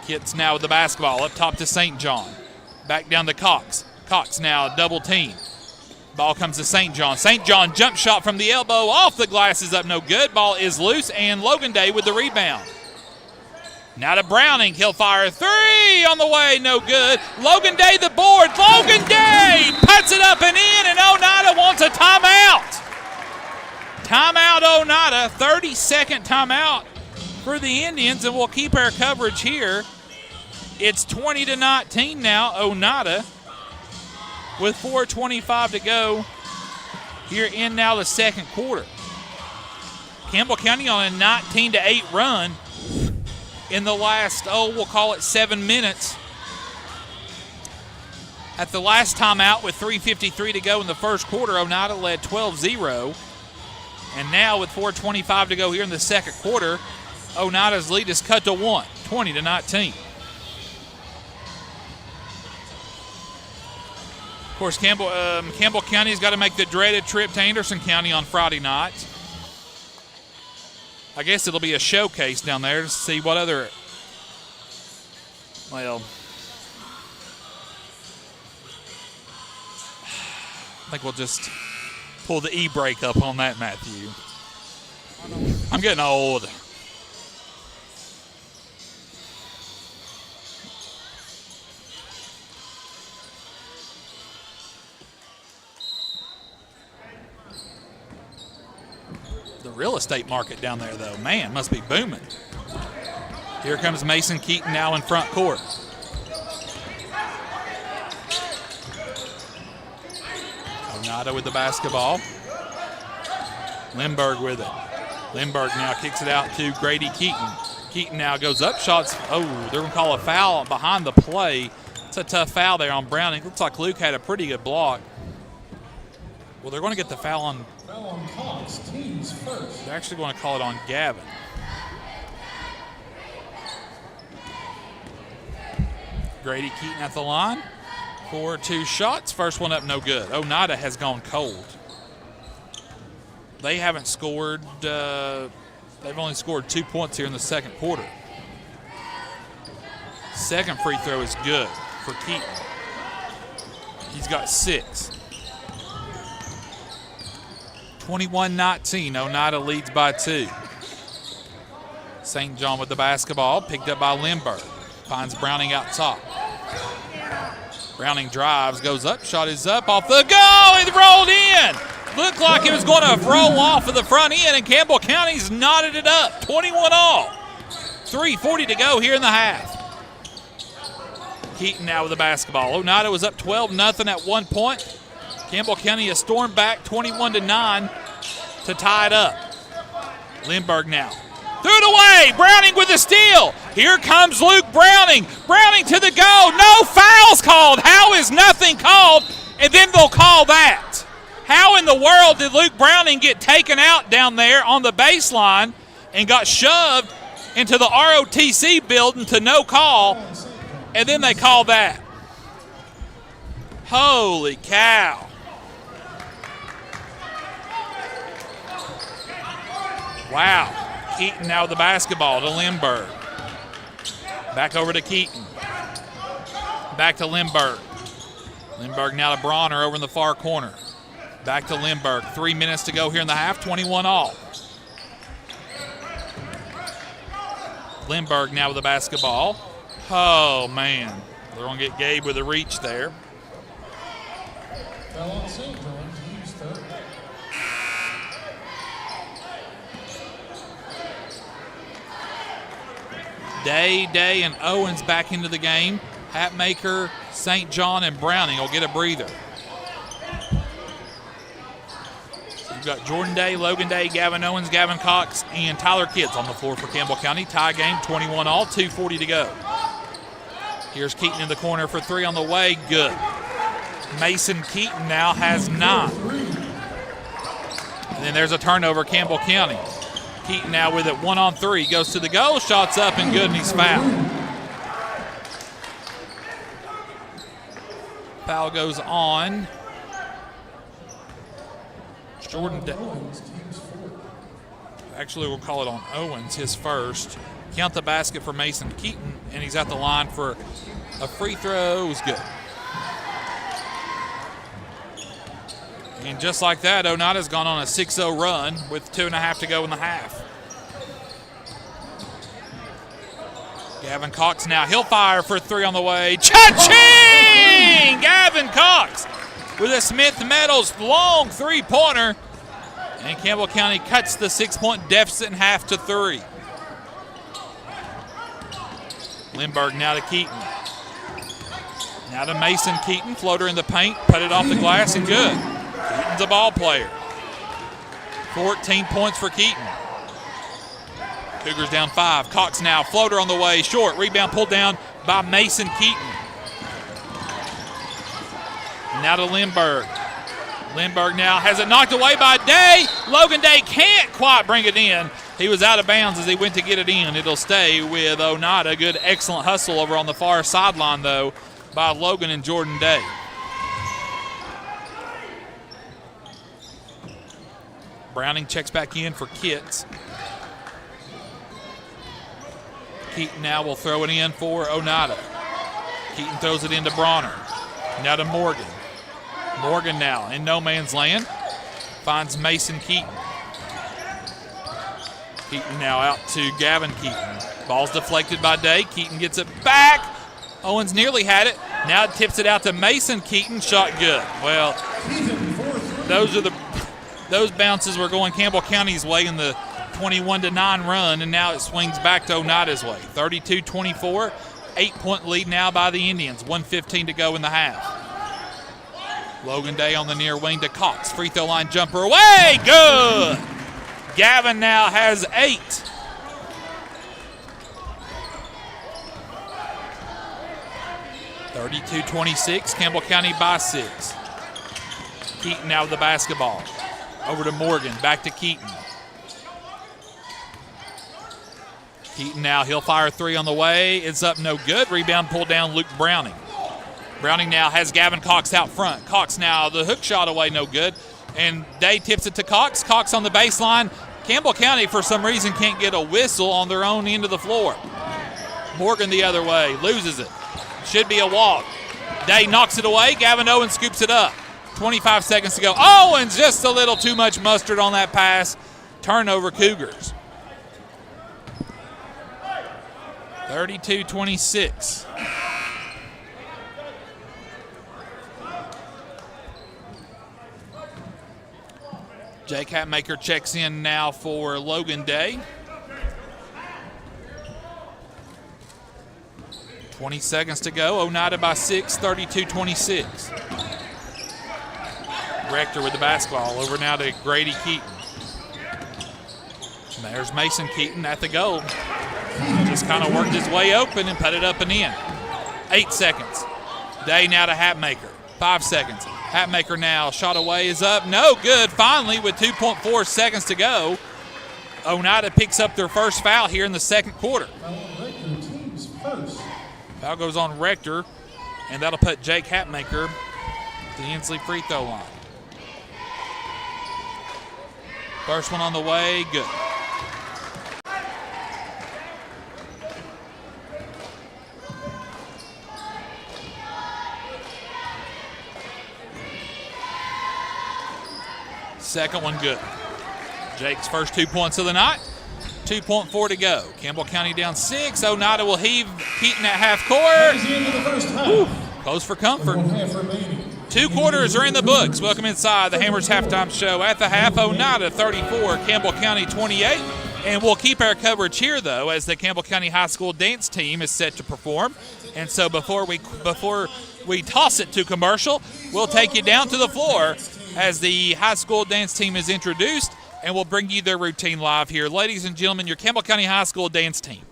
Kitts now with the basketball up top to St. John. Back down to Cox. Cox now double team. Ball comes to St. John. St. John jump shot from the elbow off the glass is up, no good. Ball is loose, and Logan Day with the rebound. Now to Browning. He'll fire a three on the way, no good. Logan Day the board. Logan Day puts it up and in, and Oneida wants a timeout. Timeout Oneida, 30-second timeout for the Indians, and we'll keep our coverage here. It's 20-19 now, Oneida, with 4:25 to go here in now the second quarter. Campbell County on a 19-8 run in the last, we'll call it 7 minutes. At the last timeout with 3:53 to go in the first quarter, Oneida led 12-0. And now with 4:25 to go here in the second quarter, Oneida's lead is cut to 1, 20-19. Of course, Campbell County's got to make the dreaded trip to Anderson County on Friday night. I guess it'll be a showcase down there to see what other, well, I think we'll just pull the e-brake up on that, Matthew. I'm getting old. The real estate market down there, though, man, must be booming. Here comes Mason Keaton now in front court. Oneida with the basketball. Lindbergh with it. Lindbergh now kicks it out to Grady Keaton. Keaton now goes up, shots. Oh, they're going to call a foul behind the play. It's a tough foul there on Browning. Looks like Luke had a pretty good block. Well, they're going to get the foul on Cox, teams first. They're actually going to call it on Gavin. Grady Keaton at the line for 2 shots. First one up, no good. Oneida has gone cold. They haven't scored. They've only scored 2 points here in the second quarter. Second free throw is good for Keaton. He's got 6. 21-19. Oneida leads by 2. St. John with the basketball, picked up by Lindbergh. Finds Browning out top. Browning drives, goes up, shot is up, off the go, it rolled in. Looked like it was going to roll off of the front end, and Campbell County's knotted it up, 21 all. 3:40 to go here in the half. Keaton now with the basketball. Oneida was up 12-0 at one point. Campbell County has stormed back 21-9 to tie it up. Lindbergh now. Threw it away. Browning with the steal. Here comes Luke Browning. Browning to the goal. No fouls called. How is nothing called? And then they'll call that. How in the world did Luke Browning get taken out down there on the baseline and got shoved into the ROTC building to no call, and then they call that? Holy cow. Wow. Keaton now with the basketball to Lindbergh. Back over to Keaton. Back to Lindbergh. Lindbergh now to Bronner over in the far corner. Back to Lindbergh. 3 minutes to go here in the half, 21 all. Lindbergh now with the basketball. Oh, man. They're going to get Gabe with a reach there. Day, and Owens back into the game. Hatmaker, St. John, and Browning will get a breather. So you've got Jordan Day, Logan Day, Gavin Owens, Gavin Cox, and Tyler Kidds on the floor for Campbell County. Tie game, 21 all, 2:40 to go. Here's Keaton in the corner for three on the way. Good. Mason Keaton now has 9. And then there's a turnover, Campbell County. Keaton now with it 1-on-3. Goes to the goal, shots up and good, and he's fouled. Foul goes on Jordan Day. Actually, we'll call it on Owens, his first. Count the basket for Mason Keaton, and he's at the line for a free throw. It was good. And just like that, Oneida's gone on a 6-0 run with 2.5 to go in the half. Gavin Cox now, he'll fire for 3 on the way. Cha-ching! Gavin Cox with a Smith Metals long three-pointer. And Campbell County cuts the 6-point deficit in half to 3. Lindbergh now to Keaton. Now to Mason Keaton, floater in the paint, put it off the glass and good. Keaton's a ball player. 14 points for Keaton. Cougars down 5. Cox now, floater on the way, short. Rebound pulled down by Mason Keaton. Now to Lindbergh. Lindbergh now has it knocked away by Day. Logan Day can't quite bring it in. He was out of bounds as he went to get it in. It'll stay with Oneida. Good, excellent hustle over on the far sideline, though, by Logan and Jordan Day. Browning checks back in for Kitts. Keaton now will throw it in for Oneida. Keaton throws it into Bronner. Now to Morgan. Morgan now in no man's land. Finds Mason Keaton. Keaton now out to Gavin Keaton. Ball's deflected by Day. Keaton gets it back. Owens nearly had it. Now tips it out to Mason Keaton. Shot good. Well, those bounces were going Campbell County's way in the 21-9 run, and now it swings back to Oneida's way. 32-24, 8-point lead now by the Indians. 1:15 to go in the half. Logan Day on the near wing to Cox. Free throw line jumper away. Good. Gavin now has 8. (32-26), Campbell County by 6. Keaton now with the basketball. Over to Morgan, back to Keaton. Keaton now, he'll fire 3 on the way. It's up, no good. Rebound pulled down, Luke Browning. Browning now has Gavin Cox out front. Cox now, the hook shot away, no good. And Day tips it to Cox. Cox on the baseline. Campbell County, for some reason, can't get a whistle on their own end of the floor. Morgan the other way, loses it. Should be a walk. Day knocks it away. Gavin Owens scoops it up. 25 seconds to go. Owens just a little too much mustard on that pass. Turnover, Cougars. 32-26. Jake Hatmaker checks in now for Logan Day. 20 seconds to go. Oneida by 6, 32-26. Rector with the basketball. Over now to Grady Keaton. And there's Mason Keaton at the goal. Just kind of worked his way open and put it up and in. 8 seconds. Day now to Hatmaker. 5 seconds. Hatmaker now. Shot away is up. No good. Finally, with 2.4 seconds to go, Oneida picks up their first foul here in the second quarter. Foul goes on Rector, and that'll put Jake Hatmaker to the Inslee free throw line. First one on the way, good. Second one good. Jake's first 2 points of the night. 2.4 to go. Campbell County down 6. Oneida will heave Keaton at half court. Close for comfort. 2 quarters are in the books. Welcome inside the Hammers halftime show. At the half, Oneida 34, Campbell County 28. And we'll keep our coverage here, though, as the Campbell County High School dance team is set to perform. And so before we toss it to commercial, we'll take you down to the floor as the high school dance team is introduced, and we'll bring you their routine live here. Ladies and gentlemen, your Campbell County High School dance team.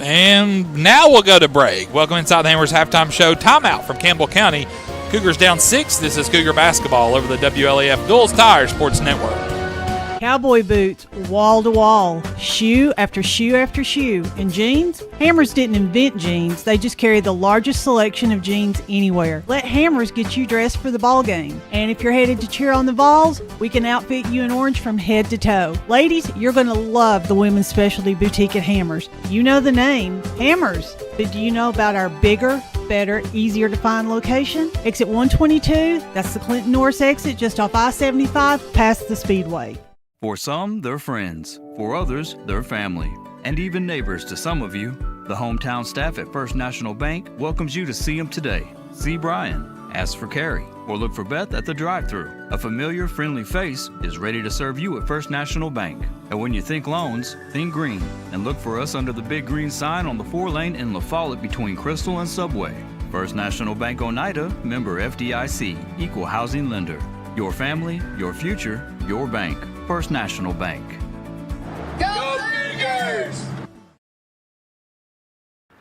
And now we'll go to break. Welcome inside the Hammers halftime show. Timeout from Campbell County. Cougars down 6. This is Cougar basketball over the WLAF Duals Tire Sports Network. Cowboy boots, wall to wall, shoe after shoe after shoe. And jeans? Hammers didn't invent jeans. They just carry the largest selection of jeans anywhere. Let Hammers get you dressed for the ball game. And if you're headed to cheer on the Vols, we can outfit you in orange from head to toe. Ladies, you're going to love the women's specialty boutique at Hammers. You know the name, Hammers. But do you know about our bigger, better, easier to find location? Exit 122, that's the Clinton Norris exit just off I-75 past the Speedway. For some, they're friends. For others, they're family. And even neighbors to some of you. The hometown staff at First National Bank welcomes you to see them today. See Brian, ask for Carrie, or look for Beth at the drive-thru. A familiar, friendly face is ready to serve you at First National Bank. And when you think loans, think green. And look for us under the big green sign on the 4-lane in La Follette between Crystal and Subway. First National Bank Oneida, member FDIC, equal housing lender. Your family, your future, your bank. First National Bank. Go Cougars!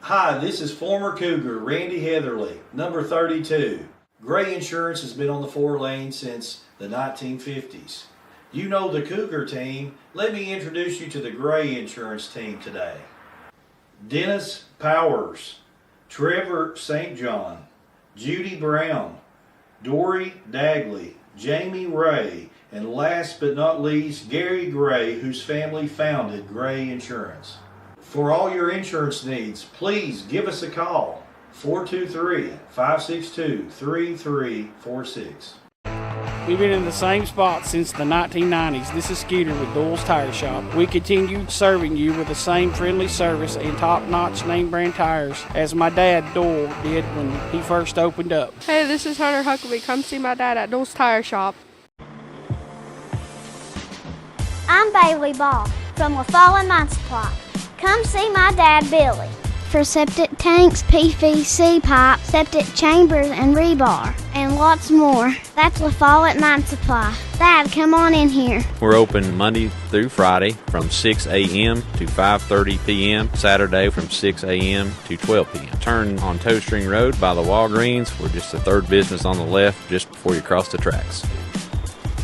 Hi, this is former Cougar Randy Heatherly, number 32. Gray Insurance has been on the 4 lanes since the 1950s. You know the Cougar team. Let me introduce you to the Gray Insurance team today. Dennis Powers, Trevor St. John, Judy Brown, Dory Dagley, Jamie Ray, and last but not least, Gary Gray, whose family founded Gray Insurance. For all your insurance needs, please give us a call, 423-562-3346. We've been in the same spot since the 1990s. This is Skeeter with Doyle's Tire Shop. We continue serving you with the same friendly service and top-notch name brand tires as my dad, Doyle, did when he first opened up. Hey, this is Hunter Huckabee. Come see my dad at Doyle's Tire Shop. I'm Bailey Ball from LaFollette Mine Supply. Come see my dad, Billy. For septic tanks, PVC pipe, septic chambers, and rebar, and lots more. That's LaFollette Mine Supply. Dad, come on in here. We're open Monday through Friday from 6 a.m. to 5:30 p.m., Saturday from 6 a.m. to 12 p.m. Turn on Toe String Road by the Walgreens. We're just the third business on the left just before you cross the tracks.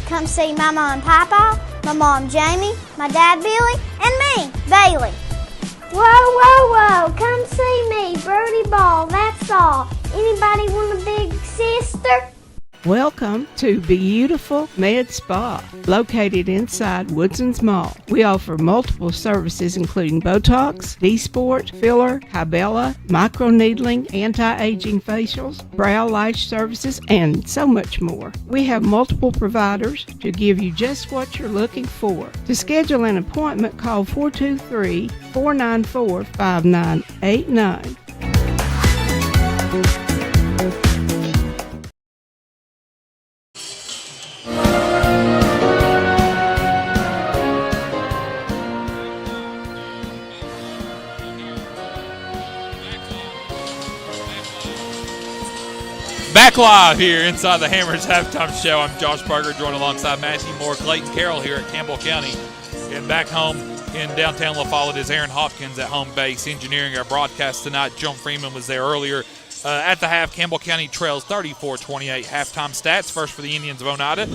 Come see my mom, Papa, my mom, Jamie, my dad, Billy, and me, Bailey. Whoa, whoa, whoa, come see me, Birdie Ball, that's all. Anybody want a big sister? Welcome to Beautiful Med Spa, located inside Woodson's Mall. We offer multiple services including Botox, D-Sport, filler, Kybella, microneedling, anti-aging facials, brow lash services, and so much more. We have multiple providers to give you just what you're looking for. To schedule an appointment, call 423-494-5989. Back live here inside the Hammers halftime show. I'm Josh Parker, joined alongside Matthew Moore, Clayton Carroll here at Campbell County. And back home in downtown LaFollette is Aaron Hopkins at home base, engineering our broadcast tonight. John Freeman was there earlier. At the half, Campbell County trails 34-28. Halftime stats, first for the Indians of Oneida.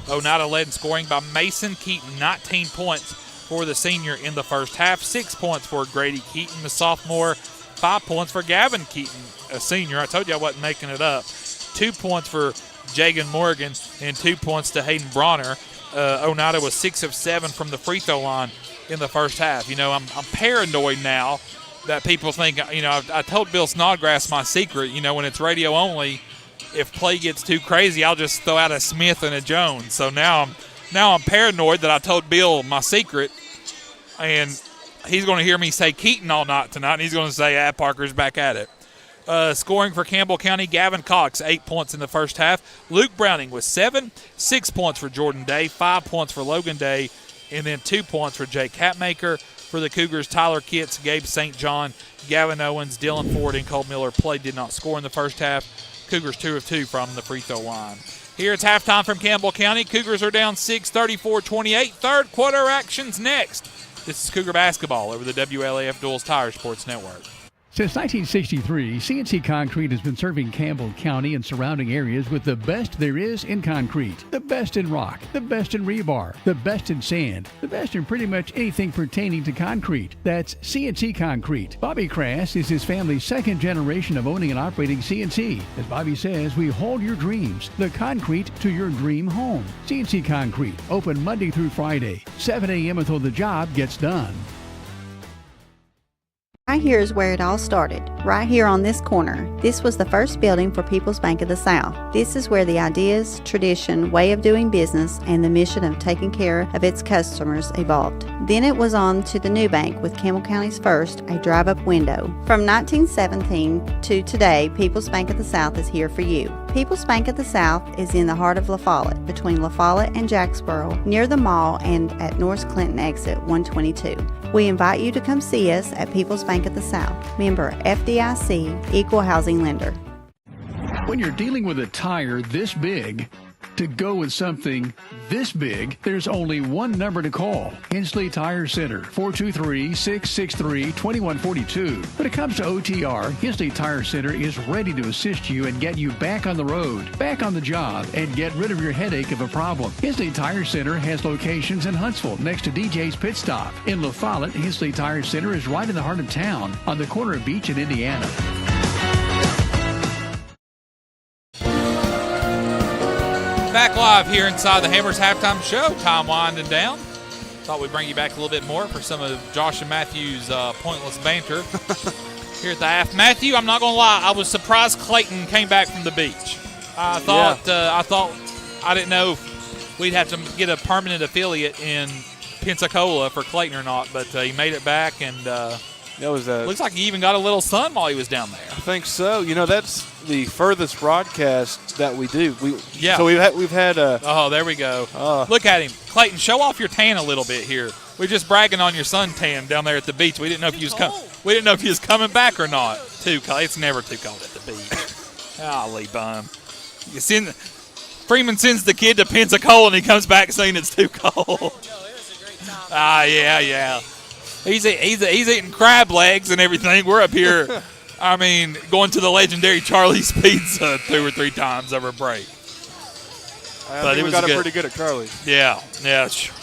Oneida led in scoring by Mason Keaton, 19 points for the senior in the first half, 6 points for Grady Keaton, the sophomore, 5 points for Gavin Keaton, a senior. I told you I wasn't making it up. 2 points for Jagan Morgan and 2 points to Hayden Bronner. Oneida was 6 of 7 from the free throw line in the first half. You know, I'm paranoid now that people think, you know, I told Bill Snodgrass my secret. You know, when it's radio only, if play gets too crazy, I'll just throw out a Smith and a Jones. So now I'm paranoid that I told Bill my secret, and he's going to hear me say Keaton all night tonight, and he's going to say, Parker's back at it. Scoring for Campbell County, Gavin Cox, 8 points in the first half. Luke Browning with 7, 6 points for Jordan Day, 5 points for Logan Day, and then 2 points for Jake Hatmaker. For the Cougars, Tyler Kitts, Gabe St. John, Gavin Owens, Dylan Ford, and Cole Miller did not score in the first half. Cougars 2 of 2 from the free throw line. Here it's halftime from Campbell County. Cougars are down 6, 34-28. Third quarter action's next. This is Cougar basketball over the WLAF Duals Tire Sports Network. Since 1963, CNC Concrete has been serving Campbell County and surrounding areas with the best there is in concrete. The best in rock, the best in rebar, the best in sand, the best in pretty much anything pertaining to concrete. That's CNC Concrete. Bobby Crass is his family's second generation of owning and operating CNC. As Bobby says, we hold your dreams, the concrete to your dream home. CNC Concrete, open Monday through Friday, 7 a.m. until the job gets done. Right here is where it all started, right here on this corner. This was the first building for People's Bank of the South. This is where the ideas, tradition, way of doing business, and the mission of taking care of its customers evolved. Then it was on to the new bank with Campbell County's first, a drive-up window. From 1917 to today, People's Bank of the South is here for you. People's Bank of the South is in the heart of LaFollette, between LaFollette and Jacksboro, near the mall and at North Clinton exit 122. We invite you to come see us at People's Bank of the South, member FDIC, equal housing lender. When you're dealing with a tire this big, to go with something this big, there's only one number to call. Hensley Tire Center, 423-663-2142. When it comes to OTR, Hensley Tire Center is ready to assist you and get you back on the road, back on the job, and get rid of your headache of a problem. Hensley Tire Center has locations in Huntsville next to DJ's Pit Stop. In LaFollette, Hensley Tire Center is right in the heart of town on the corner of Beach and Indiana. Back live here inside the Hammers halftime show. Time winding down. Thought we'd bring you back a little bit more for some of Josh and Matthew's pointless banter here at the half. Matthew, I'm not going to lie, I was surprised Clayton came back from the beach. I didn't know if we'd have to get a permanent affiliate in Pensacola for Clayton or not, but he made it back, and That was looks like he even got a little sun while he was down there. I think so. That's the furthest broadcast that we do. Yeah. So we've had. Oh, there we go. Look at him, Clayton. Show off your tan a little bit here. We're just bragging on your sun tan down there at the beach. We didn't know if you was We didn't know if he was coming back or not. Too cold. It's never too cold at the beach. Golly bum. Freeman sends the kid to Pensacola and he comes back saying it's too cold. Yeah. He's eating crab legs and everything. We're up here, going to the legendary Charlie's Pizza 2 or 3 times over break. But we got it pretty good at Charlie's. Yeah.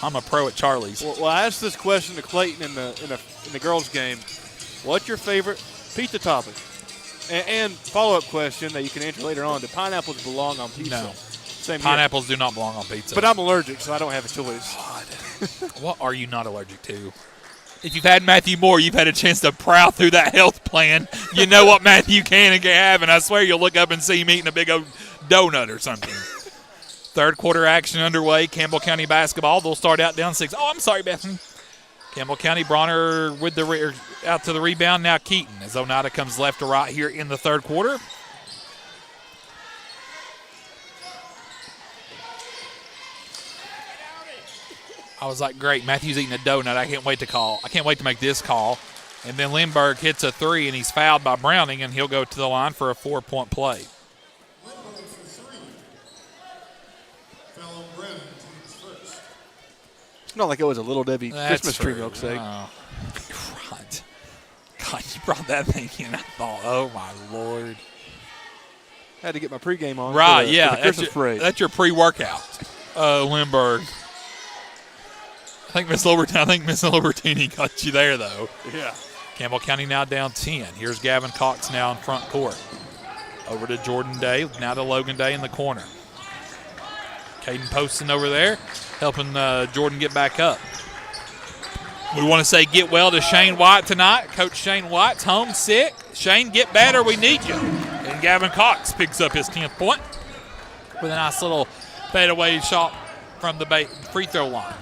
I'm a pro at Charlie's. Well, I asked this question to Clayton in the girls' game. What's your favorite pizza topping? And follow-up question that you can answer later on. Do pineapples belong on pizza? No. Same Pineapples do not belong on pizza. But I'm allergic, so I don't have a choice. God. What are you not allergic to? If you've had Matthew Moore, you've had a chance to prowl through that health plan. You know what Matthew can and can't have, and I swear you'll look up and see him eating a big old donut or something. Third quarter action underway. Campbell County basketball. They'll start out down 6. Oh, I'm sorry, Bethany. Campbell County, Bronner with out to the rebound. Now Keaton as Oneida comes left to right here in the third quarter. I was like, great, Matthew's eating a donut. I can't wait to make this call. And then Lindbergh hits a 3, and he's fouled by Browning, and he'll go to the line for a 4-point play. It's not like it was a Little Debbie Christmas tree milkshake. Right. God, you brought that thing in. I thought, oh, my Lord. I had to get my pregame on. Right, for the Christmas parade. That's your pre-workout, Lindbergh. I think Miss Libertini got you there, though. Yeah. Campbell County now down 10. Here's Gavin Cox now in front court. Over to Jordan Day, now to Logan Day in the corner. Caden Poston over there, helping Jordan get back up. We want to say get well to Shane White tonight. Coach Shane White's home sick. Shane, get better. We need you. And Gavin Cox picks up his 10th point with a nice little fadeaway shot from the free throw line.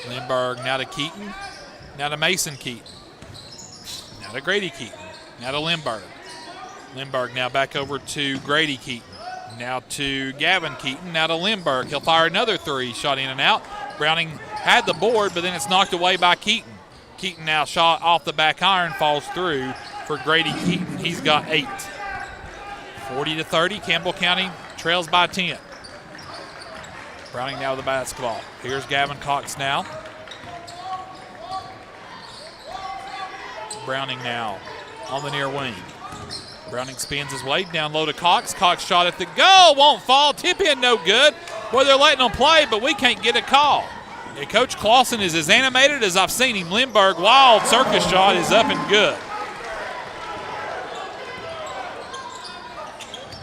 Lindbergh now to Keaton, now to Mason Keaton, now to Grady Keaton, now to Lindbergh. Lindbergh now back over to Grady Keaton, now to Gavin Keaton, now to Lindbergh. He'll fire another 3, shot in and out. Browning had the board, but then it's knocked away by Keaton. Keaton now shot off the back iron, falls through for Grady Keaton. He's got 8. 40-30, Campbell County trails by 10. Browning now with the basketball. Here's Gavin Cox now. Browning now on the near wing. Browning spins his way down low to Cox. Cox shot at the goal. Won't fall. Tip in no good. Well, they're letting them play, but we can't get a call. And Coach Clausen is as animated as I've seen him. Lindbergh, wild circus shot is up and good.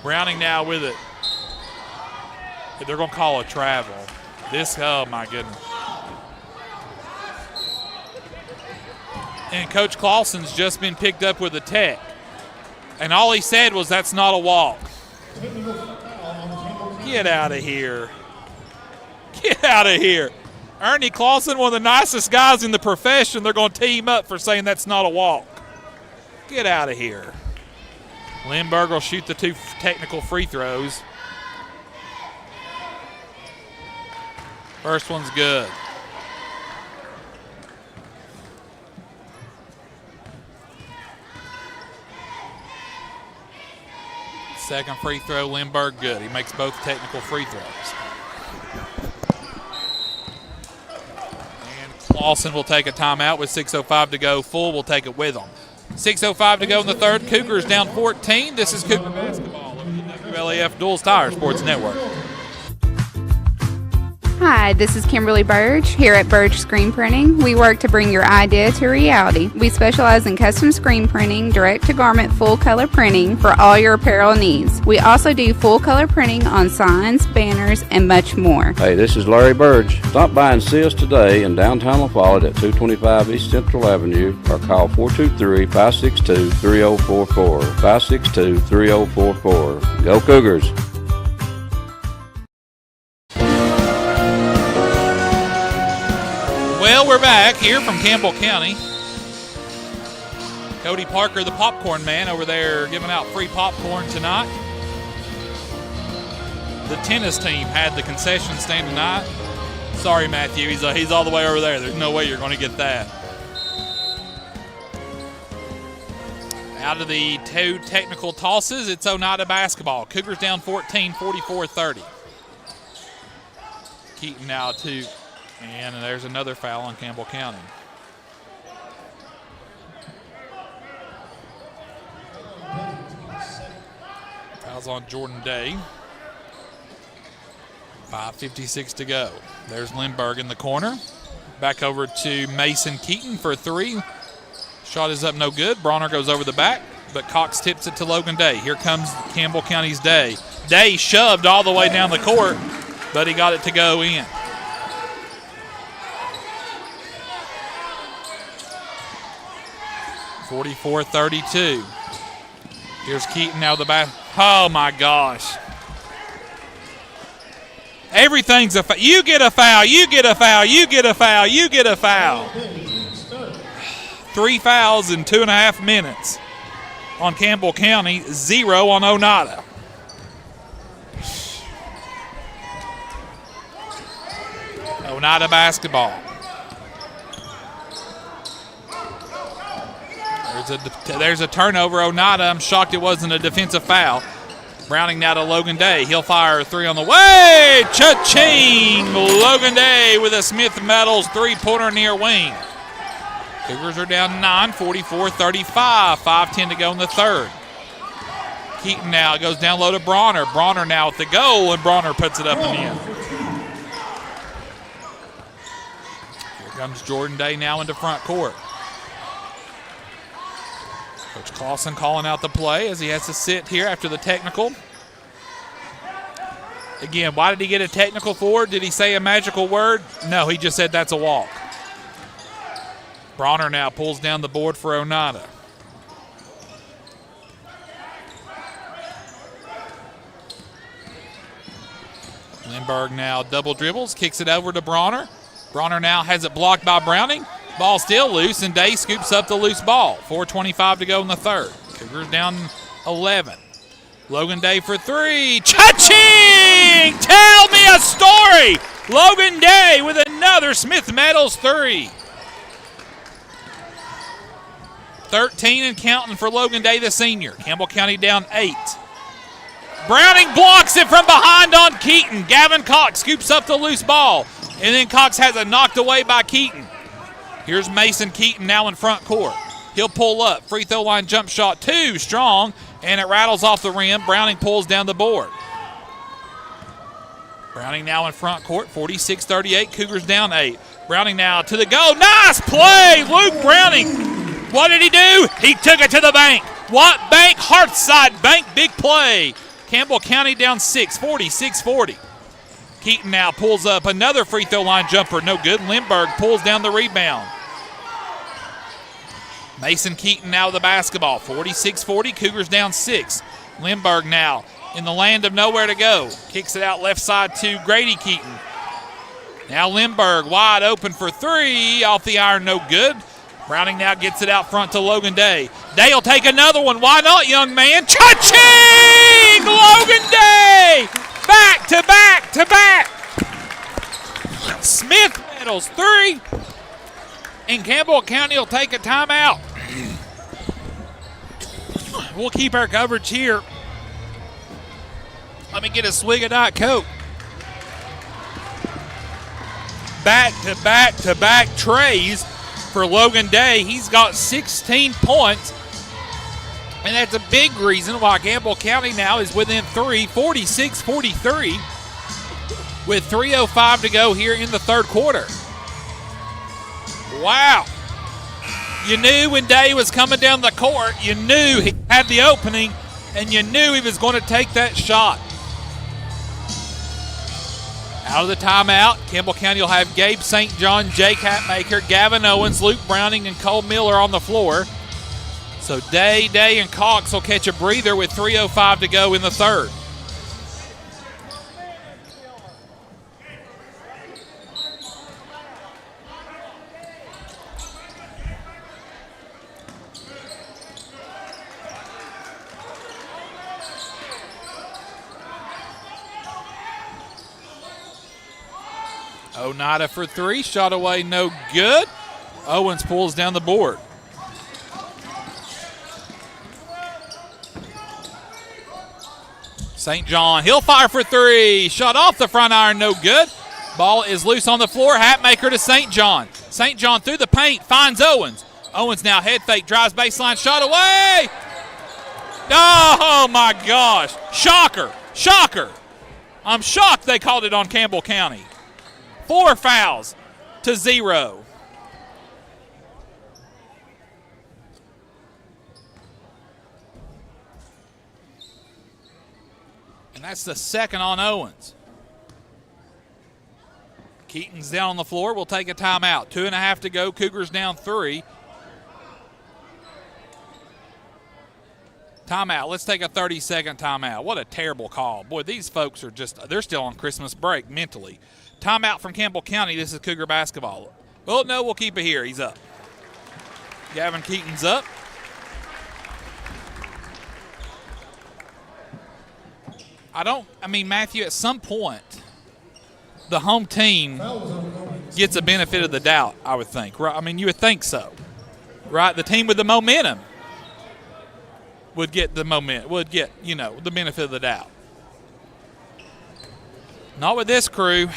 Browning now with it. They're going to call a travel. Oh, my goodness. And Coach Clausen's just been picked up with a tech. And all he said was, that's not a walk. Get out of here. Get out of here. Ernie Clausen, one of the nicest guys in the profession, they're going to tee him up for saying that's not a walk. Get out of here. Lindbergh will shoot the 2 technical free throws. First one's good. Second free throw, Lindbergh, good. He makes both technical free throws. And Clausen will take a timeout with 6:05 to go. Full will take it with him. 6:05 to go in the third. Cougars down 14. This is Cougar basketball over the WLAF Duals Tire Sports Network. Hi, this is Kimberly Burge here at Burge Screen Printing. We work to bring your idea to reality. We specialize in custom screen printing, direct-to-garment full-color printing for all your apparel needs. We also do full-color printing on signs, banners, and much more. Hey, this is Larry Burge. Stop by and see us today in downtown La Follette at 225 East Central Avenue or call 423-562-3044. 562-3044. Go Cougars! Well, we're back here from Campbell County. Cody Parker, the popcorn man, over there giving out free popcorn tonight. The tennis team had the concession stand tonight. Sorry, Matthew, he's all the way over there. There's no way you're going to get that. Out of the two technical tosses, it's Oneida basketball. Cougars down 14, 44-30. Keaton now two, and there's another foul on Campbell County. Fouls on Jordan Day. 5:56 to go. There's Lindbergh in the corner. Back over to Mason Keaton for three. Shot is up, no good. Bronner goes over the back, but Cox tips it to Logan Day. Here comes Campbell County's Day. Day shoved all the way down the court, but he got it to go in. (44-32). Here's Keaton now the back. Oh my gosh. Everything's a foul. You get a foul, you get a foul, you get a foul, you get a foul. 3 fouls in 2.5 minutes on Campbell County, 0 on Oneida. Oneida basketball. There's a turnover, Oneida. I'm shocked it wasn't a defensive foul. Browning now to Logan Day. He'll fire a three on the way. Cha-ching! Logan Day with a Smith Metals three-pointer near wing. Cougars are down 9, 44-35. 5:10 to go in the third. Keaton now goes down low to Bronner. Bronner now with the goal, and Bronner puts it up and in. Here comes Jordan Day now into front court. Coach Clausen calling out the play as he has to sit here after the technical. Again, why did he get a technical for? Did he say a magical word? No, he just said that's a walk. Bronner now pulls down the board for Oneida. Lindbergh now double dribbles, kicks it over to Bronner. Bronner now has it blocked by Browning. Ball still loose, and Day scoops up the loose ball. 4:25 to go in the third. Cougars down 11. Logan Day for three. Cha-ching! Tell me a story! Logan Day with another Smith Metals three. 13 and counting for Logan Day, the senior. Campbell County down 8. Browning blocks it from behind on Keaton. Gavin Cox scoops up the loose ball, and then Cox has it knocked away by Keaton. Here's Mason Keaton now in front court. He'll pull up. Free throw line jump shot, too strong, and it rattles off the rim. Browning pulls down the board. Browning now in front court, 46-38. Cougars down 8. Browning now to the goal. Nice play, Luke Browning. What did he do? He took it to the bank. What bank? Hearthside Bank, big play. Campbell County down 6, 46-40. Keaton now pulls up another free throw line jumper, no good. Lindbergh pulls down the rebound. Mason Keaton now with the basketball, 46-40. Cougars down 6. Lindbergh now in the land of nowhere to go. Kicks it out left side to Grady Keaton. Now Lindbergh wide open for three. Off the iron, no good. Browning now gets it out front to Logan Day. Day will take another one. Why not, young man? Cha-ching! Logan Day! Back to back to back. Smith Metals three. And Campbell County will take a timeout. We'll keep our coverage here. Let me get a swig of Diet Coke. Back to back to back trays for Logan Day. He's got 16 points. And that's a big reason why Campbell County now is within 3, 46-43, with 3:05 to go here in the third quarter. Wow. You knew when Day was coming down the court, you knew he had the opening, and you knew he was going to take that shot. Out of the timeout, Campbell County will have Gabe St. John, Jake Hatmaker, Gavin Owens, Luke Browning, and Cole Miller on the floor. So Day, and Cox will catch a breather with 3:05 to go in the third. Oneida for three. Shot away, no good. Owens pulls down the board. St. John, he'll fire for three. Shot off the front iron, no good. Ball is loose on the floor. Hatmaker to St. John. St. John through the paint, finds Owens. Owens now head fake, drives baseline, shot away. Oh, my gosh. Shocker. Shocker. I'm shocked they called it on Campbell County. 4 fouls to 0. And that's the second on Owens. Keaton's down on the floor. We'll take a timeout. 2.5 to go. Cougars down 3. Timeout. Let's take a 30-second timeout. What a terrible call. Boy, these folks are they're still on Christmas break mentally. Timeout from Campbell County. This is Cougar basketball. Well, no, we'll keep it here. He's up. Gavin Keaton's up. Matthew, at some point, the home team gets a benefit of the doubt, I would think. Right? You would think so. Right? The team with the momentum would get the benefit of the doubt. Not with this crew.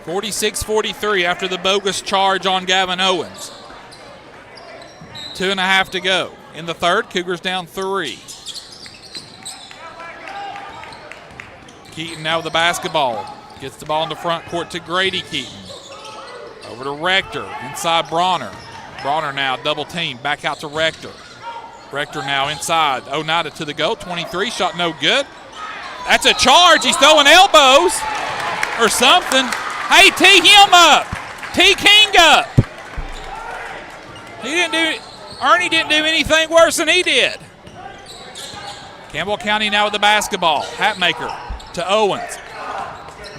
(46-43) after the bogus charge on Gavin Owens. 2.5 to go. In the third, Cougars down 3. Keaton now with the basketball. Gets the ball in the front court to Grady Keaton. Over to Rector, inside Bronner. Bronner now double team, back out to Rector. Rector now inside, Oneida to the goal, 23, shot no good. That's a charge, he's throwing elbows or something. Hey, tee him up, tee King up. Ernie didn't do anything worse than he did. Campbell County now with the basketball. Hatmaker to Owens.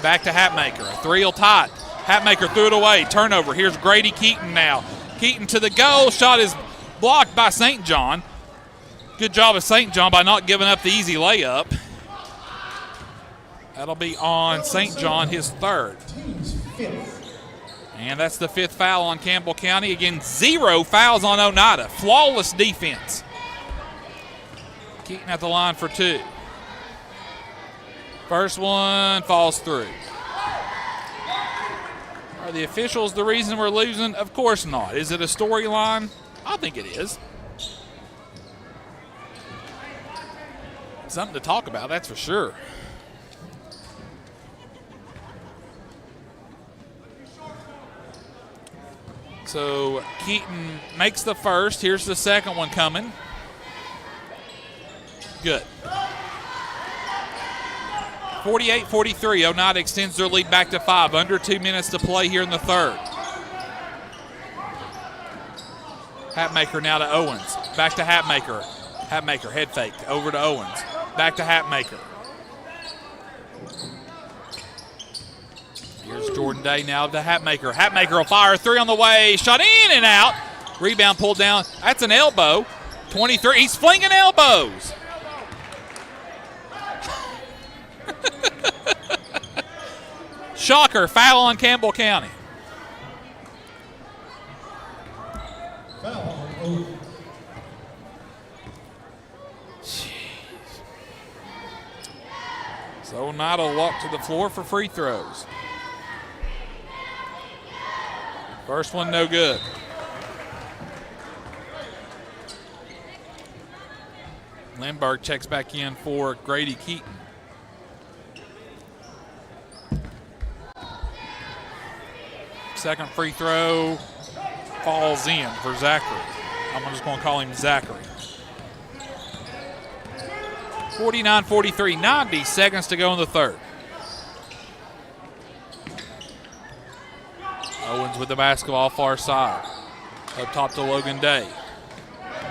Back to Hatmaker, a 3-will tot. Hatmaker threw it away. Turnover. Here's Grady Keaton now. Keaton to the goal. Shot is blocked by St. John. Good job of St. John by not giving up the easy layup. That'll be on St. John, his third. And that's the 5th foul on Campbell County. Again, 0 fouls on Oneida. Flawless defense. Keaton at the line for 2. First one falls through. Are the officials the reason we're losing? Of course not. Is it a storyline? I think it is. Something to talk about, that's for sure. So Keaton makes the first. Here's the second one coming. Good. 48-43. Oneida extends their lead back to 5. Under 2 minutes to play here in the third. Hatmaker now to Owens. Back to Hatmaker. Hatmaker head fake over to Owens. Back to Hatmaker. Here's Jordan Day now to Hatmaker. Hatmaker will fire a 3 on the way. Shot in and out. Rebound pulled down. That's an elbow. 23. He's flinging elbows. Shocker. Foul on Campbell County. So Oneida will walk to the floor for free throws. First one no good. Lindbergh checks back in for Grady Keaton. Second free throw falls in for Zachary. I'm just going to call him Zachary. 49-43, 90 seconds to go in the third. Owens with the basketball far side. Up top to Logan Day.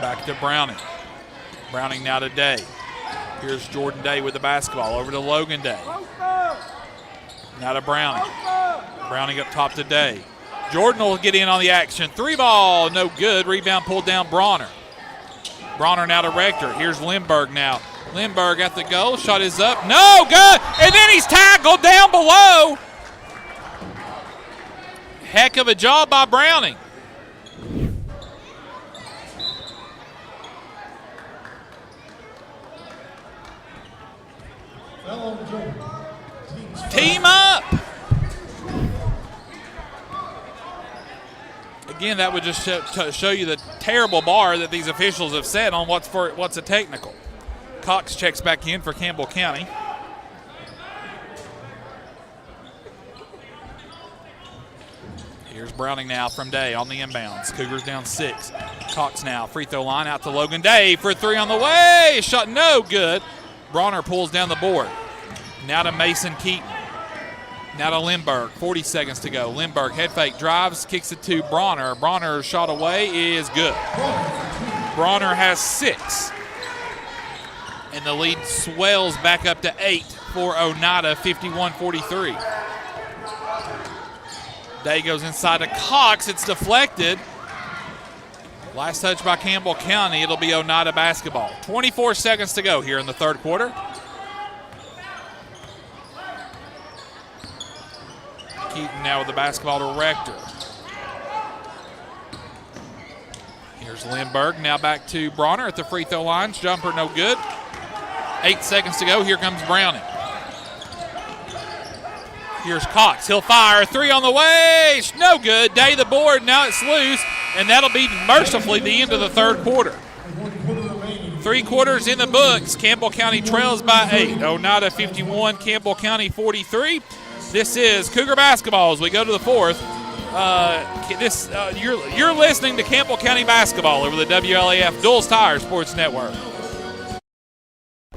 Back to Browning. Browning now to Day. Here's Jordan Day with the basketball. Over to Logan Day. Now to Browning. Browning up top to Day. Jordan will get in on the action. 3-ball, no good. Rebound pulled down Bronner. Bronner now to Rector. Here's Lindbergh now. Lindbergh at the goal. Shot is up. No, good. And then he's tackled down below. Heck of a job by Browning. Team up. Again, that would just show you the terrible bar that these officials have set on what's a technical. Cox checks back in for Campbell County. Here's Browning now from Day on the inbounds. Cougars down 6. Cox now, free throw line out to Logan Day for 3 on the way. Shot no good. Bronner pulls down the board. Now to Mason Keaton. Now to Lindbergh, 40 seconds to go. Lindbergh head fake drives, kicks it to Bronner. Bronner's shot away is good. Bronner has 6. And the lead swells back up to 8 for Oneida, 51-43. Day goes inside to Cox. It's deflected. Last touch by Campbell County. It'll be Oneida basketball. 24 seconds to go here in the third quarter. Keaton now with the basketball to Rector. Here's Lindbergh. Now back to Bronner at the free throw line. Jumper no good. 8 seconds to go. Here comes Browning. Here's Cox. He'll fire. 3 on the way. No good. Day the board. Now it's loose. And that'll be mercifully the end of the third quarter. 3 quarters in the books. Campbell County trails by 8. Oneida 51, Campbell County 43. This is Cougar basketball as we go to the fourth. You're listening to Campbell County basketball over the WLAF Duels Tire Sports Network.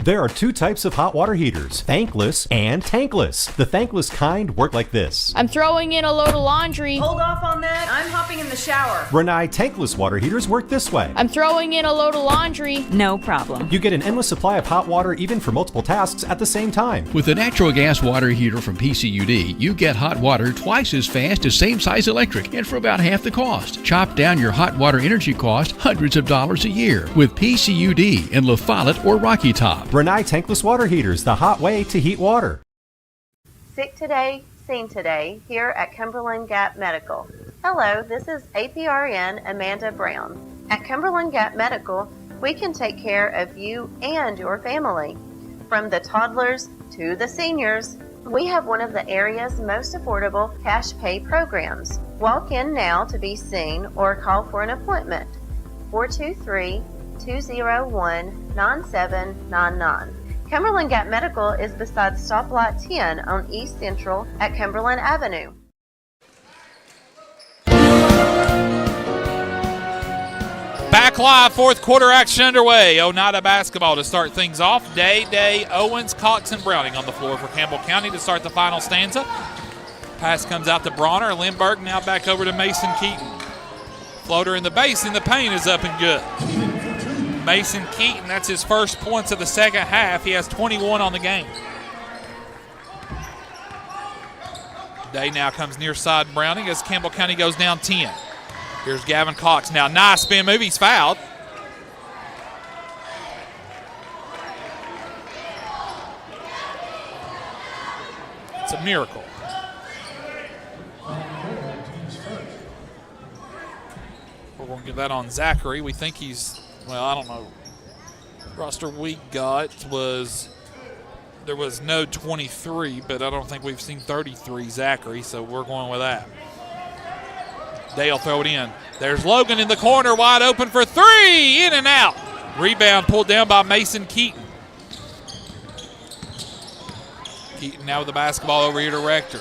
There are 2 types of hot water heaters, thankless and tankless. The thankless kind work like this. I'm throwing in a load of laundry. Hold off on that. I'm hopping in the shower. Renai tankless water heaters work this way. I'm throwing in a load of laundry. No problem. You get an endless supply of hot water even for multiple tasks at the same time. With the natural gas water heater from PCUD, you get hot water twice as fast as same size electric and for about half the cost. Chop down your hot water energy cost hundreds of dollars a year with PCUD in La Follette or Rocky Top. Renai tankless water heaters, the hot way to heat water. Sick today, seen today, here at Cumberland Gap Medical. Hello, this is APRN Amanda Brown. At Cumberland Gap Medical, we can take care of you and your family. From the toddlers to the seniors, we have one of the area's most affordable cash pay programs. Walk in now to be seen or call for an appointment. 423-201-9799. Cumberland Gap Medical is beside Stoplight 10 on East Central at Cumberland Avenue. Back live, fourth quarter action underway. Oneida basketball to start things off. Day, Owens, Cox, and Browning on the floor for Campbell County to start the final stanza. Pass comes out to Bronner. Lindbergh now back over to Mason Keaton. Floater in the base, in the paint is up and good. Mason Keaton, that's his first points of the second half. He has 21 on the game. Day now comes near side Browning as Campbell County goes down 10. Here's Gavin Cox now. Nice spin move. He's fouled. It's a miracle. We're going to get that on Zachary. We think he's, well, I don't know. Roster we got was, there was no 23, but I don't think we've seen 33 Zachary, so we're going with that. Dale throw it in. There's Logan in the corner, wide open for 3, in and out. Rebound pulled down by Mason Keaton. Keaton now with the basketball over here to Rector.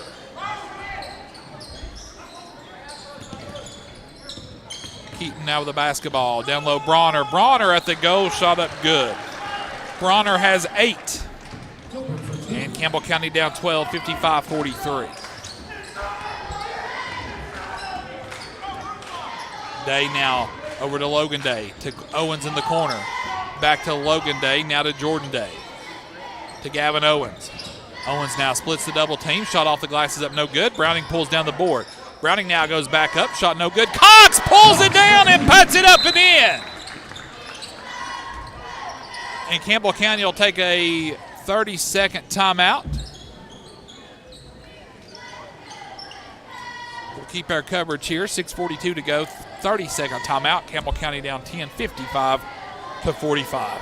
Keaton now with the basketball. Down low, Bronner. Bronner at the goal, shot up good. Bronner has 8. And Campbell County down 12, 55-43. Day now over to Logan Day. To Owens in the corner. Back to Logan Day, now to Jordan Day. To Gavin Owens. Owens now splits the double team. Shot off the glasses up, no good. Browning pulls down the board. Browning now goes back up. Shot no good. Cox pulls it down and puts it up and in. And Campbell County will take a 30-second timeout. We'll keep our coverage here. 6:42 to go. 30-second timeout. Campbell County down 10, 55-45.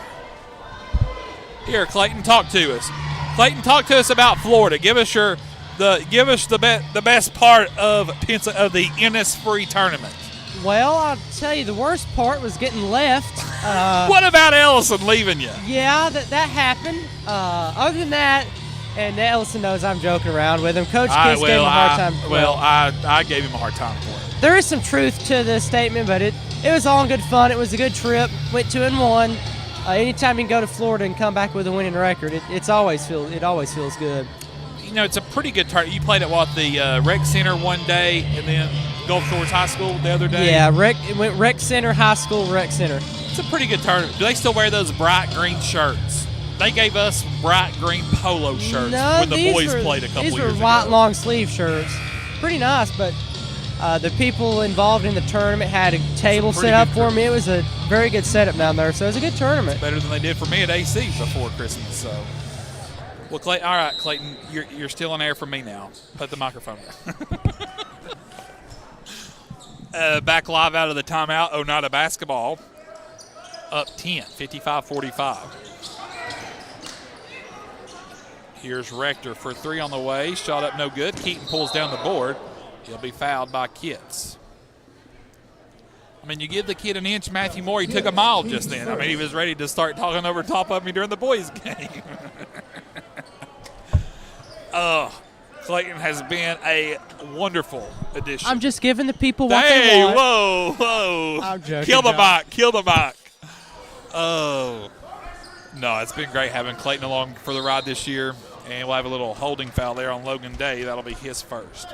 Here, Clayton, talk to us. Clayton, talk to us about Florida. Give us the best part of the Innisfree tournament. Well, I'll tell you, the worst part was getting left. What about Ellison leaving you? Yeah, that happened. Other than that, and Ellison knows I'm joking around with him. Coach Kiss gave him a hard time. I gave him a hard time for it. There is some truth to the statement, but it was all in good fun. It was a good trip. Went 2-1. Anytime you can go to Florida and come back with a winning record, it always feels good. You know, it's a pretty good tournament. You played at the Rec Center one day, and then Gulf Shores High School the other day. Yeah, it went Rec Center, High School, Rec Center. It's a pretty good tournament. Do they still wear those bright green shirts? They gave us bright green polo shirts when the boys played a couple years ago. These were white long sleeve shirts. Pretty nice, but the people involved in the tournament had a table set up for me. It was a very good setup down there, so it was a good tournament. It's better than they did for me at AC before Christmas. So, well, all right, Clayton, you're still on air for me now. Put the microphone down. Back live out of the timeout. Oneida basketball up 10, 55-45. Here's Rector for three on the way. Shot up no good. Keaton pulls down the board. He'll be fouled by Kitts. I mean, you give the kid an inch, Matthew Moore, he took a mile just then. I mean, he was ready to start talking over top of me during the boys' game. Clayton has been a wonderful addition. I'm just giving the people what they want. Whoa. I'm joking. Kill the mic. Oh. No, it's been great having Clayton along for the ride this year. And we'll have a little holding foul there on Logan Day. That'll be his first.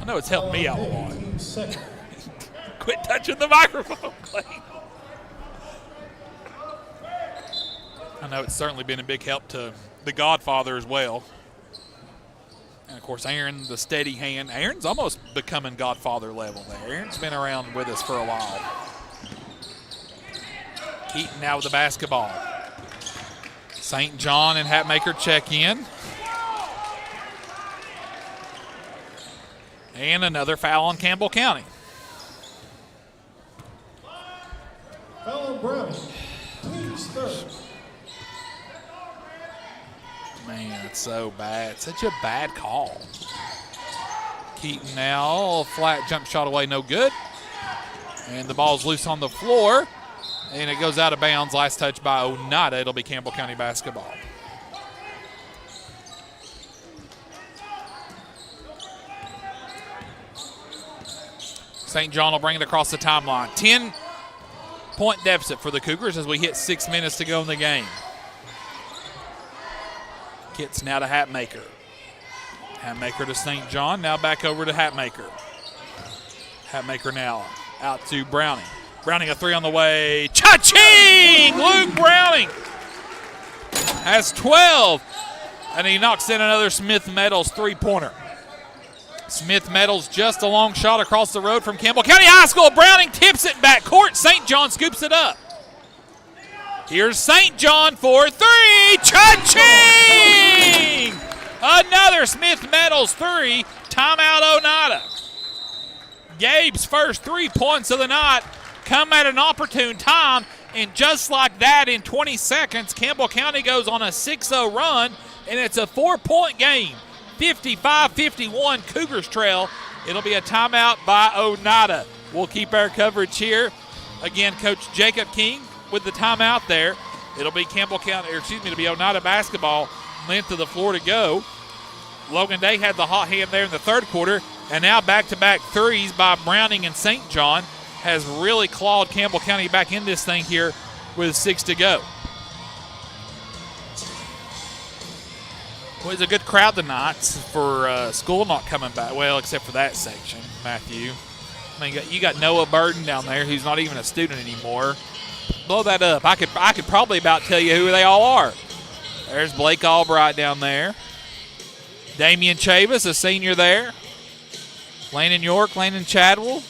I know it's helped me out a lot. Quit touching the microphone, Clayton. I know it's certainly been a big help to the Godfather as well. And, of course, Aaron, the steady hand. Aaron's almost becoming Godfather level there. Aaron's been around with us for a while. Keaton now with the basketball. St. John and Hatmaker check in. And another foul on Campbell County. Foul Browning, please third. Man, it's so bad. Such a bad call. Keaton now, flat jump shot away, no good. And the ball's loose on the floor. And it goes out of bounds. Last touch by Oneida. It'll be Campbell County basketball. St. John will bring it across the timeline. 10-point deficit for the Cougars as we hit 6 minutes to go in the game. Kitts now to Hatmaker. Hatmaker to St. John. Now back over to Hatmaker. Hatmaker now out to Browning. Browning a three on the way. Cha-ching! Luke Browning has 12. And he knocks in another Smith Meadows three-pointer. Smith Meadows just a long shot across the road from Campbell County High School. Browning tips it back court. St. John scoops it up. Here's St. John for three. Cha-ching! Another Smith Meadows three. Timeout Oneida. Gabe's first 3 points of the night come at an opportune time, and just like that in 20 seconds, Campbell County goes on a 6-0 run, and it's a 4-point game. 55-51, Cougars trail. It'll be a timeout by Oneida. We'll keep our coverage here. Again, Coach Jacob King with the timeout there. It'll be it'll be Oneida basketball, length of the floor to go. Logan Day had the hot hand there in the third quarter, and now back-to-back threes by Browning and St. John has really clawed Campbell County back in this thing here with 6 to go. Well, it's a good crowd tonight for school not coming back. Well, except for that section, Matthew. I mean, you got Noah Burden down there, who's not even a student anymore. Blow that up. I could probably about tell you who they all are. There's Blake Albright down there. Damian Chavis, a senior there. Landon York, Landon Chadwell.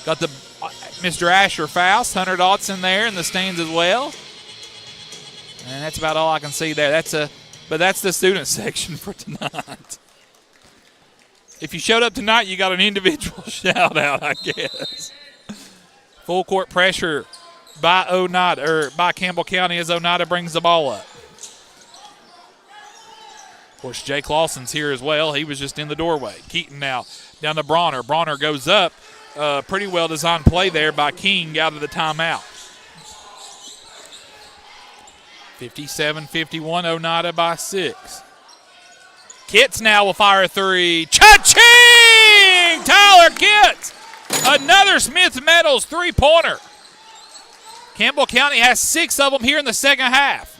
Got the Mr. Asher Faust. Hunter Dotson there in the stands as well. And that's about all I can see there. But that's the student section for tonight. If you showed up tonight, you got an individual shout out, I guess. Full court pressure by Oneida, or by Campbell County as Oneida brings the ball up. Of course, Jake Lawson's here as well. He was just in the doorway. Keaton now down to Bronner. Bronner goes up. Pretty well designed play there by King out of the timeout. 57-51, Oneida by 6. Kitts now will fire a 3. Cha-ching! Tyler Kitts! Another Smith Meadows three-pointer. Campbell County has 6 of them here in the second half.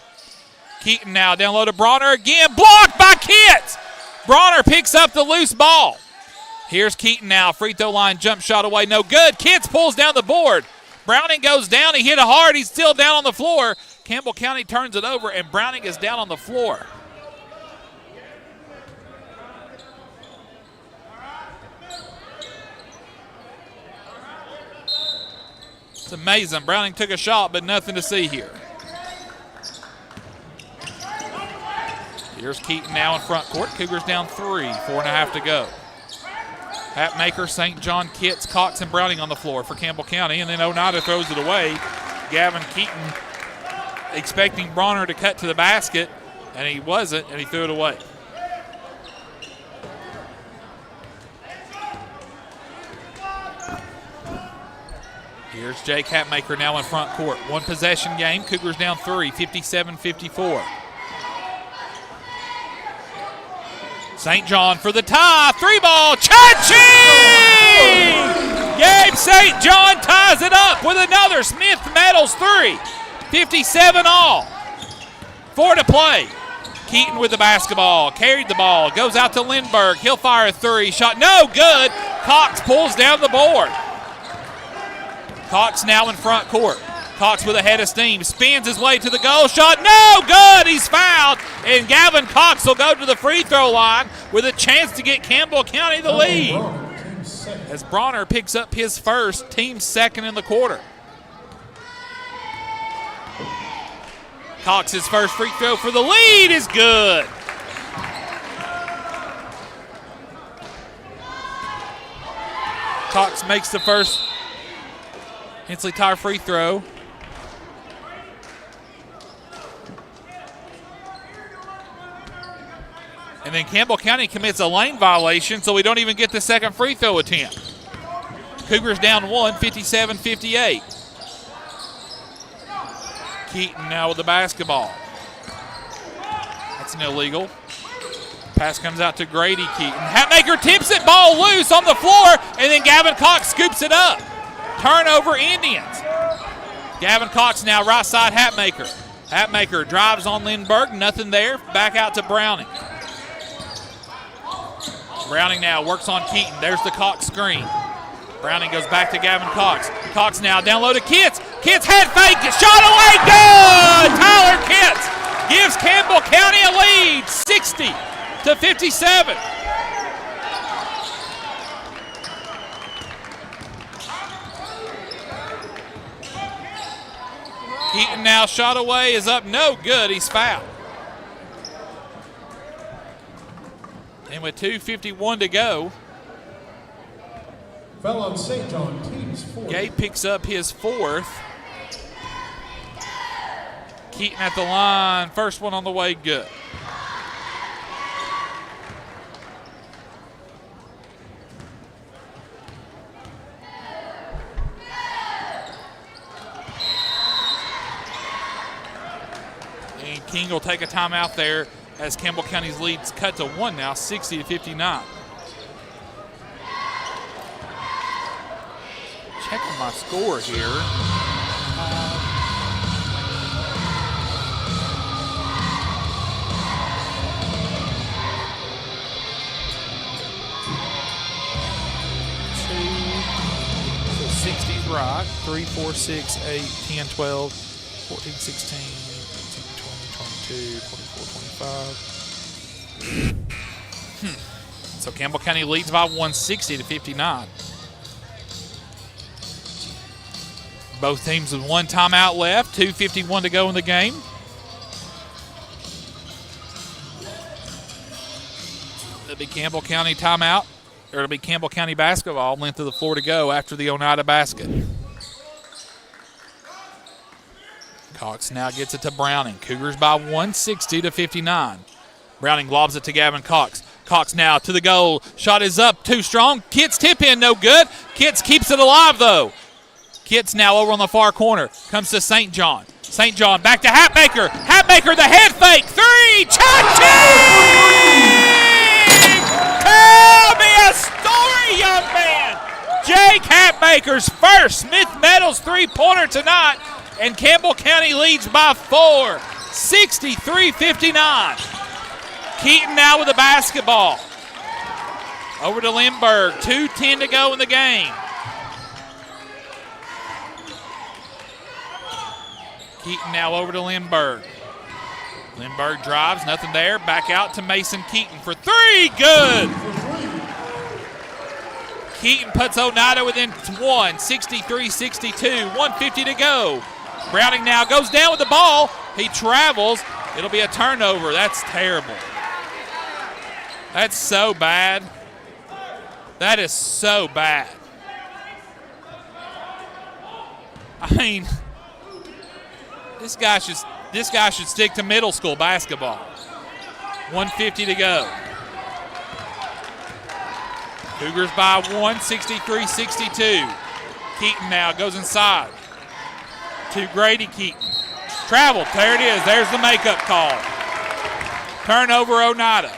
Keaton now down low to Bronner again. Blocked by Kitts! Bronner picks up the loose ball. Here's Keaton now. Free throw line jump shot away. No good. Kitts pulls down the board. Browning goes down. He hit it hard. He's still down on the floor. Campbell County turns it over, and Browning is down on the floor. It's amazing. Browning took a shot, but nothing to see here. Here's Keaton now in front court. Cougars down 3, 4.5 to go. Hatmaker, St. John, Kitts, Cox, and Browning on the floor for Campbell County, and then Oneida throws it away. Gavin Keaton expecting Bronner to cut to the basket, and he wasn't, and he threw it away. Here's Jake Hatmaker now in front court. One possession game. Cougars down 3, 57-54. St. John for the tie. 3-ball. Cha-ching! Gabe St. John ties it up with another Smith Meadows 3. 57 all. 4 to play. Keaton with the basketball. Carried the ball. Goes out to Lindbergh. He'll fire a 3. Shot no good. Cox pulls down the board. Cox now in front court. Cox with a head of steam. Spins his way to the goal. Shot no good. He's fouled. And Gavin Cox will go to the free throw line with a chance to get Campbell County the lead. As Bronner picks up his first, team second in the quarter. Cox's first free throw for the lead is good. Cox makes the first Hensley Tire free throw. And then Campbell County commits a lane violation, so we don't even get the second free throw attempt. Cougars down 1, 57-58. Keaton now with the basketball. That's an illegal. Pass comes out to Grady Keaton. Hatmaker tips it, ball loose on the floor, and then Gavin Cox scoops it up. Turnover Indians. Gavin Cox now right side Hatmaker. Hatmaker drives on Lindbergh, nothing there. Back out to Browning. Browning now works on Keaton. There's the Cox screen. Browning goes back to Gavin Cox. Cox now down low to Kitts. Kitts head fake. Shot away. Good! Tyler Kitts gives Campbell County a lead, 60-57. Keaton now shot away is up. No good. He's fouled. And with 2:51 to go, Foul on St. John, team's 4th. Gabe picks up his 4th. Keaton at the line. First one on the way, good. And King will take a timeout there as Campbell County's lead's cut to 1 now, 60-59. Checking my score here. So 60's right. 3, 4, 6, 8, 10, 12, 14, 16, 18, 20, 22, 24, 25. So Campbell County leads by 160-59. Both teams with one timeout left, 2:51 to go in the game. It'll be Campbell County timeout, or it'll be Campbell County basketball, length of the floor to go after the Oneida basket. Cox now gets it to Browning. Cougars by 160 to 59. Browning lobs it to Gavin Cox. Cox now to the goal. Shot is up, too strong. Kitts tip in, no good. Kitts keeps it alive, though. Kitts now over on the far corner. Comes to St. John. St. John back to Hatmaker. Hatmaker, the head fake. Three. Cha-ching! Tell me a story, young man. Jake Hatmaker's first Smith Meadows three-pointer tonight, and Campbell County leads by 4, 63-59. Keaton now with the basketball. Over to Lindbergh. 2:10 to go in the game. Keaton now over to Lindbergh. Lindbergh drives, nothing there. Back out to Mason Keaton for three. Good. Keaton puts Oneida within 1, 63-62. 1:50 to go. Browning now goes down with the ball. He travels. It'll be a turnover. That's terrible. That's so bad. That is so bad. I mean, this guy should stick to middle school basketball. 1:50 to go. Cougars by 1, 63-62. Keaton now goes inside to Grady Keaton. Travel, there it is. There's the makeup call. Turnover Oneida.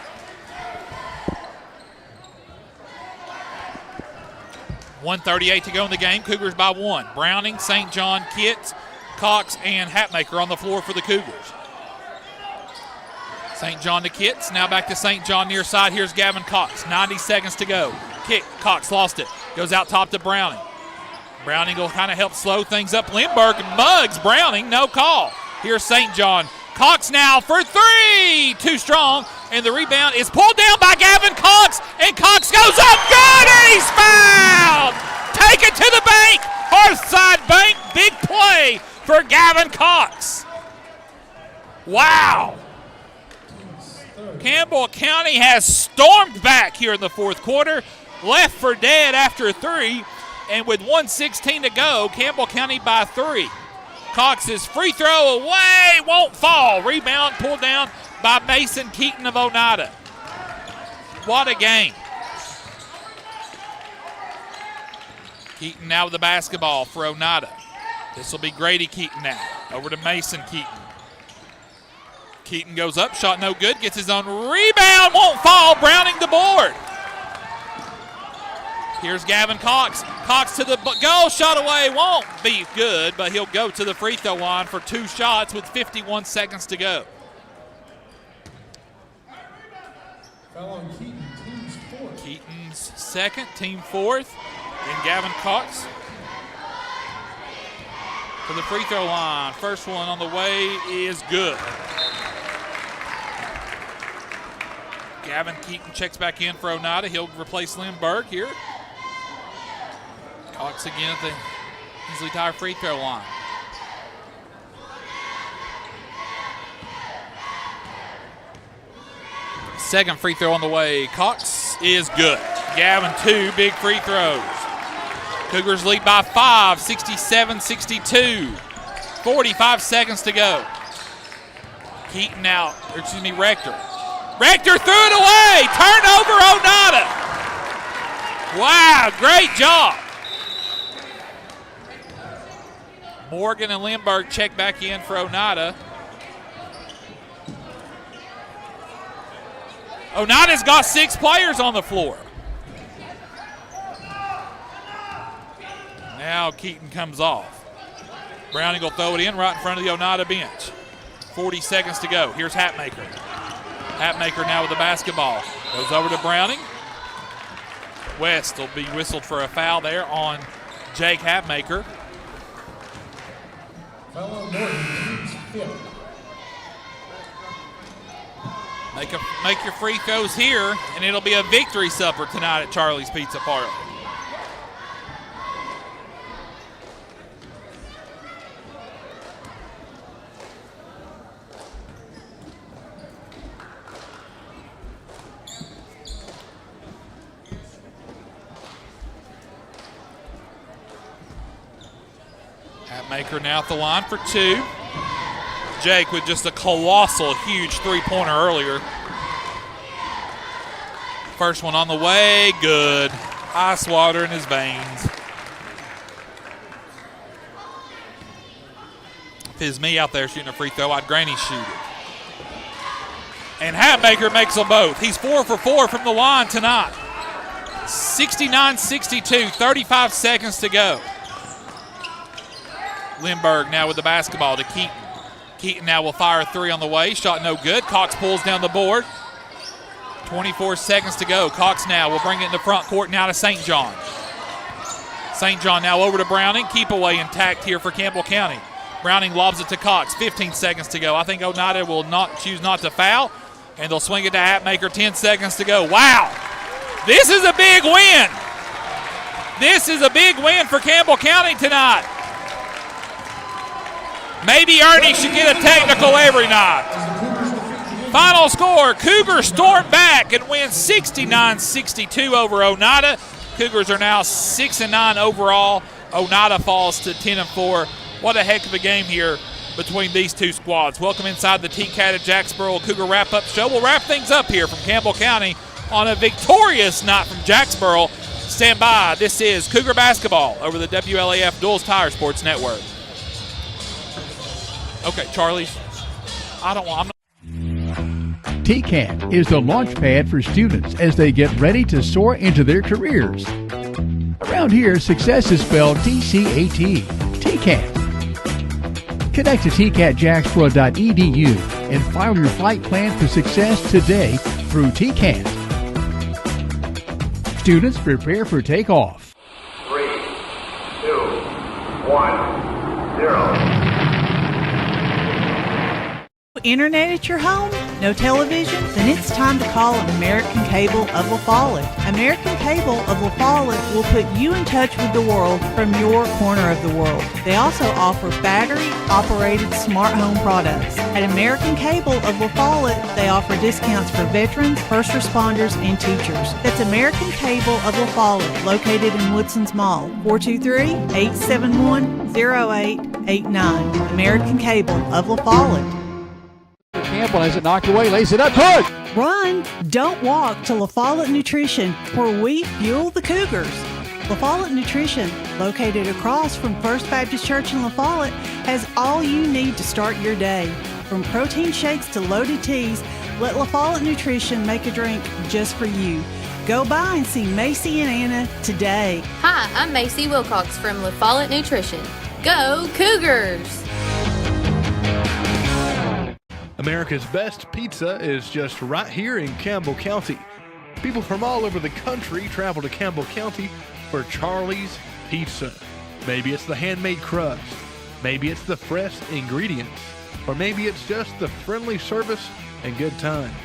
.138 to go in the game. Cougars by 1. Browning, St. John, Kitts, Cox, and Hatmaker on the floor for the Cougars. St. John to Kitts. Now back to St. John near side. Here's Gavin Cox. 90 seconds to go. Kick. Cox lost it. Goes out top to Browning. Browning will kind of help slow things up. Lindbergh mugs Browning. No call. Here's St. John. Cox now for three. Too strong. And the rebound is pulled down by Gavin Cox. And Cox goes up. Good. And he's fouled. Take it to the bank. Hearthside bank. Big play for Gavin Cox. Wow. Campbell County has stormed back here in the fourth quarter. Left for dead after three. And with 1:16 to go, Campbell County by 3. Cox's free throw away, won't fall. Rebound pulled down by Mason Keaton of Oneida. What a game. Keaton now with the basketball for Oneida. This will be Grady Keaton now. Over to Mason Keaton. Keaton goes up, shot no good, gets his own rebound, won't fall. Browning the board. Here's Gavin Cox. Cox to the goal, shot away, won't be good, but he'll go to the free throw line for 2 shots with 51 seconds to go. Keaton's second, team fourth, and Gavin Cox to the free throw line. First one on the way is good. Gavin Keaton checks back in for Oneida. He'll replace Lindbergh here. Cox again at the easily tied free throw line. Second free throw on the way. Cox is good. Gavin, 2 big free throws. Cougars lead by 5, 67-62. 45 seconds to go. Keaton out, Rector. Rector threw it away. Turnover Oneida. Wow, great job. Morgan and Lindbergh check back in for Oneida. Oneida's got 6 players on the floor. Now Keaton comes off. Browning will throw it in right in front of the Oneida bench. 40 seconds to go. Here's Hatmaker. Hatmaker now with the basketball. Goes over to Browning. West will be whistled for a foul there on Jake Hatmaker. Make your free throws here, and it'll be a victory supper tonight at Charlie's Pizza Parlor. Hatmaker now at the line for two. Jake with just a colossal, huge three-pointer earlier. First one on the way, good. Ice water in his veins. If it was me out there shooting a free throw, I'd granny shoot it. And Hatmaker makes them both. He's 4 for 4 from the line tonight. 69-62, 35 seconds to go. Lindbergh now with the basketball to Keaton. Keaton now will fire a three on the way. Shot no good. Cox pulls down the board. 24 seconds to go. Cox now will bring it in the front court now to St. John. St. John now over to Browning. Keep away intact here for Campbell County. Browning lobs it to Cox. 15 seconds to go. I think Oneida will choose not to foul, and they'll swing it to Hatmaker. 10 seconds to go. Wow. This is a big win. This is a big win for Campbell County tonight. Maybe Ernie should get a technical every night. Final score, Cougars storm back and win 69-62 over Oneida. Cougars are now 6-9 overall. Oneida falls to 10-4. What a heck of a game here between these two squads. Welcome inside the T-Cat at Jacksboro Cougar Wrap-Up Show. We'll wrap things up here from Campbell County on a victorious night from Jacksboro. Stand by. This is Cougar Basketball over the WLAF Duals Tire Sports Network. Okay, Charlie, I'm not. TCAT is the launch pad for students as they get ready to soar into their careers. Around here, success is spelled TCAT. TCAT. Connect to tcatjacksboro.edu and file your flight plan for success today through TCAT. Students prepare for takeoff. 3, 2, 1, 0. Internet at your home? No television? Then it's time to call American Cable of La Follette. American Cable of La Follette will put you in touch with the world from your corner of the world. They also offer battery-operated smart home products. At American Cable of La Follette, they offer discounts for veterans, first responders, and teachers. That's American Cable of La Follette, located in Woodson's Mall, 423-871-0889. American Cable of La Follette. Campbell has it knocked away, lays it up good. Run, don't walk to La Follette Nutrition, where we fuel the Cougars. La Follette Nutrition, located across from First Baptist Church in La Follette, has all you need to start your day. From protein shakes to loaded teas, let La Follette Nutrition make a drink just for you. Go by and see Macy and Anna today. Hi, I'm Macy Wilcox from La Follette Nutrition. Go Cougars! America's best pizza is just right here in Campbell County. People from all over the country travel to Campbell County for Charlie's Pizza. Maybe it's the handmade crust, maybe it's the fresh ingredients, or maybe it's just the friendly service and good times.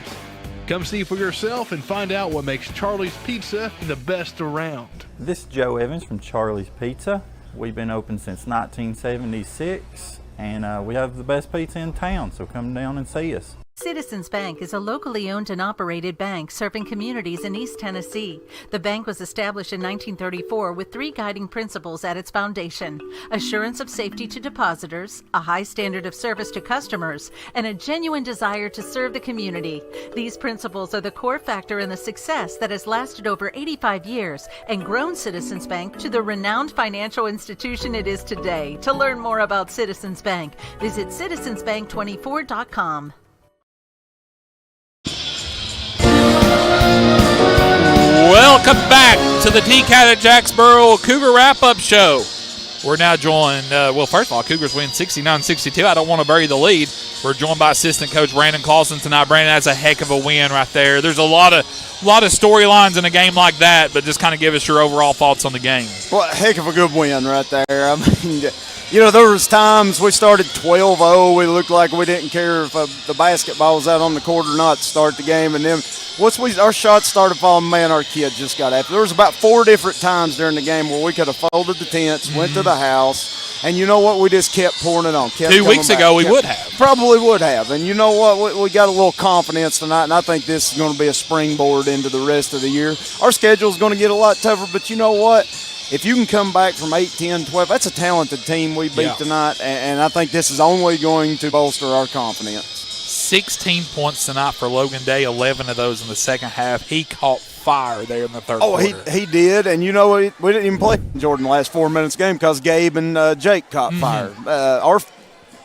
Come see for yourself and find out what makes Charlie's Pizza the best around. This is Joe Evans from Charlie's Pizza. We've been open since 1976. And we have the best pizza in town, so come down and see us. Citizens Bank is a locally owned and operated bank serving communities in East Tennessee. The bank was established in 1934 with 3 guiding principles at its foundation: assurance of safety to depositors, a high standard of service to customers, and a genuine desire to serve the community. These principles are the core factor in the success that has lasted over 85 years and grown Citizens Bank to the renowned financial institution it is today. To learn more about Citizens Bank, visit citizensbank24.com. Welcome back to the T-Cat at Jacksboro Cougar Wrap-Up Show. We're now joined, first of all, Cougars win 69-62. I don't want to bury the lead. We're joined by assistant coach Brandon Carlson tonight. Brandon, that's a heck of a win right there. There's a lot of storylines in a game like that, but just kind of give us your overall thoughts on the game. Well, a heck of a good win right there. I mean, you know, there was times we started 12-0. We looked like we didn't care if the basketball was out on the court or not to start the game. And then once our shots started falling, man, our kid just got after. There was about 4 different times during the game where we could have folded the tents, went to the house, and you know what? We just kept pouring it on. 2 weeks ago, we would have. Probably would have. And you know what? We got a little confidence tonight, and I think this is going to be a springboard into the rest of the year. Our schedule is going to get a lot tougher, but you know what? if you can come back from 8, 10, 12, that's a talented team we beat tonight, and I think this is only going to bolster our confidence. 16 points tonight for Logan Day, 11 of those in the second half. He caught fire there in the third quarter. He did, and you know what? We didn't even play Jordan the last 4 minutes game because Gabe and Jake caught fire. Our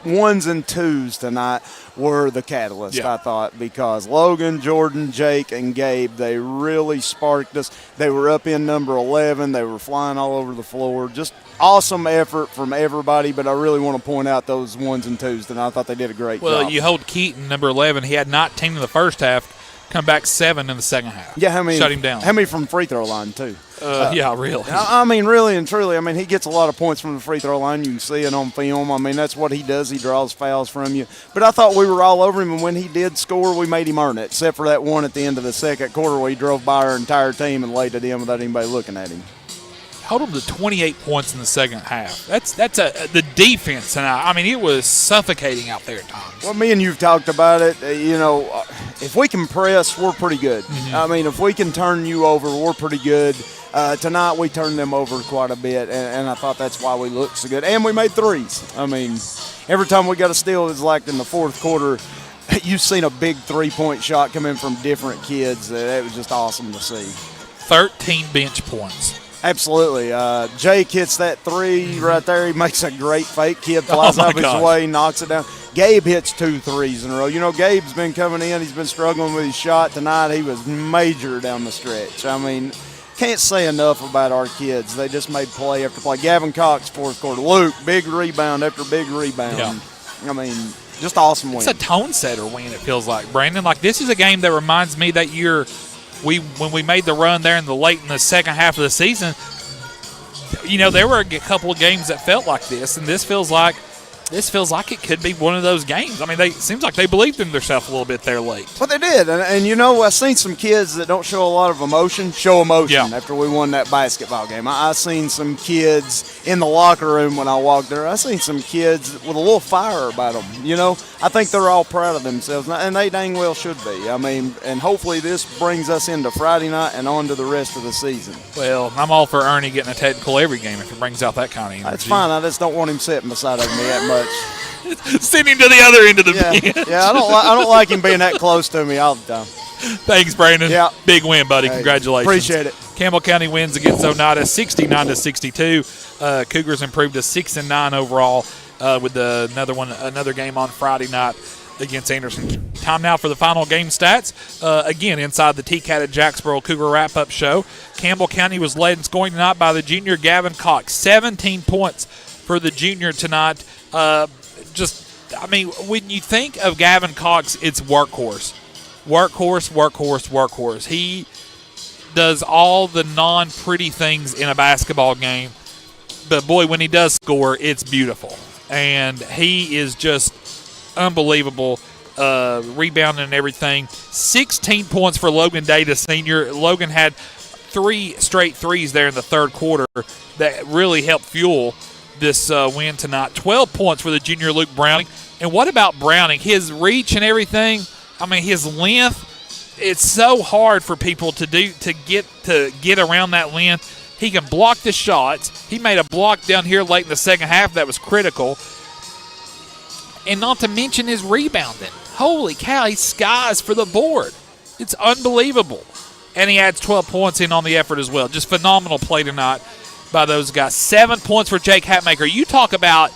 1s and 2s tonight were the catalyst, I thought, because Logan, Jordan, Jake, and Gabe, they really sparked us. They were up in number 11. They were flying all over the floor. Just awesome effort from everybody, but I really want to point out those 1s and 2s, and I thought they did a great job. Well, you hold Keaton, number 11. He had 19 in the first half, come back 7 in the second half. Yeah, how many? Shut him down. How many from free throw line, too? Yeah, really. I mean, really and truly, I mean, he gets a lot of points from the free throw line. You can see it on film. I mean, that's what he does. He draws fouls from you. But I thought we were all over him, and when he did score, we made him earn it, except for that one at the end of the second quarter where he drove by our entire team and laid it in without anybody looking at him. Held him to 28 points in the second half. That's the defense tonight. I mean, it was suffocating out there at times. Well, me and you've talked about it. If we can press, we're pretty good. I mean, if we can turn you over, we're pretty good. Tonight we turned them over quite a bit, and I thought that's why we looked so good. And we made threes. I mean, every time we got a steal, it was like in the fourth quarter, you've seen a big three-point shot come in from different kids. It was just awesome to see. 13 bench points. Absolutely. Jake hits that three right there. He makes a great fake. Kid flies up his way, knocks it down. Gabe hits 2 threes in a row. You know, Gabe's been coming in. He's been struggling with his shot tonight. He was major down the stretch. I mean, can't say enough about our kids. They just made play after play. Gavin Cox, fourth quarter. Luke, big rebound after big rebound. Yeah. I mean, just awesome win. It's a tone setter win, it feels like, Brandon. Like, this is a game that reminds me that year when we made the run there in the second half of the season, you know, there were a couple of games that felt like this, and this feels like it could be one of those games. I mean, it seems like they believed in themselves a little bit there late. Well, they did. And you know, I've seen some kids that don't show a lot of emotion show emotion after we won that basketball game. I seen some kids in the locker room when I walked there. I seen some kids with a little fire about them. You know, I think they're all proud of themselves, and they dang well should be. I mean, and hopefully this brings us into Friday night and on to the rest of the season. Well, I'm all for Ernie getting a technical every game if it brings out that kind of energy. That's fine. I just don't want him sitting beside of me that much. Sitting to the other end of the bench. Yeah, I don't like him being that close to me all the time. Thanks, Brandon. Yeah. Big win, buddy. Hey, congratulations. Appreciate it. Campbell County wins against Oneida 69-62. Cougars improved to 6-9 overall with another game on Friday night against Anderson. Time now for the final game stats. Again, inside the TCAT at Jacksboro Cougar wrap-up show. Campbell County was led in scoring tonight by the junior Gavin Cox. 17 points for the junior tonight. When you think of Gavin Cox, it's workhorse. Workhorse. He does all the non-pretty things in a basketball game. But, boy, when he does score, it's beautiful. And he is just unbelievable, rebounding and everything. 16 points for Logan Day, the senior. Logan had 3 straight threes there in the third quarter that really helped fuel this win tonight. 12 points for the junior Luke Browning. And what about Browning? His reach and everything, I mean, his length, it's so hard for people to get around that length. He can block the shots. He made a block down here late in the second half that was critical. And not to mention his rebounding. Holy cow, he skies for the board. It's unbelievable. And he adds 12 points in on the effort as well. Just phenomenal play tonight by those guys. 7 points for Jake Hatmaker. You talk about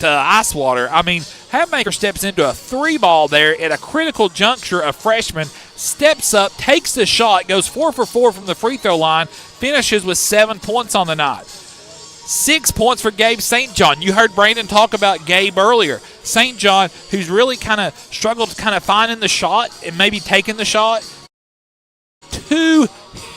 ice water. I mean, Hatmaker steps into a 3-ball there at a critical juncture. A freshman steps up, takes the shot, goes 4 for 4 from the free throw line, finishes with 7 points on the night. 6 points for Gabe St. John. You heard Brandon talk about Gabe earlier. St. John, who's really kind of struggled to kind of finding the shot and maybe taking the shot. 2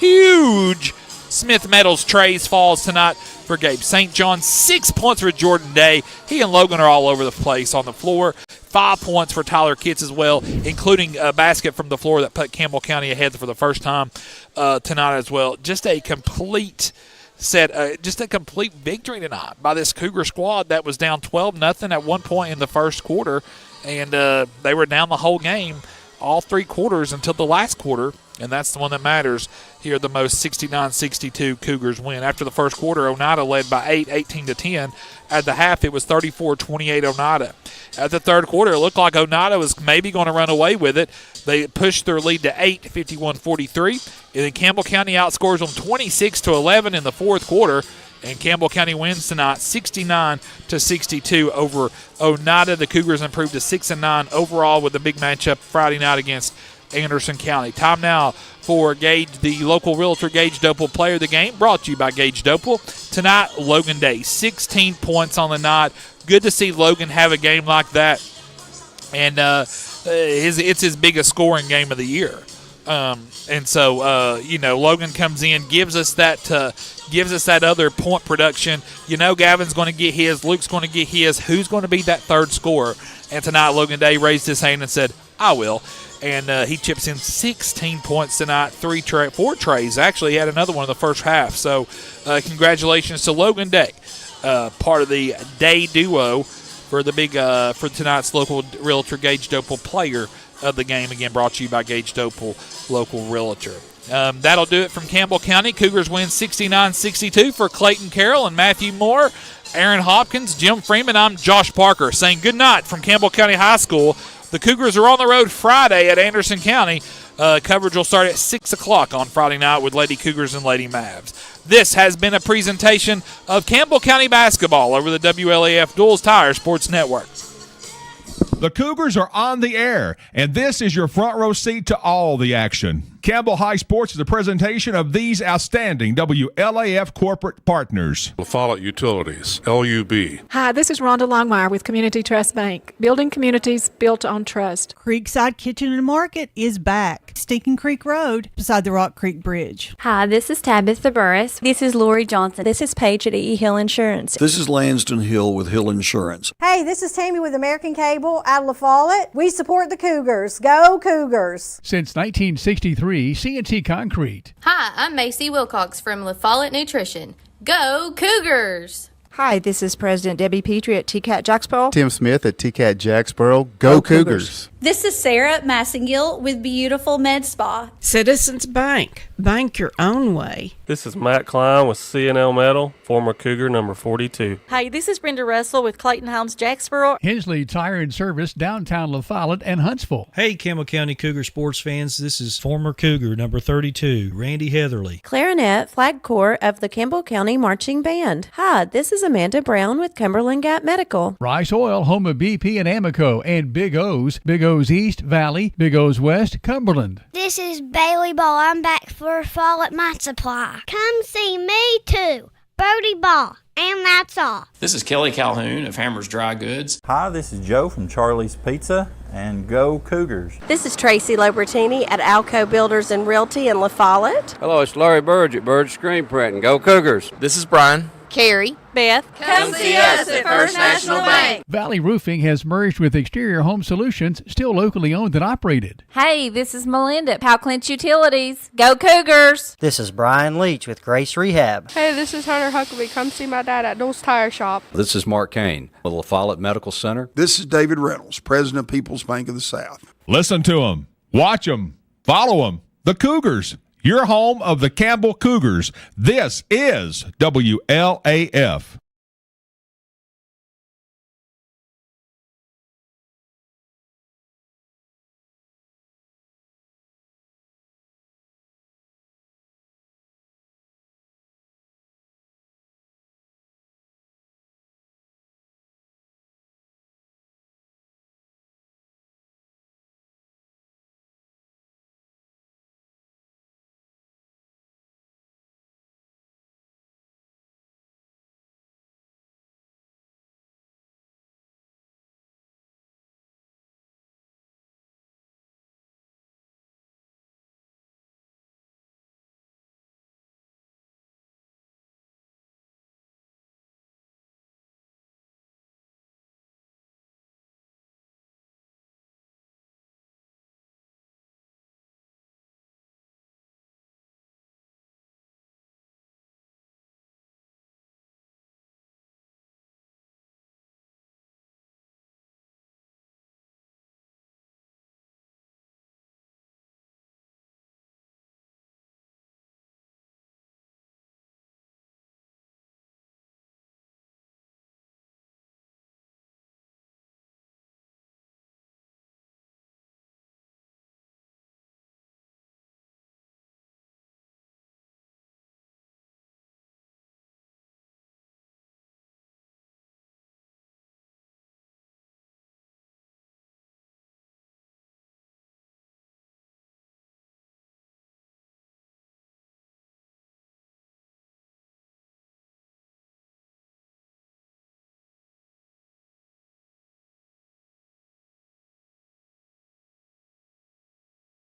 huge Smith Metals trays falls tonight for Gabe St. John. 6 points for Jordan Day. He and Logan are all over the place on the floor. 5 points for Tyler Kitts as well, including a basket from the floor that put Campbell County ahead for the first time tonight as well. Just a complete victory tonight by this Cougar squad that was down 12-0 at one point in the first quarter, and they were down the whole game, all 3 quarters until the last quarter, and that's the one that matters here the most. 69-62 Cougars win. After the first quarter, Oneida led by 8, 18-10. At the half, it was 34-28 Oneida. At the third quarter, it looked like Oneida was maybe going to run away with it. They pushed their lead to 8, 51-43. And then Campbell County outscores them 26-11 in the fourth quarter. And Campbell County wins tonight 69-62 over Oneida. The Cougars improved to 6-9 overall with the big matchup Friday night against Anderson County. Time now for Gage, the local realtor Gage Dopel player of the game, brought to you by Gage Dopel. Tonight, Logan Day, 16 points on the night. Good to see Logan have a game like that. And it's his biggest scoring game of the year. Logan comes in, gives us that other point production. Gavin's going to get his, Luke's going to get his. Who's going to be that third scorer? And tonight, Logan Day raised his hand and said, I will. And he chips in 16 points tonight, 4 trays. Actually, he had another one in the first half. So congratulations to Logan Day, part of the Day duo for the big for tonight's local realtor Gage Dopel player of the game. Again, brought to you by Gage Dopel, local realtor. That'll do it from Campbell County. Cougars win 69-62 for Clayton Carroll and Matthew Moore, Aaron Hopkins, Jim Freeman. I'm Josh Parker saying good night from Campbell County High School. The Cougars are on the road Friday at Anderson County. Coverage will start at 6 o'clock on Friday night with Lady Cougars and Lady Mavs. This has been a presentation of Campbell County basketball over the WLAF Duals Tire Sports Network. The Cougars are on the air, and this is your front row seat to all the action. Campbell High Sports is a presentation of these outstanding WLAF corporate partners. La Follette Utilities, LUB. Hi, this is Rhonda Longmire with Community Trust Bank. Building communities built on trust. Creekside Kitchen and Market is back. Stinking Creek Road beside the Rock Creek Bridge. Hi, this is Tabitha Burris. This is Lori Johnson. This is Paige at E. Hill Insurance. This is Lansden Hill with Hill Insurance. Hey, this is Tammy with American Cable out of La Follette. We support the Cougars. Go Cougars! Since 1963, C&T Concrete. Hi, I'm Macy Wilcox from La Follette Nutrition. Go Cougars! Hi, this is President Debbie Petrie at TCAT Jacksboro. Tim Smith at TCAT Jacksboro. Go Cougars! This is Sarah Massengill with Beautiful Med Spa. Citizens Bank. Bank your own way. This is Matt Klein with C&L Metal, former Cougar number 42. Hi, this is Brenda Russell with Clayton Homes Jacksboro. Hensley Tire and Service, downtown La Follette and Huntsville. Hey, Campbell County Cougar sports fans, this is former Cougar number 32, Randy Heatherly. Clarinet, Flag Corps of the Campbell County Marching Band. Hi, this is Amanda Brown with Cumberland Gap Medical. Rice Oil, home of BP and Amoco, and Big O's. Big O's East, Valley, Big O's West, Cumberland. This is Bailey Ball. I'm back for Follette Mat Supply. Come see me too, Brody Ball. And that's all. This is Kelly Calhoun of Hammers Dry Goods. Hi, this is Joe from Charlie's Pizza, and go Cougars. This is Tracy Lobertini at Alco Builders and Realty in La Follette. Hello, it's Larry Burge at Burge Screen Printing. Go Cougars. This is Brian. Carrie, Beth, come see us at First National Bank. Valley Roofing has merged with Exterior Home Solutions, still locally owned and operated. Hey, this is Melinda at Powell Clinch Utilities. Go Cougars! This is Brian Leach with Grace Rehab. Hey, this is Hunter Huckabee. Come see my dad at Dole's Tire Shop. This is Mark Kane with La Follette Medical Center. This is David Reynolds, President of People's Bank of the South. Listen to them, watch them, follow them. The Cougars, your home of the Campbell Cougars. This is WLAF.